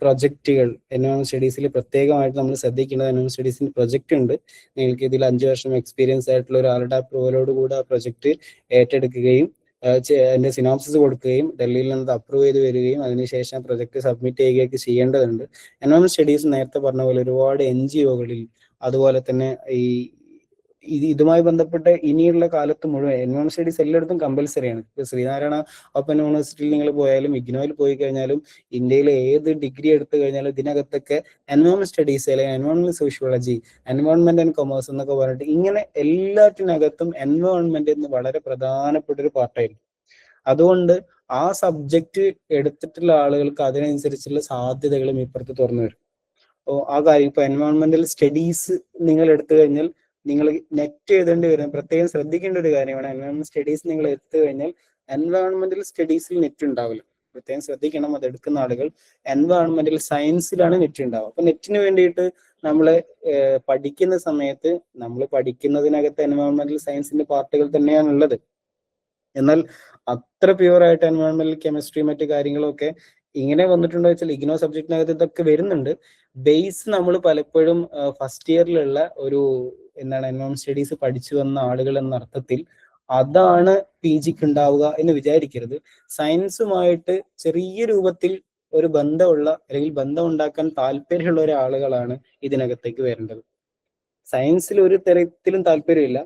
പ്രൊജക്റ്റുകൾ എൻവയോൺമെന്റ് സ്റ്റഡീസിൽ പ്രത്യേകമായിട്ട് നമ്മൾ ശ്രദ്ധിക്കേണ്ടത്, എൻവയോൺമെന്റ് സ്റ്റഡീസിന് പ്രൊജക്റ്റ് ഉണ്ട്. നിങ്ങൾക്ക് ഇതിൽ 5 വർഷം എക്സ്പീരിയൻസ് ആയിട്ടുള്ള ഒരാളുടെ അപ്രൂവലോട് കൂടി ആ പ്രൊജക്ട് ഏറ്റെടുക്കുകയും അതിന്റെ സിനോപ്സിസ് കൊടുക്കുകയും ഡൽഹിയിൽ നിന്ന് അപ്രൂവ് ചെയ്ത് വരികയും അതിനുശേഷം പ്രൊജക്ട് സബ്മിറ്റ് ചെയ്യുകയൊക്കെ ചെയ്യേണ്ടതുണ്ട്. എൻവയോൺമെന്റ് സ്റ്റഡീസ് നേരത്തെ പറഞ്ഞ പോലെ ഒരുപാട് NGO-കളിൽ, അതുപോലെ തന്നെ ഇതുമായി ബന്ധപ്പെട്ട് ഇനിയുള്ള കാലത്ത് മുഴുവൻ എൻവയോൺമെന്റ് സ്റ്റഡീസ് എല്ലായിടത്തും കമ്പൽസറിയാണ്. ഇപ്പൊ ശ്രീനാരായണ ഓപ്പൺ യൂണിവേഴ്സിറ്റിയിൽ നിങ്ങൾ പോയാലും ഇഗ്നോയിൽ പോയി കഴിഞ്ഞാലും ഇന്ത്യയിലെ ഏത് ഡിഗ്രി എടുത്തു കഴിഞ്ഞാലും ഇതിനകത്തൊക്കെ എൻവയോൺമെന്റ് സ്റ്റഡീസ് അല്ലെങ്കിൽ environment sociology, environment and commerce എന്നൊക്കെ പറഞ്ഞിട്ട് ഇങ്ങനെ എല്ലാറ്റിനകത്തും എൻവയോൺമെന്റ് എന്ന് വളരെ പ്രധാനപ്പെട്ട ഒരു പാർട്ടായിരിക്കും. അതുകൊണ്ട് ആ സബ്ജക്റ്റ് എടുത്തിട്ടുള്ള ആളുകൾക്ക് അതിനനുസരിച്ചുള്ള സാധ്യതകളും ഇപ്പുറത്ത് തുറന്നു വരും. അപ്പോൾ ആ കാര്യം ഇപ്പൊ എൻവയോൺമെന്റൽ സ്റ്റഡീസ് നിങ്ങൾ എടുത്തു കഴിഞ്ഞാൽ നിങ്ങൾ നെറ്റ് എഴുതേണ്ടി വരും. പ്രത്യേകം ശ്രദ്ധിക്കേണ്ട ഒരു കാര്യമാണ്, എൻവയോൺമെന്റ് സ്റ്റഡീസ് നിങ്ങൾ എടുത്തു കഴിഞ്ഞാൽ എൻവയോൺമെന്റൽ സ്റ്റഡീസിൽ നെറ്റ് ഉണ്ടാവില്ല. പ്രത്യേകം ശ്രദ്ധിക്കണം, അത് എടുക്കുന്ന ആളുകൾ. എൻവയോൺമെന്റൽ സയൻസിലാണ് നെറ്റ് ഉണ്ടാവുക. അപ്പൊ നെറ്റിന് വേണ്ടിയിട്ട് നമ്മൾ പഠിക്കുന്ന സമയത്ത് നമ്മൾ പഠിക്കുന്നതിനകത്ത് എൻവയോൺമെന്റൽ സയൻസിന്റെ പാർട്ടുകൾ തന്നെയാണ് ഉള്ളത്. എന്നാൽ അത്ര പ്യുവറായിട്ട് എൻവയോൺമെന്റൽ കെമിസ്ട്രി മറ്റു കാര്യങ്ങളൊക്കെ ഇങ്ങനെ വന്നിട്ടുണ്ടോ വെച്ചാൽ ഇഗ്നോ സബ്ജക്റ്റിനകത്ത് ഇതൊക്കെ വരുന്നുണ്ട്. ബേസ് നമ്മൾ പലപ്പോഴും ഫസ്റ്റ് ഇയറിലുള്ള ഒരു എൻവയോൺമെന്റ് സ്റ്റഡീസ് പഠിച്ചു വന്ന ആളുകൾ എന്ന അർത്ഥത്തിൽ അതാണ് PGക്ക് ഉണ്ടാവുക എന്ന് വിചാരിക്കരുത്. സയൻസുമായിട്ട് ചെറിയ രൂപത്തിൽ ഒരു ബന്ധമുള്ള അല്ലെങ്കിൽ ബന്ധം ഉണ്ടാക്കാൻ താല്പര്യമുള്ള ഒരാളുകളാണ് ഇതിനകത്തേക്ക് വരേണ്ടത്. സയൻസിൽ ഒരു തരത്തിലും താല്പര്യമില്ല,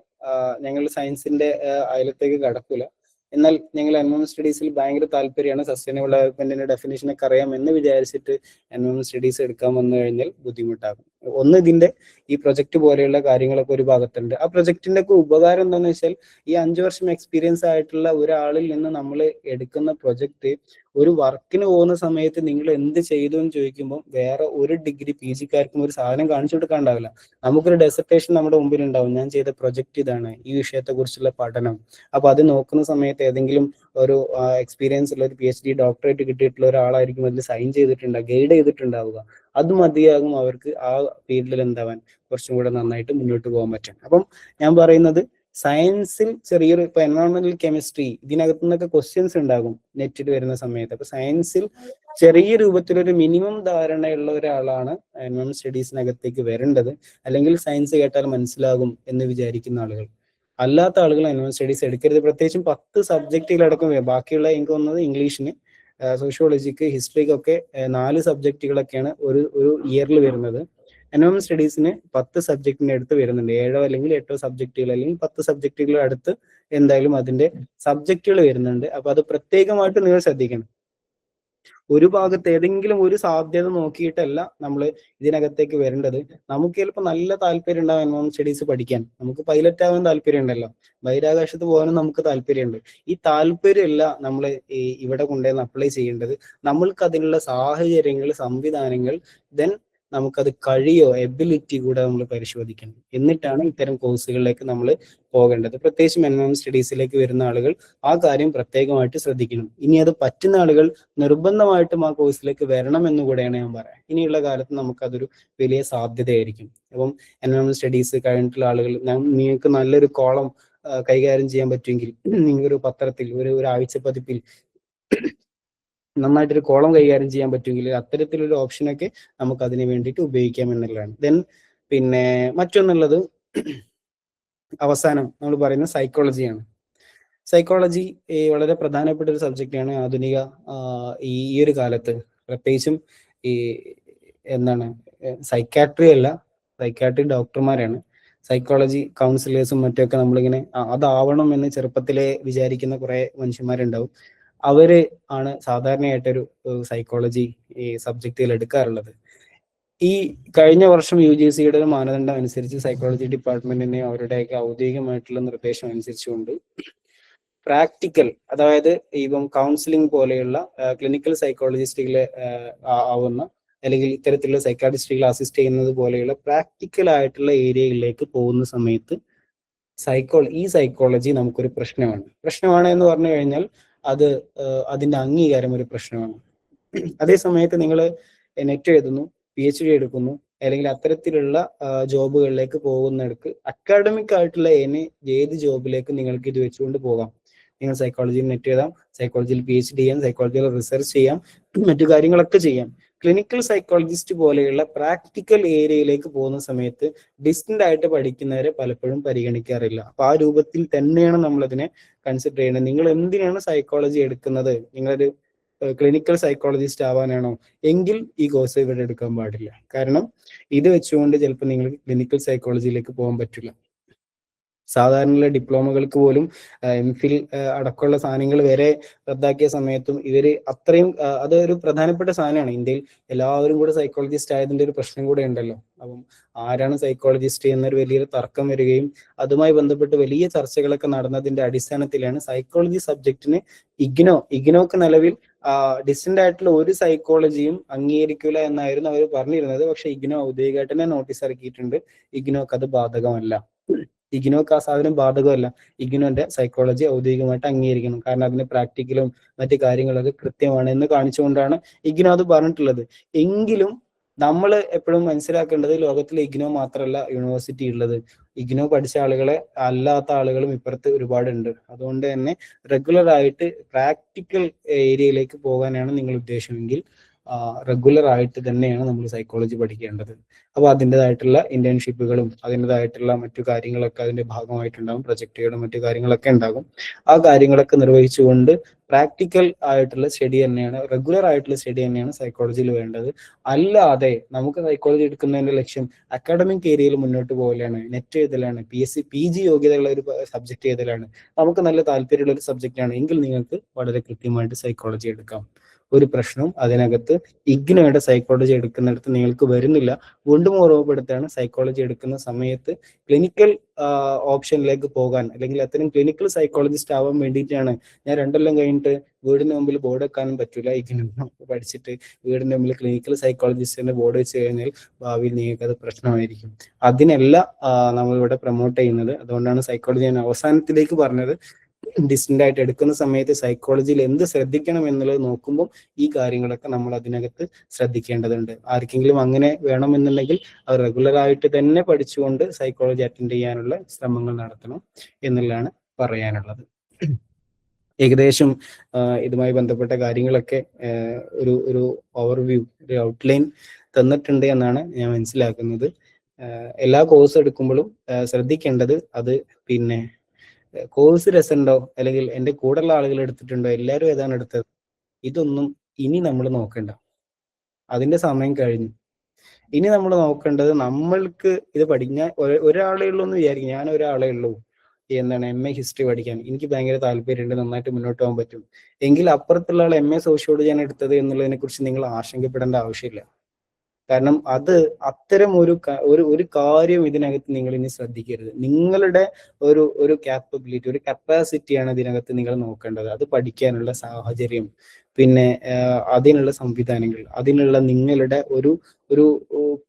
ഞങ്ങൾ സയൻസിന്റെ അയലത്തേക്ക് കടക്കൂല. എന്നാൽ ഞങ്ങൾ എൻവയോൺമെന്റ് സ്റ്റഡീസിൽ ഭയങ്കര താല്പര്യമാണ്, സസ്റ്റൈനബിൾ ഡെവലപ്മെന്റിന്റെ ഡെഫിനേഷൻ ഒക്കെ അറിയാം എന്ന് വിചാരിച്ചിട്ട് എൻവയോൺമെന്റ് സ്റ്റഡീസ് എടുക്കാൻ വന്നു കഴിഞ്ഞാൽ ബുദ്ധിമുട്ടാകും. ഒന്ന് ഇതിന്റെ ഈ പ്രൊജക്ട് പോലെയുള്ള കാര്യങ്ങളൊക്കെ ഒരു ഭാഗത്തുണ്ട്. ആ പ്രൊജക്ടിന്റെ ഒക്കെ ഉപകാരം എന്താണെന്ന് വെച്ചാൽ ഈ 5 വർഷം എക്സ്പീരിയൻസ് ആയിട്ടുള്ള ഒരാളിൽ നിന്ന് നമ്മൾ എടുക്കുന്ന പ്രൊജക്ട് ഒരു വർക്കിന് പോകുന്ന സമയത്ത് നിങ്ങൾ എന്ത് ചെയ്തു എന്ന് ചോദിക്കുമ്പോൾ വേറെ ഒരു ഡിഗ്രി PG-ക്കാർക്കും ഒരു സാധനം കാണിച്ചു കൊടുക്കാണ്ടാവില്ല. നമുക്കൊരു ഡെസർട്ടേഷൻ നമ്മുടെ മുമ്പിൽ ഉണ്ടാവും, ഞാൻ ചെയ്ത പ്രൊജക്ട് ഇതാണ്, ഈ വിഷയത്തെ കുറിച്ചുള്ള പഠനം. അപ്പൊ അത് നോക്കുന്ന സമയത്ത് ഏതെങ്കിലും ഒരു എക്സ്പീരിയൻസ് ഉള്ള ഒരു PhD ഡോക്ടറേറ്റ് കിട്ടിയിട്ടുള്ള ഒരാളായിരിക്കും അതിൽ സൈൻ ചെയ്തിട്ടുണ്ടാവുക, ഗൈഡ് ചെയ്തിട്ടുണ്ടാവുക. അത് മതിയാകും അവർക്ക് ആ ഫീൽഡിൽ എന്താവാൻ കുറച്ചും കൂടെ നന്നായിട്ട് മുന്നോട്ട് പോകാൻ പറ്റും. അപ്പം ഞാൻ പറയുന്നത് സയൻസിൽ ചെറിയൊരു ഇപ്പൊ എൻവയോൺമെന്റൽ കെമിസ്ട്രി ഇതിനകത്തു നിന്നൊക്കെ ക്വസ്റ്റ്യൻസ് ഉണ്ടാകും നെറ്റിൽ വരുന്ന സമയത്ത്. അപ്പൊ സയൻസിൽ ചെറിയ രൂപത്തിലൊരു മിനിമം ധാരണയുള്ള ഒരാളാണ് എൻവയോൺമെന്റ് സ്റ്റഡീസിനകത്തേക്ക് വരേണ്ടത്. അല്ലെങ്കിൽ സയൻസ് കേട്ടാൽ മനസ്സിലാകും എന്ന് വിചാരിക്കുന്ന ആളുകൾ, അല്ലാത്ത ആളുകൾ എൻവയോൺമെന്റ് സ്റ്റഡീസ് എടുക്കരുത്. പ്രത്യേകിച്ചും 10 സബ്ജക്റ്റുകളടക്കം ബാക്കിയുള്ള എനിക്ക് തോന്നുന്നത് ഇംഗ്ലീഷിന്, സോഷ്യോളജിക്ക്, ഹിസ്റ്ററിക്കൊക്കെ 4 സബ്ജക്റ്റുകളൊക്കെയാണ് ഒരു ഇയറിൽ വരുന്നത്. എൻവയോൺമെന്റ് സ്റ്റഡീസിന് 10 സബ്ജക്റ്റിന്റെ അടുത്ത് വരുന്നുണ്ട്. 7 അല്ലെങ്കിൽ 8 സബ്ജക്റ്റുകൾ അല്ലെങ്കിൽ 10 സബ്ജക്റ്റുകൾ അടുത്ത് എന്തായാലും അതിന്റെ സബ്ജക്റ്റുകൾ വരുന്നുണ്ട്. അപ്പൊ അത് പ്രത്യേകമായിട്ട് നിങ്ങൾ ശ്രദ്ധിക്കണം. ഒരു ഭാഗത്ത് ഏതെങ്കിലും ഒരു സാധ്യത നോക്കിയിട്ടല്ല നമ്മൾ ഇതിനകത്തേക്ക് വരേണ്ടത്. നമുക്ക് ചിലപ്പോൾ നല്ല താല്പര്യം ഉണ്ടാവും എൻവയോൺമെന്റ് സ്റ്റഡീസ് പഠിക്കാൻ, നമുക്ക് പൈലറ്റ് ആവാൻ താല്പര്യം ഉണ്ടല്ലോ, ബഹിരാകാശത്ത് പോകാനും നമുക്ക് താല്പര്യമുണ്ട്. ഈ താല്പര്യമല്ല നമ്മൾ ഇവിടെ കൊണ്ടുവന്ന് അപ്ലൈ ചെയ്യേണ്ടത്. നമ്മൾക്ക് അതിനുള്ള സാഹചര്യങ്ങൾ, സംവിധാനങ്ങൾ, ദെൻ നമുക്കത് കഴിയോ, എബിലിറ്റി കൂടെ നമ്മൾ പരിശോധിക്കണം. എന്നിട്ടാണ് ഇത്തരം കോഴ്സുകളിലേക്ക് നമ്മൾ പോകേണ്ടത്. പ്രത്യേകിച്ചും എൻവയോൺമെന്റ് സ്റ്റഡീസിലേക്ക് വരുന്ന ആളുകൾ ആ കാര്യം പ്രത്യേകമായിട്ട് ശ്രദ്ധിക്കണം. ഇനി അത് പറ്റുന്ന ആളുകൾ നിർബന്ധമായിട്ടും ആ കോഴ്സിലേക്ക് വരണം എന്നുകൂടെയാണ് ഞാൻ പറയാം. ഇനിയുള്ള കാലത്ത് നമുക്കതൊരു വലിയ സാധ്യതയായിരിക്കും. അപ്പം എൻവയോൺമെന്റ് സ്റ്റഡീസ് കഴിഞ്ഞിട്ടുള്ള ആളുകൾ, നിങ്ങൾക്ക് നല്ലൊരു കോളം കൈകാര്യം ചെയ്യാൻ പറ്റുമെങ്കിൽ, നിങ്ങളൊരു പത്രത്തിൽ ഒരു ആഴ്ച പതിപ്പിൽ നന്നായിട്ടൊരു കോളം കൈകാര്യം ചെയ്യാൻ പറ്റുമെങ്കിൽ അത്തരത്തിലൊരു ഓപ്ഷനൊക്കെ നമുക്ക് അതിന് വേണ്ടിയിട്ട് ഉപയോഗിക്കാം എന്നുള്ളതാണ്. ദെൻ പിന്നെ മറ്റൊന്നുള്ളത് അവസാനം നമ്മൾ പറയുന്ന സൈക്കോളജിയാണ്. സൈക്കോളജി വളരെ പ്രധാനപ്പെട്ട ഒരു സബ്ജക്റ്റാണ് ആധുനിക ഈ ഒരു കാലത്ത്. പ്രത്യേകിച്ചും ഈ എന്താണ് സൈക്കാട്രി അല്ല, സൈക്കാട്രി ഡോക്ടർമാരാണ്. സൈക്കോളജി കൗൺസിലേഴ്സും മറ്റൊക്കെ നമ്മളിങ്ങനെ അതാവണം എന്ന് ചെറുപ്പത്തിലെ വിചാരിക്കുന്ന കുറെ മനുഷ്യന്മാരുണ്ടാവും. അവര് ആണ് സാധാരണയായിട്ടൊരു സൈക്കോളജി ഈ സബ്ജക്റ്റുകൾ എടുക്കാറുള്ളത്. ഈ കഴിഞ്ഞ വർഷം UGCയുടെ ഒരു മാനദണ്ഡം അനുസരിച്ച് സൈക്കോളജി ഡിപ്പാർട്ട്മെന്റിനെ അവരുടെയൊക്കെ ഔദ്യോഗികമായിട്ടുള്ള നിർദ്ദേശം അനുസരിച്ചുകൊണ്ട് പ്രാക്ടിക്കൽ, അതായത് ഇപ്പം കൗൺസിലിംഗ് പോലെയുള്ള ക്ലിനിക്കൽ സൈക്കോളജിസ്റ്റുകളെ ആവുന്ന അല്ലെങ്കിൽ ഇത്തരത്തിലുള്ള സൈക്കാട്രിസ്റ്റുകളെ അസിസ്റ്റ് ചെയ്യുന്നത് പോലെയുള്ള പ്രാക്ടിക്കൽ ആയിട്ടുള്ള ഏരിയയിലേക്ക് പോകുന്ന സമയത്ത് ഈ സൈക്കോളജി നമുക്കൊരു പ്രശ്നമാണ് എന്ന് പറഞ്ഞു കഴിഞ്ഞാൽ അത് അതിന്റെ അംഗീകാരം ഒരു പ്രശ്നമാണ്. അതേ സമയത്ത് നിങ്ങൾ നെറ്റ് എഴുതുന്നു, PhD എടുക്കുന്നു, അല്ലെങ്കിൽ അത്തരത്തിലുള്ള ജോബുകളിലേക്ക് പോകുന്നിടക്ക് അക്കാഡമിക് ആയിട്ടുള്ള ഏത് ജോബിലേക്ക് നിങ്ങൾക്ക് ഇത് വെച്ചുകൊണ്ട് പോകാം. നിങ്ങൾ സൈക്കോളജിയിൽ നെറ്റ് എഴുതാം, സൈക്കോളജിയിൽ PhD ചെയ്യാം, സൈക്കോളജിയിൽ റിസർച്ച് ചെയ്യാം, മറ്റു കാര്യങ്ങളൊക്കെ ചെയ്യാം. ക്ലിനിക്കൽ സൈക്കോളജിസ്റ്റ് പോലെയുള്ള പ്രാക്ടിക്കൽ ഏരിയയിലേക്ക് പോകുന്ന സമയത്ത് ഡിസ്റ്റന്റ് ആയിട്ട് പഠിക്കുന്നവരെ പലപ്പോഴും പരിഗണിക്കാറില്ല. അപ്പൊ ആ രൂപത്തിൽ തന്നെയാണ് നമ്മൾ അതിനെ കൺസിഡർ ചെയ്യുന്നത്. നിങ്ങൾ എന്തിനാണ് സൈക്കോളജി എടുക്കുന്നത്? നിങ്ങളൊരു ക്ലിനിക്കൽ സൈക്കോളജിസ്റ്റ് ആവാനാണോ? എങ്കിൽ ഈ കോഴ്സ് ഇവിടെ എടുക്കാൻ പാടില്ല. കാരണം ഇത് വെച്ചുകൊണ്ട് ചിലപ്പോൾ നിങ്ങൾക്ക് ക്ലിനിക്കൽ സൈക്കോളജിയിലേക്ക് പോകാൻ പറ്റില്ല. സാധാരണ ഡിപ്ലോമകൾക്ക് പോലും MPhil അടക്കമുള്ള സാധനങ്ങൾ വരെ റദ്ദാക്കിയ സമയത്തും ഇവര് അത്രയും അതൊരു പ്രധാനപ്പെട്ട സാധനമാണ്. ഇന്ത്യയിൽ എല്ലാവരും കൂടെ സൈക്കോളജിസ്റ്റ് ആയതിന്റെ ഒരു പ്രശ്നം കൂടെ ഉണ്ടല്ലോ. അപ്പം ആരാണ് സൈക്കോളജിസ്റ്റ് എന്നൊരു വലിയൊരു തർക്കം വരികയും അതുമായി ബന്ധപ്പെട്ട് വലിയ ചർച്ചകളൊക്കെ നടന്നതിന്റെ അടിസ്ഥാനത്തിലാണ് സൈക്കോളജി സബ്ജക്റ്റിന് ഇഗ്നോക്ക് നിലവിൽ ഡിസ്റ്റന്റ് ആയിട്ടുള്ള ഒരു സൈക്കോളജിയും അംഗീകരിക്കില്ല എന്നായിരുന്നു അവർ പറഞ്ഞിരുന്നത്. പക്ഷെ ഇഗ്നോ ഔദ്യോഗികമായിട്ട് തന്നെ നോട്ടീസ് ഇറക്കിയിട്ടുണ്ട്, ഇഗ്നോക്ക് അത് ബാധകമല്ല. ഇഗ്നോക്ക് ആ സാധനം ബാധകമല്ല. ഇഗ്നോന്റെ സൈക്കോളജി ഔദ്യോഗികമായിട്ട് അംഗീകരിക്കണം. കാരണം അതിന്റെ പ്രാക്ടിക്കലും മറ്റു കാര്യങ്ങളൊക്കെ കൃത്യമാണ് എന്ന് കാണിച്ചുകൊണ്ടാണ് ഇഗ്നോ അത് പറഞ്ഞിട്ടുള്ളത്. എങ്കിലും നമ്മൾ എപ്പോഴും മനസ്സിലാക്കേണ്ടത് ലോകത്തിൽ ഇഗ്നോ മാത്രമല്ല യൂണിവേഴ്സിറ്റി ഉള്ളത്. ഇഗ്നോ പഠിച്ച ആളുകളെ അല്ലാത്ത ആളുകളും ഇപ്പുറത്ത് ഒരുപാടുണ്ട്. അതുകൊണ്ട് തന്നെ റെഗുലർ ആയിട്ട് പ്രാക്ടിക്കൽ ഏരിയയിലേക്ക് പോകാനാണ് നിങ്ങൾ ഉദ്ദേശമെങ്കിൽ റെഗുലർ ആയിട്ട് തന്നെയാണ് നമ്മൾ സൈക്കോളജി പഠിക്കേണ്ടത്. അപ്പോൾ അതിൻ്റെതായിട്ടുള്ള ഇന്റേൺഷിപ്പുകളും അതിൻ്റെതായിട്ടുള്ള മറ്റു കാര്യങ്ങളൊക്കെ അതിന്റെ ഭാഗമായിട്ടുണ്ടാകും, പ്രൊജക്റ്റുകളും മറ്റു കാര്യങ്ങളൊക്കെ ഉണ്ടാകും. ആ കാര്യങ്ങളൊക്കെ നിർവഹിച്ചുകൊണ്ട് പ്രാക്ടിക്കൽ ആയിട്ടുള്ള സ്റ്റഡി തന്നെയാണ്, റെഗുലർ ആയിട്ടുള്ള സ്റ്റഡി തന്നെയാണ് സൈക്കോളജിയിൽ വേണ്ടത്. അല്ലാതെ നമുക്ക് സൈക്കോളജി എടുക്കുന്നതിന്റെ ലക്ഷ്യം അക്കാഡമിക് ഏരിയയിൽ മുന്നോട്ട് പോകലാണ്, നെറ്റ് എഴുതലാണ്, PG യോഗ്യതയുള്ള ഒരു സബ്ജക്ട് എഴുതലാണ്, നമുക്ക് നല്ല താല്പര്യമുള്ള ഒരു സബ്ജക്റ്റ് ആണ് എങ്കിൽ നിങ്ങൾക്ക് വളരെ കൃത്യമായിട്ട് സൈക്കോളജി എടുക്കാം. ഒരു പ്രശ്നവും അതിനകത്ത് ഇഗ്നോയുടെ സൈക്കോളജി എടുക്കുന്നിടത്ത് നിങ്ങൾക്ക് വരുന്നില്ല. വീണ്ടും ഓർമ്മപ്പെടുത്താണ്, സൈക്കോളജി എടുക്കുന്ന സമയത്ത് ക്ലിനിക്കൽ ഓപ്ഷനിലേക്ക് പോകാൻ, അല്ലെങ്കിൽ അത്തരം ക്ലിനിക്കൽ സൈക്കോളജിസ്റ്റ് ആവാൻ വേണ്ടിയിട്ടാണ്. ഞാൻ 2 കൊല്ലം കഴിഞ്ഞിട്ട് വീടിന് മുമ്പിൽ ബോർഡ് വെക്കാനും പറ്റൂല. ഇഗ്നോ പഠിച്ചിട്ട് വീടിന്റെ മുമ്പിൽ ക്ലിനിക്കൽ സൈക്കോളജിസ്റ്റിന്റെ ബോർഡ് വെച്ച് കഴിഞ്ഞാൽ ഭാവിയിൽ നിങ്ങൾക്ക് അത് പ്രശ്നമായിരിക്കും. അതിനല്ല നമ്മളിവിടെ പ്രൊമോട്ട് ചെയ്യുന്നത്. അതുകൊണ്ടാണ് സൈക്കോളജി ഞാൻ അവസാനത്തിലേക്ക് പറഞ്ഞത്. ഡിസ്റ്റന്റ് ആയിട്ട് എടുക്കുന്ന സമയത്ത് സൈക്കോളജിയിൽ എന്ത് ശ്രദ്ധിക്കണം എന്നുള്ളത് നോക്കുമ്പോൾ ഈ കാര്യങ്ങളൊക്കെ നമ്മൾ അതിനകത്ത് ശ്രദ്ധിക്കേണ്ടതുണ്ട്. ആർക്കെങ്കിലും അങ്ങനെ വേണമെന്നുണ്ടെങ്കിൽ അത് റെഗുലർ ആയിട്ട് തന്നെ പഠിച്ചുകൊണ്ട് സൈക്കോളജി അറ്റൻഡ് ചെയ്യാനുള്ള ശ്രമങ്ങൾ നടത്തണം എന്നുള്ളതാണ് പറയാനുള്ളത്. ഏകദേശം ഇതുമായി ബന്ധപ്പെട്ട കാര്യങ്ങളൊക്കെ ഒരു ഓവർവ്യൂ, ഒരു ഔട്ട്ലൈൻ തന്നിട്ടുണ്ട് എന്നാണ് ഞാൻ മനസ്സിലാക്കുന്നത്. എല്ലാ കോഴ്സ് എടുക്കുമ്പോഴും ശ്രദ്ധിക്കേണ്ടത് അത് പിന്നെ കോഴ്സ് രസമുണ്ടോ, അല്ലെങ്കിൽ എൻ്റെ കൂടെയുള്ള ആളുകൾ എടുത്തിട്ടുണ്ടോ, എല്ലാവരും ഏതാണ് എടുത്തത്, ഇതൊന്നും ഇനി നമ്മൾ നോക്കണ്ട. അതിന്റെ സമയം കഴിഞ്ഞു. ഇനി നമ്മൾ നോക്കേണ്ടത് നമ്മൾക്ക് ഇത് പഠിക്കാൻ ഒരാളേ ഉള്ളൂ എന്ന് വിചാരിക്കും. ഞാൻ ഒരാളേ ഉള്ളൂ എന്താണ് MA ഹിസ്റ്ററി പഠിക്കാൻ, എനിക്ക് ഭയങ്കര താല്പര്യമുണ്ട്, നന്നായിട്ട് മുന്നോട്ട് പോകാൻ പറ്റും എങ്കിൽ അപ്പുറത്തുള്ള ആൾ MA സോഷ്യോളജിയാണ് എടുത്തത് എന്നുള്ളതിനെ കുറിച്ച് നിങ്ങൾ ആശങ്കപ്പെടേണ്ട ആവശ്യമില്ല. കാരണം അത് അത്തരം ഒരു കാര്യം ഇതിനകത്ത് നിങ്ങൾ ഇനി ശ്രദ്ധിക്കരുത്. നിങ്ങളുടെ ഒരു ക്യാപ്പബിലിറ്റി, ഒരു കപ്പാസിറ്റിയാണ് ഇതിനകത്ത് നിങ്ങൾ നോക്കേണ്ടത്. അത് പഠിക്കാനുള്ള സാഹചര്യം, പിന്നെ അതിനുള്ള സംവിധാനങ്ങൾ, അതിനുള്ള നിങ്ങളുടെ ഒരു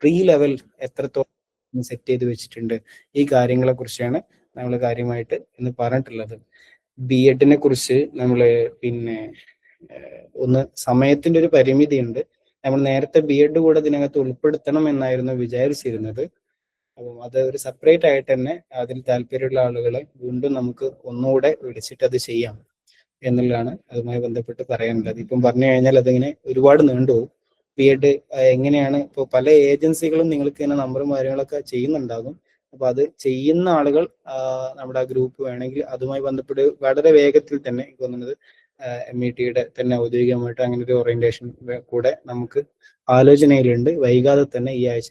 പ്രീ ലെവൽ എത്രത്തോളം സെറ്റ് ചെയ്ത് വെച്ചിട്ടുണ്ട്, ഈ കാര്യങ്ങളെ കുറിച്ചാണ് നമ്മൾ കാര്യമായിട്ട് ഇന്ന് പറഞ്ഞിട്ടുള്ളത്. BEdനെ കുറിച്ച് നമ്മൾ പിന്നെ ഒന്ന് സമയത്തിന്റെ ഒരു പരിമിതി ഉണ്ട്. നമ്മൾ നേരത്തെ BEd കൂടെ ഇതിനകത്ത് ഉൾപ്പെടുത്തണം എന്നായിരുന്നു വിചാരിച്ചിരുന്നത്. അപ്പം അത് ഒരു സെപ്പറേറ്റ് ആയിട്ട് തന്നെ അതിൽ താല്പര്യമുള്ള ആളുകളെ വീണ്ടും നമുക്ക് ഒന്നുകൂടെ വിളിച്ചിട്ട് അത് ചെയ്യാം എന്നുള്ളതാണ് അതുമായി ബന്ധപ്പെട്ട് പറയാനുള്ളത്. ഇപ്പം പറഞ്ഞു കഴിഞ്ഞാൽ അതിങ്ങനെ ഒരുപാട് നീണ്ടുപോകും. BEd എങ്ങനെയാണ്, ഇപ്പോൾ പല ഏജൻസികളും നിങ്ങൾക്ക് ഇങ്ങനെ നമ്പറും കാര്യങ്ങളൊക്കെ ചെയ്യുന്നുണ്ടാകും. അപ്പൊ അത് ചെയ്യുന്ന ആളുകൾ നമ്മുടെ ആ ഗ്രൂപ്പ് വേണമെങ്കിൽ അതുമായി ബന്ധപ്പെട്ട് വളരെ വേഗത്തിൽ തന്നെ തോന്നുന്നത് METയുടെ തന്നെ ഔദ്യോഗികമായിട്ട് അങ്ങനെ ഒരു ഓറിയന്റേഷൻ കൂടെ നമുക്ക് ആലോചനയിലുണ്ട്. വൈകാതെ തന്നെ ഈ ആഴ്ച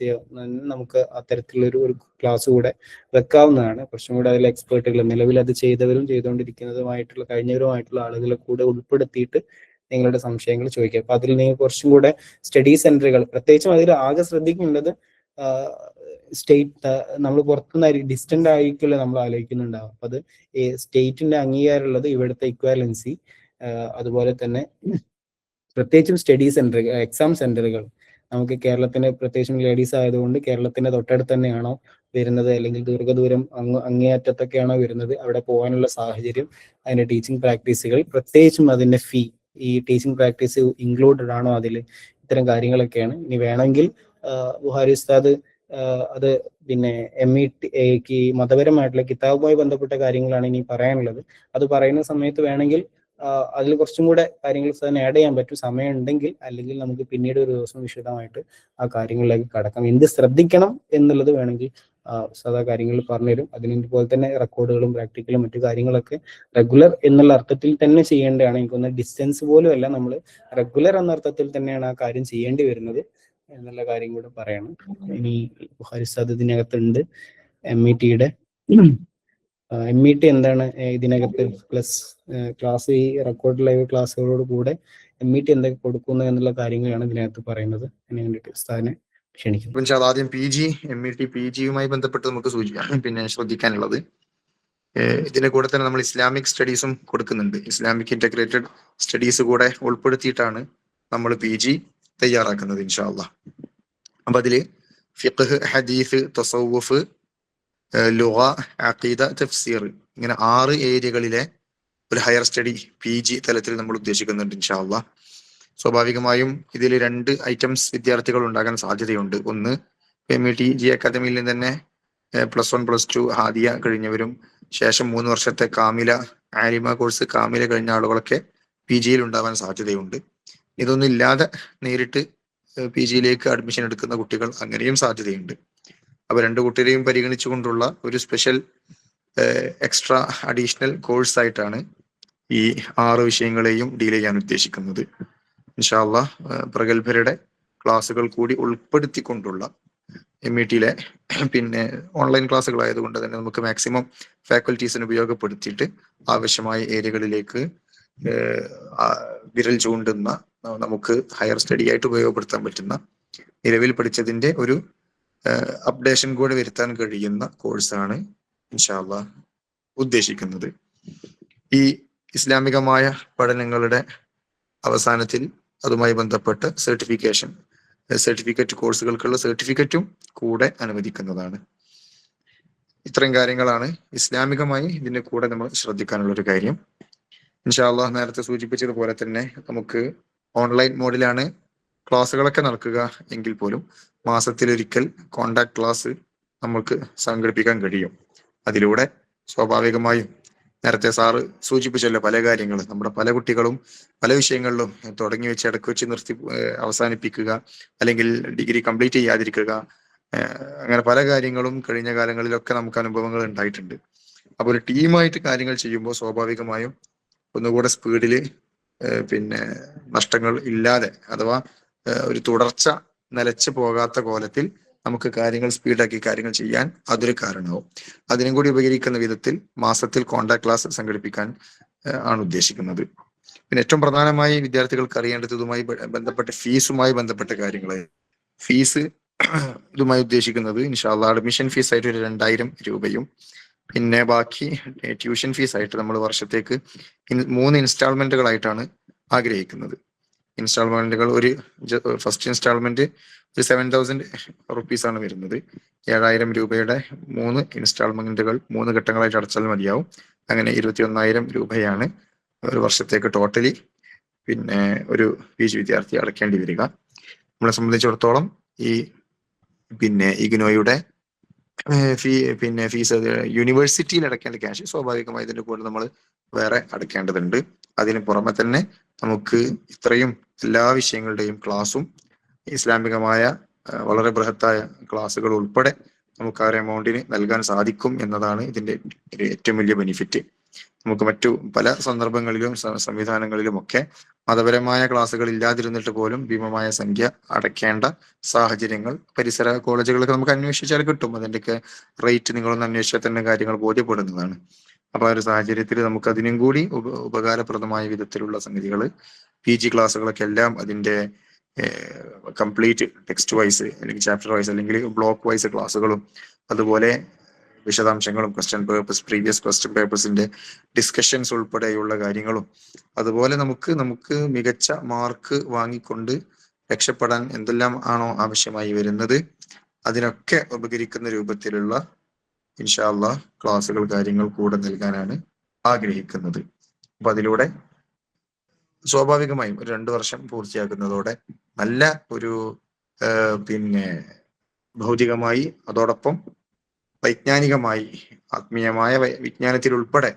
നമുക്ക് അത്തരത്തിലുള്ളൊരു ക്ലാസ് കൂടെ വെക്കാവുന്നതാണ്. കുറച്ചും കൂടെ അതിൽ എക്സ്പേർട്ടുകൾ, നിലവിൽ അത് ചെയ്തവരും ചെയ്തുകൊണ്ടിരിക്കുന്നതുമായിട്ടുള്ള കഴിഞ്ഞവരുമായിട്ടുള്ള ആളുകളെ കൂടെ ഉൾപ്പെടുത്തിയിട്ട് നിങ്ങളുടെ സംശയങ്ങൾ ചോദിക്കുക. അപ്പൊ അതിൽ നിങ്ങൾ കുറച്ചും കൂടെ സ്റ്റഡി സെന്ററുകൾ, പ്രത്യേകിച്ചും അതിൽ ആകെ ശ്രദ്ധിക്കേണ്ടത് സ്റ്റേറ്റ്, നമ്മൾ പുറത്തുനിന്ന് ഡിസ്റ്റന്റ് ആയിരിക്കില്ല നമ്മൾ ആലോചിക്കുന്നുണ്ടാവും. അപ്പൊ അത് സ്റ്റേറ്റിന്റെ അംഗീകാരമുള്ളത്, ഇവിടുത്തെ ഇക്വാലൻസി, അതുപോലെ തന്നെ പ്രത്യേകിച്ചും സ്റ്റഡി സെന്ററുകൾ, എക്സാം സെന്ററുകൾ നമുക്ക് കേരളത്തിന്, പ്രത്യേകിച്ചും ലേഡീസ് ആയതുകൊണ്ട് കേരളത്തിന്റെ തൊട്ടടുത്ത് തന്നെയാണോ വരുന്നത്, അല്ലെങ്കിൽ ദീർഘദൂരം അങ്ങേയറ്റത്തൊക്കെയാണോ വരുന്നത്, അവിടെ പോകാനുള്ള സാഹചര്യം, അതിന്റെ ടീച്ചിങ് പ്രാക്ടീസുകൾ, പ്രത്യേകിച്ചും അതിന്റെ ഫീ, ഈ ടീച്ചിങ് പ്രാക്ടീസ് ഇൻക്ലൂഡഡ് ആണോ അതിൽ, ഇത്തരം കാര്യങ്ങളൊക്കെയാണ്. ഇനി വേണമെങ്കിൽ ബുഹാരി ഉസ്താദ് അത് പിന്നെ METക്ക് മതപരമായിട്ടുള്ള കിതാബുമായി ബന്ധപ്പെട്ട കാര്യങ്ങളാണ് ഇനി പറയാനുള്ളത്. അത് പറയുന്ന സമയത്ത് വേണമെങ്കിൽ അതിൽ കുറച്ചും കൂടെ കാര്യങ്ങൾ തന്നെ ആഡ് ചെയ്യാൻ പറ്റും, സമയം ഉണ്ടെങ്കിൽ. അല്ലെങ്കിൽ നമുക്ക് പിന്നീട് ഒരു ദിവസം വിശദമായിട്ട് ആ കാര്യങ്ങളിലേക്ക് കടക്കാം. എന്ത് ശ്രദ്ധിക്കണം എന്നുള്ളത് വേണമെങ്കിൽ സാധാ കാര്യങ്ങൾ പറഞ്ഞുതരും. അതിനുപോലെ തന്നെ റെക്കോർഡുകളും പ്രാക്ടിക്കലും മറ്റു കാര്യങ്ങളൊക്കെ റെഗുലർ എന്നുള്ള അർത്ഥത്തിൽ തന്നെ ചെയ്യേണ്ടതാണ്. എനിക്കൊന്ന് ഡിസ്റ്റൻസ് പോലും അല്ല, നമ്മൾ റെഗുലർ എന്ന അർത്ഥത്തിൽ തന്നെയാണ് ആ കാര്യം ചെയ്യേണ്ടി വരുന്നത് എന്നുള്ള കാര്യം കൂടെ പറയണം. ഇനി ബുഹാരി ഉസ്താദ് ഇതിനകത്തുണ്ട്. METയുടെ MET എന്താണ് ഇതിനകത്ത്, പ്ലസ് ക്ലാസ്, ഈ റെക്കോർഡ് ലൈവ് ക്ലാസ്സുകളോട് കൂടെ MET എന്തൊക്കെ കൊടുക്കുന്നു എന്നുള്ള കാര്യങ്ങളാണ് ഇതിനകത്ത് പറയുന്നത്. അതിന് വേണ്ടിയിട്ട് ഉസ്താദിനെ ക്ഷണിക്കുന്നു. ആദ്യം PG MET PGയുമായി ബന്ധപ്പെട്ട് നമുക്ക് പിന്നെ ശ്രദ്ധിക്കാനുള്ളത്, ഇതിന്റെ കൂടെ തന്നെ നമ്മൾ ഇസ്ലാമിക് സ്റ്റഡീസും കൊടുക്കുന്നുണ്ട്. ഇസ്ലാമിക് ഇന്റഗ്രേറ്റഡ് സ്റ്റഡീസ് കൂടെ ഉൾപ്പെടുത്തിയിട്ടാണ് നമ്മൾ PG തയ്യാറാക്കുന്നത് ഇൻഷാ അല്ലാഹ്. അപ്പൊ അതില് ഫിഖ്ഹ്, ഹദീസ്, തസവുഫ്, ലുഗ, അഖീദ, തഫ്സീർ, ഇങ്ങനെ 6 ഏരിയകളിലെ ഒരു ഹയർ സ്റ്റഡി PG തലത്തിൽ നമ്മൾ ഉദ്ദേശിക്കുന്നുണ്ട് ഇൻഷാ അല്ലാഹ്. സ്വാഭാവികമായും ഇതിൽ 2 ഐറ്റംസ് വിദ്യാർത്ഥികൾ ഉണ്ടാകാൻ സാധ്യതയുണ്ട്. ഒന്ന്, MET അക്കാദമിയിൽ നിന്ന് തന്നെ +1 +2 ഹാദിയ കഴിഞ്ഞവരും ശേഷം 3 വർഷത്തെ കാമില ആലിമ കോഴ്സ് കാമില കഴിഞ്ഞ ആളുകളൊക്കെ PGയിൽ ഉണ്ടാവാൻ സാധ്യതയുണ്ട്. ഇതൊന്നും ഇല്ലാതെ നേരിട്ട് PGയിലേക്ക് അഡ്മിഷൻ എടുക്കുന്ന കുട്ടികൾ, അങ്ങനെയും സാധ്യതയുണ്ട്. അപ്പൊ 2 കുട്ടികളെയും പരിഗണിച്ചുകൊണ്ടുള്ള ഒരു സ്പെഷ്യൽ എക്സ്ട്രാ അഡീഷണൽ കോഴ്സ് ആയിട്ടാണ് ഈ 6 വിഷയങ്ങളെയും ഡീൽ ചെയ്യാൻ ഉദ്ദേശിക്കുന്നത് ഇൻഷാ അല്ലാഹ്. പ്രഗത്ഭരുടെ ക്ലാസ്സുകൾ കൂടി ഉൾപ്പെടുത്തിക്കൊണ്ടുള്ള METയിലെ പിന്നെ ഓൺലൈൻ ക്ലാസ്സുകൾ ആയതുകൊണ്ട് തന്നെ നമുക്ക് മാക്സിമം ഫാക്കൽറ്റീസിന് ഉപയോഗപ്പെടുത്തിയിട്ട് ആവശ്യമായ ഏരിയകളിലേക്ക് വിരൽ ചൂണ്ടുന്ന നമുക്ക് ഹയർ സ്റ്റഡി ആയിട്ട് ഉപയോഗപ്പെടുത്താൻ പറ്റുന്ന, നിലവിൽ പഠിച്ചതിന്റെ ഒരു അപ്ഡേഷൻ കൂടെ വരുത്താൻ കഴിയുന്ന കോഴ്സാണ് ഇൻഷാ അല്ലാഹ് ഉദ്ദേശിക്കുന്നത്. ഈ ഇസ്ലാമികമായ പഠനങ്ങളുടെ അവസാനത്തിൽ അതുമായി ബന്ധപ്പെട്ട് സർട്ടിഫിക്കറ്റ് കോഴ്സുകൾക്കുള്ള സർട്ടിഫിക്കറ്റും കൂടെ അനുവദിക്കുന്നതാണ്. ഇത്രയും കാര്യങ്ങളാണ് ഇസ്ലാമികമായി ഇതിന്റെ കൂടെ നമ്മൾ ശ്രദ്ധിക്കാനുള്ള ഒരു കാര്യം. ഇൻഷാ അല്ലാഹ് നേരത്തെ സൂചിപ്പിച്ചതുപോലെ തന്നെ നമുക്ക് ഓൺലൈൻ മോഡിലാണ് ക്ലാസ്സുകളൊക്കെ നടക്കുക എങ്കിൽ പോലും മാസത്തിലൊരിക്കൽ കോണ്ടാക്ട് ക്ലാസ് നമുക്ക് സംഘടിപ്പിക്കാൻ കഴിയും. അതിലൂടെ സ്വാഭാവികമായും നേരത്തെ സാറ് സൂചിപ്പിച്ചല്ലോ പല കാര്യങ്ങൾ, നമ്മുടെ പല കുട്ടികളും പല വിഷയങ്ങളിലും തുടങ്ങി വെച്ച് ഇടയ്ക്ക് വെച്ച് നിർത്തി അവസാനിപ്പിക്കുക, അല്ലെങ്കിൽ ഡിഗ്രി കംപ്ലീറ്റ് ചെയ്യാതിരിക്കുക, അങ്ങനെ പല കാര്യങ്ങളും കഴിഞ്ഞ കാലങ്ങളിലൊക്കെ നമുക്ക് അനുഭവങ്ങൾ ഉണ്ടായിട്ടുണ്ട്. അപ്പൊ ഒരു ടീമായിട്ട് കാര്യങ്ങൾ ചെയ്യുമ്പോൾ സ്വാഭാവികമായും ഒന്നുകൂടെ സ്പീഡിൽ നഷ്ടങ്ങൾ ഇല്ലാതെ, അഥവാ ഒരു തുടർച്ച നിലച്ചു പോകാത്ത കോലത്തിൽ നമുക്ക് കാര്യങ്ങൾ സ്പീഡാക്കി കാര്യങ്ങൾ ചെയ്യാൻ അതൊരു കാരണമാവും. അതിനും കൂടി ഉപകരിക്കുന്ന വിധത്തിൽ മാസത്തിൽ കോണ്ടാക്ട് ക്ലാസ് സംഘടിപ്പിക്കാൻ ആണ് ഉദ്ദേശിക്കുന്നത്. പിന്നെ ഏറ്റവും പ്രധാനമായി വിദ്യാർത്ഥികൾക്ക് അറിയേണ്ടത് ഇതുമായി ബന്ധപ്പെട്ട ഫീസുമായി ബന്ധപ്പെട്ട കാര്യങ്ങൾ. ഫീസ് ഇതുമായി ഉദ്ദേശിക്കുന്നത് ഇൻഷാ അല്ലാഹ് അഡ്മിഷൻ ഫീസ് ആയിട്ട് ഒരു 2000 രൂപയും, പിന്നെ ബാക്കി ട്യൂഷൻ ഫീസ് ആയിട്ട് നമ്മൾ വർഷത്തേക്ക് 3 ഇൻസ്റ്റാൾമെന്റുകളായിട്ടാണ് ആഗ്രഹിക്കുന്നത്. ഇൻസ്റ്റാൾമെന്റുകൾ ഒരു ഫസ്റ്റ് ഇൻസ്റ്റാൾമെന്റ് ഒരു 7000 റുപ്പീസ് ആണ് വരുന്നത്. 7000 രൂപയുടെ 3 ഇൻസ്റ്റാൾമെന്റുകൾ 3 ഘട്ടങ്ങളായിട്ട് അടച്ചാൽ മതിയാവും. അങ്ങനെ 21,000 രൂപയാണ് ഒരു വർഷത്തേക്ക് ടോട്ടലി ഒരു PG വിദ്യാർത്ഥി അടയ്ക്കേണ്ടി വരിക. നമ്മളെ സംബന്ധിച്ചിടത്തോളം ഈ ഇഗ്നോയുടെ ഫീസ് യൂണിവേഴ്സിറ്റിയിൽ അടയ്ക്കേണ്ട ക്യാഷ് സ്വാഭാവികമായി ഇതിന്റെ കൂടെ നമ്മൾ വേറെ അടയ്ക്കേണ്ടതുണ്ട്. അതിന് പുറമെ തന്നെ നമുക്ക് ഇത്രയും എല്ലാ വിഷയങ്ങളുടെയും ക്ലാസും ഇസ്ലാമികമായ വളരെ ബൃഹത്തായ ക്ലാസ്സുകൾ ഉൾപ്പെടെ നമുക്ക് ആ ഒരു എമൗണ്ടിന് നൽകാൻ സാധിക്കും എന്നതാണ് ഇതിന്റെ ഒരു ഏറ്റവും വലിയ ബെനിഫിറ്റ്. നമുക്ക് മറ്റു പല സന്ദർഭങ്ങളിലും സംവിധാനങ്ങളിലും ഒക്കെ മതപരമായ ക്ലാസ്സുകൾ ഇല്ലാതിരുന്നിട്ട് പോലും ഭീമമായ സംഖ്യ അടയ്ക്കേണ്ട സാഹചര്യങ്ങൾ പരിസര കോളേജുകളൊക്കെ നമുക്ക് അന്വേഷിച്ചാൽ കിട്ടും. അതിന്റെയൊക്കെ റേറ്റ് നിങ്ങളൊന്ന് അന്വേഷിച്ചാൽ തന്നെ കാര്യങ്ങൾ ബോധ്യപ്പെടുന്നതാണ്. അപ്പൊ ആ ഒരു സാഹചര്യത്തിൽ നമുക്ക് അതിനും കൂടി ഉപകാരപ്രദമായ വിധത്തിലുള്ള സംഗതികൾ PG ക്ലാസ്സുകളൊക്കെ എല്ലാം അതിന്റെ കംപ്ലീറ്റ് ടെക്സ്റ്റ് വൈസ് അല്ലെങ്കിൽ ചാപ്റ്റർ വൈസ് അല്ലെങ്കിൽ ബ്ലോക്ക് വൈസ് ക്ലാസ്സുകളും, അതുപോലെ വിശദാംശങ്ങളും, പ്രീവിയസ് ക്വസ്റ്റ്യൻ പേപ്പേഴ്സിന്റെ ഡിസ്കഷൻസ് ഉൾപ്പെടെയുള്ള കാര്യങ്ങളും, അതുപോലെ നമുക്ക് മികച്ച മാർക്ക് വാങ്ങിക്കൊണ്ട് രക്ഷപ്പെടാൻ എന്തെല്ലാം ആണോ ആവശ്യമായി വരുന്നത് അതിനൊക്കെ ഉപകരിക്കുന്ന രൂപത്തിലുള്ള ഇൻഷാ അല്ലാഹ് ക്ലാസ്സുകൾ കാര്യങ്ങൾ കൂടെ നൽകാനാണ് ആഗ്രഹിക്കുന്നത്. അപ്പൊ അതിലൂടെ സ്വാഭാവികമായും ഒരു 2 വർഷം പൂർത്തിയാക്കുന്നതോടെ നല്ല ഒരു ഭൗതികമായി അതോടൊപ്പം വൈജ്ഞാനികമായി ആത്മീയമായ വിജ്ഞാനത്തിൽ ഉൾപ്പെടെ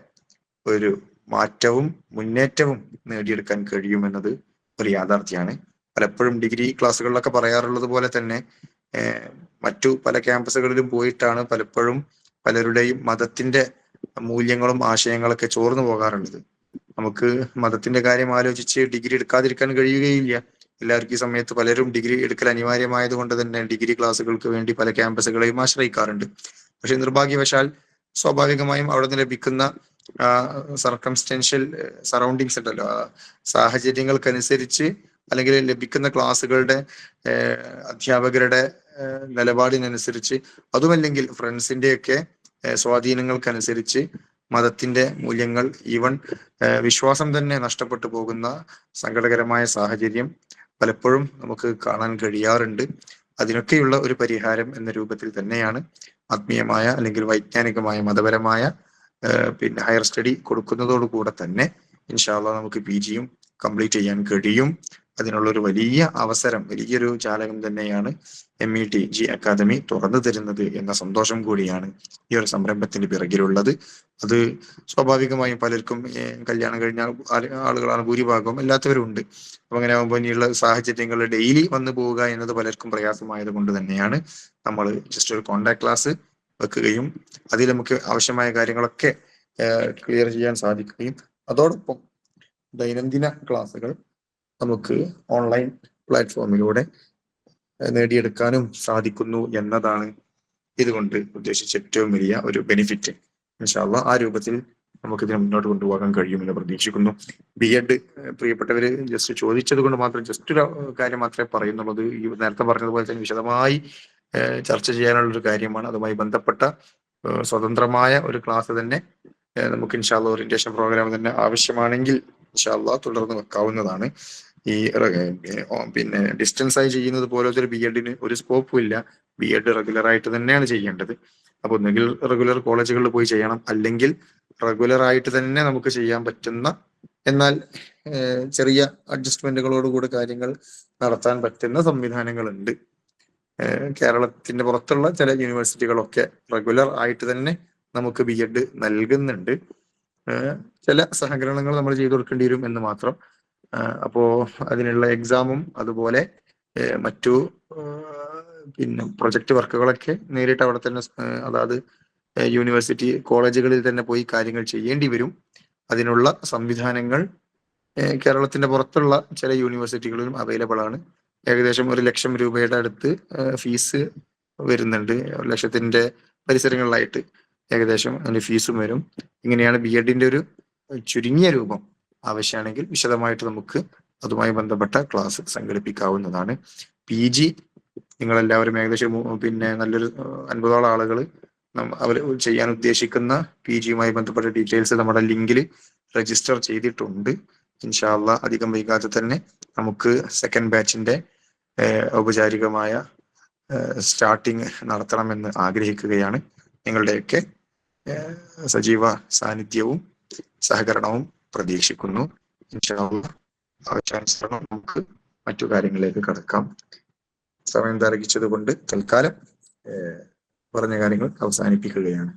ഒരു മാറ്റവും മുന്നേറ്റവും നേടിയെടുക്കാൻ കഴിയുമെന്നത് ഒരു യാഥാർത്ഥ്യമാണ്. പലപ്പോഴും ഡിഗ്രി ക്ലാസ്സുകളിലൊക്കെ പറയാറുള്ളത് പോലെ തന്നെ മറ്റു പല ക്യാമ്പസുകളിലും പോയിട്ടാണ് പലപ്പോഴും പലരുടെയും മതത്തിന്റെ മൂല്യങ്ങളും ആശയങ്ങളൊക്കെ ചോർന്നു പോകാറുള്ളത്. നമുക്ക് മതത്തിന്റെ കാര്യം ആലോചിച്ച് ഡിഗ്രി എടുക്കാതിരിക്കാൻ കഴിയുകയില്ല. എല്ലാവർക്കും ഈ സമയത്ത് പലരും ഡിഗ്രി എടുക്കൽ അനിവാര്യമായത് കൊണ്ട് തന്നെ ഡിഗ്രി ക്ലാസ്സുകൾക്ക് വേണ്ടി പല ക്യാമ്പസുകളെയും ആശ്രയിക്കാറുണ്ട്. പക്ഷെ നിർഭാഗ്യവശാൽ സ്വാഭാവികമായും അവിടെ നിന്ന് ലഭിക്കുന്ന സർക്കംസ്റ്റൻഷ്യൽ സറൗണ്ടിങ്സ് ഉണ്ടല്ലോ, സാഹചര്യങ്ങൾക്കനുസരിച്ച് അല്ലെങ്കിൽ ലഭിക്കുന്ന ക്ലാസ്സുകളുടെ അധ്യാപകരുടെ നിലപാടിനനുസരിച്ച്, അതുമല്ലെങ്കിൽ ഫ്രണ്ട്സിന്റെയൊക്കെ സ്വാധീനങ്ങൾക്കനുസരിച്ച് മതത്തിന്റെ മൂല്യങ്ങൾ, ഈവൻ വിശ്വാസം തന്നെ നഷ്ടപ്പെട്ടു പോകുന്ന സങ്കടകരമായ സാഹചര്യം പലപ്പോഴും നമുക്ക് കാണാൻ കഴിയാറുണ്ട്. അതിനൊക്കെയുള്ള ഒരു പരിഹാരം എന്ന രൂപത്തിൽ തന്നെയാണ് ആത്മീയമായ അല്ലെങ്കിൽ വൈജ്ഞാനികമായ മതപരമായ ഹയർ സ്റ്റഡി കൊടുക്കുന്നതോടുകൂടെ തന്നെ ഇൻഷാ അല്ലാഹ് നമുക്ക് PGയും കംപ്ലീറ്റ് ചെയ്യാൻ കഴിയും. അതിനുള്ളൊരു വലിയ അവസരം, വലിയൊരു ജാലകം തന്നെയാണ് METG അക്കാദമി തുറന്നു തരുന്നത് എന്ന സന്തോഷം കൂടിയാണ് ഈ ഒരു സംരംഭത്തിന്റെ പിറകിലുള്ളത്. അത് സ്വാഭാവികമായും പലർക്കും കല്യാണം കഴിഞ്ഞ ആളുകളാണ് ഭൂരിഭാഗവും, അല്ലാത്തവരുണ്ട്. അപ്പൊ അങ്ങനെ ആകുമ്പോൾ ഇനിയുള്ള സാഹചര്യങ്ങൾ ഡെയിലി വന്നു പോവുക എന്നത് പലർക്കും പ്രയാസമായത് കൊണ്ട് തന്നെയാണ് നമ്മൾ ജസ്റ്റ് ഒരു കോണ്ടാക്ട് ക്ലാസ് വെക്കുകയും അതിൽ നമുക്ക് ആവശ്യമായ കാര്യങ്ങളൊക്കെ ക്ലിയർ ചെയ്യാൻ സാധിക്കുകയും അതോടൊപ്പം ദൈനംദിന ക്ലാസ്സുകൾ നമുക്ക് ഓൺലൈൻ പ്ലാറ്റ്ഫോമിലൂടെ നേടിയെടുക്കാനും സാധിക്കുന്നു എന്നതാണ് ഇതുകൊണ്ട് ഉദ്ദേശിച്ച ഏറ്റവും വലിയ ഒരു ബെനിഫിറ്റ്. ഇൻഷാ അല്ലാഹ് ആ രൂപത്തിൽ നമുക്കിതിനെ മുന്നോട്ട് കൊണ്ടുപോകാൻ കഴിയുമെന്ന് പ്രതീക്ഷിക്കുന്നു. B.Ed പ്രിയപ്പെട്ടവര് ജസ്റ്റ് ചോദിച്ചത് കൊണ്ട് മാത്രം ജസ്റ്റ് ഒരു കാര്യം മാത്രമേ പറയുന്നുള്ളത്. ഈ നേരത്തെ പറഞ്ഞതുപോലെ തന്നെ വിശദമായി ചർച്ച ചെയ്യാനുള്ള ഒരു കാര്യമാണ്. അതുമായി ബന്ധപ്പെട്ട സ്വതന്ത്രമായ ഒരു ക്ലാസ് തന്നെ നമുക്ക് ഇൻഷാല്ല ഓറിയന്റേഷൻ പ്രോഗ്രാം തന്നെ ആവശ്യമാണെങ്കിൽ ഇൻഷാല്ല തുടർന്ന് വെക്കാവുന്നതാണ്. ഈ പിന്നെ ഡിസ്റ്റൻസ് ആയി ചെയ്യുന്നത് പോലത്തെ ഒരു B.Ed ഒരു സ്കോപ്പും ഇല്ല. B.Ed റെഗുലർ ആയിട്ട് തന്നെയാണ് ചെയ്യേണ്ടത്. അപ്പൊ ഒന്നുകിൽ റെഗുലർ കോളേജുകളിൽ പോയി ചെയ്യണം, അല്ലെങ്കിൽ റെഗുലർ ആയിട്ട് തന്നെ നമുക്ക് ചെയ്യാൻ പറ്റുന്ന എന്നാൽ ചെറിയ അഡ്ജസ്റ്റ്മെന്റുകളോടുകൂടി കാര്യങ്ങൾ നടത്താൻ പറ്റുന്ന സംവിധാനങ്ങളുണ്ട്. കേരളത്തിന്റെ പുറത്തുള്ള ചില യൂണിവേഴ്സിറ്റികളൊക്കെ റെഗുലർ ആയിട്ട് തന്നെ നമുക്ക് B.Ed നൽകുന്നുണ്ട്. ചില സഹകരണങ്ങൾ നമ്മൾ ചെയ്തു കൊടുക്കേണ്ടി വരും എന്ന് മാത്രം. അപ്പോ അതിനുള്ള എക്സാമും അതുപോലെ മറ്റു പിന്നെ പ്രൊജക്ട് വർക്കുകളൊക്കെ നേരിട്ട് അവിടെ തന്നെ അതായത് യൂണിവേഴ്സിറ്റി കോളേജുകളിൽ തന്നെ പോയി കാര്യങ്ങൾ ചെയ്യേണ്ടി വരും. അതിനുള്ള സംവിധാനങ്ങൾ കേരളത്തിന്റെ പുറത്തുള്ള ചില യൂണിവേഴ്സിറ്റികളിലും അവൈലബിൾ ആണ്. ഏകദേശം 1 ലക്ഷം രൂപയുടെ അടുത്ത് ഫീസ് വരുന്നുണ്ട്. 1 ലക്ഷത്തിന്റെ പരിസരങ്ങളിലായിട്ട് ഏകദേശം അതിന്റെ ഫീസും വരും. ഇങ്ങനെയാണ് B.Edന്റെ ഒരു ചുരുങ്ങിയ രൂപം. ആവശ്യമാണെങ്കിൽ വിശദമായിട്ട് നമുക്ക് അതുമായി ബന്ധപ്പെട്ട ക്ലാസ് സംഘടിപ്പിക്കാവുന്നതാണ്. PG നിങ്ങളെല്ലാവരും ഏകദേശം പിന്നെ നല്ലൊരു 50ഓളം ആളുകൾ അവർ ചെയ്യാൻ ഉദ്ദേശിക്കുന്ന PGയുമായി ബന്ധപ്പെട്ട ഡീറ്റെയിൽസ് നമ്മുടെ ലിങ്കിൽ രജിസ്റ്റർ ചെയ്തിട്ടുണ്ട്. ഇൻഷാല്ല അധികം വൈകാതെ തന്നെ നമുക്ക് സെക്കൻഡ് ബാച്ചിന്റെ ഔപചാരികമായ സ്റ്റാർട്ടിങ് നടത്തണമെന്ന് ആഗ്രഹിക്കുകയാണ്. നിങ്ങളുടെയൊക്കെ സജീവ സാന്നിധ്യവും സഹകരണവും പ്രതീക്ഷിക്കുന്നു. ഇൻഷാല്ല ആവശ്യാനുസരണം നമുക്ക് മറ്റു കാര്യങ്ങളിലേക്ക് കടക്കാം. സമയം ദീർഘിച്ചത് കൊണ്ട് തൽക്കാലം പറഞ്ഞ കാര്യങ്ങൾ അവസാനിപ്പിക്കുകയാണ്.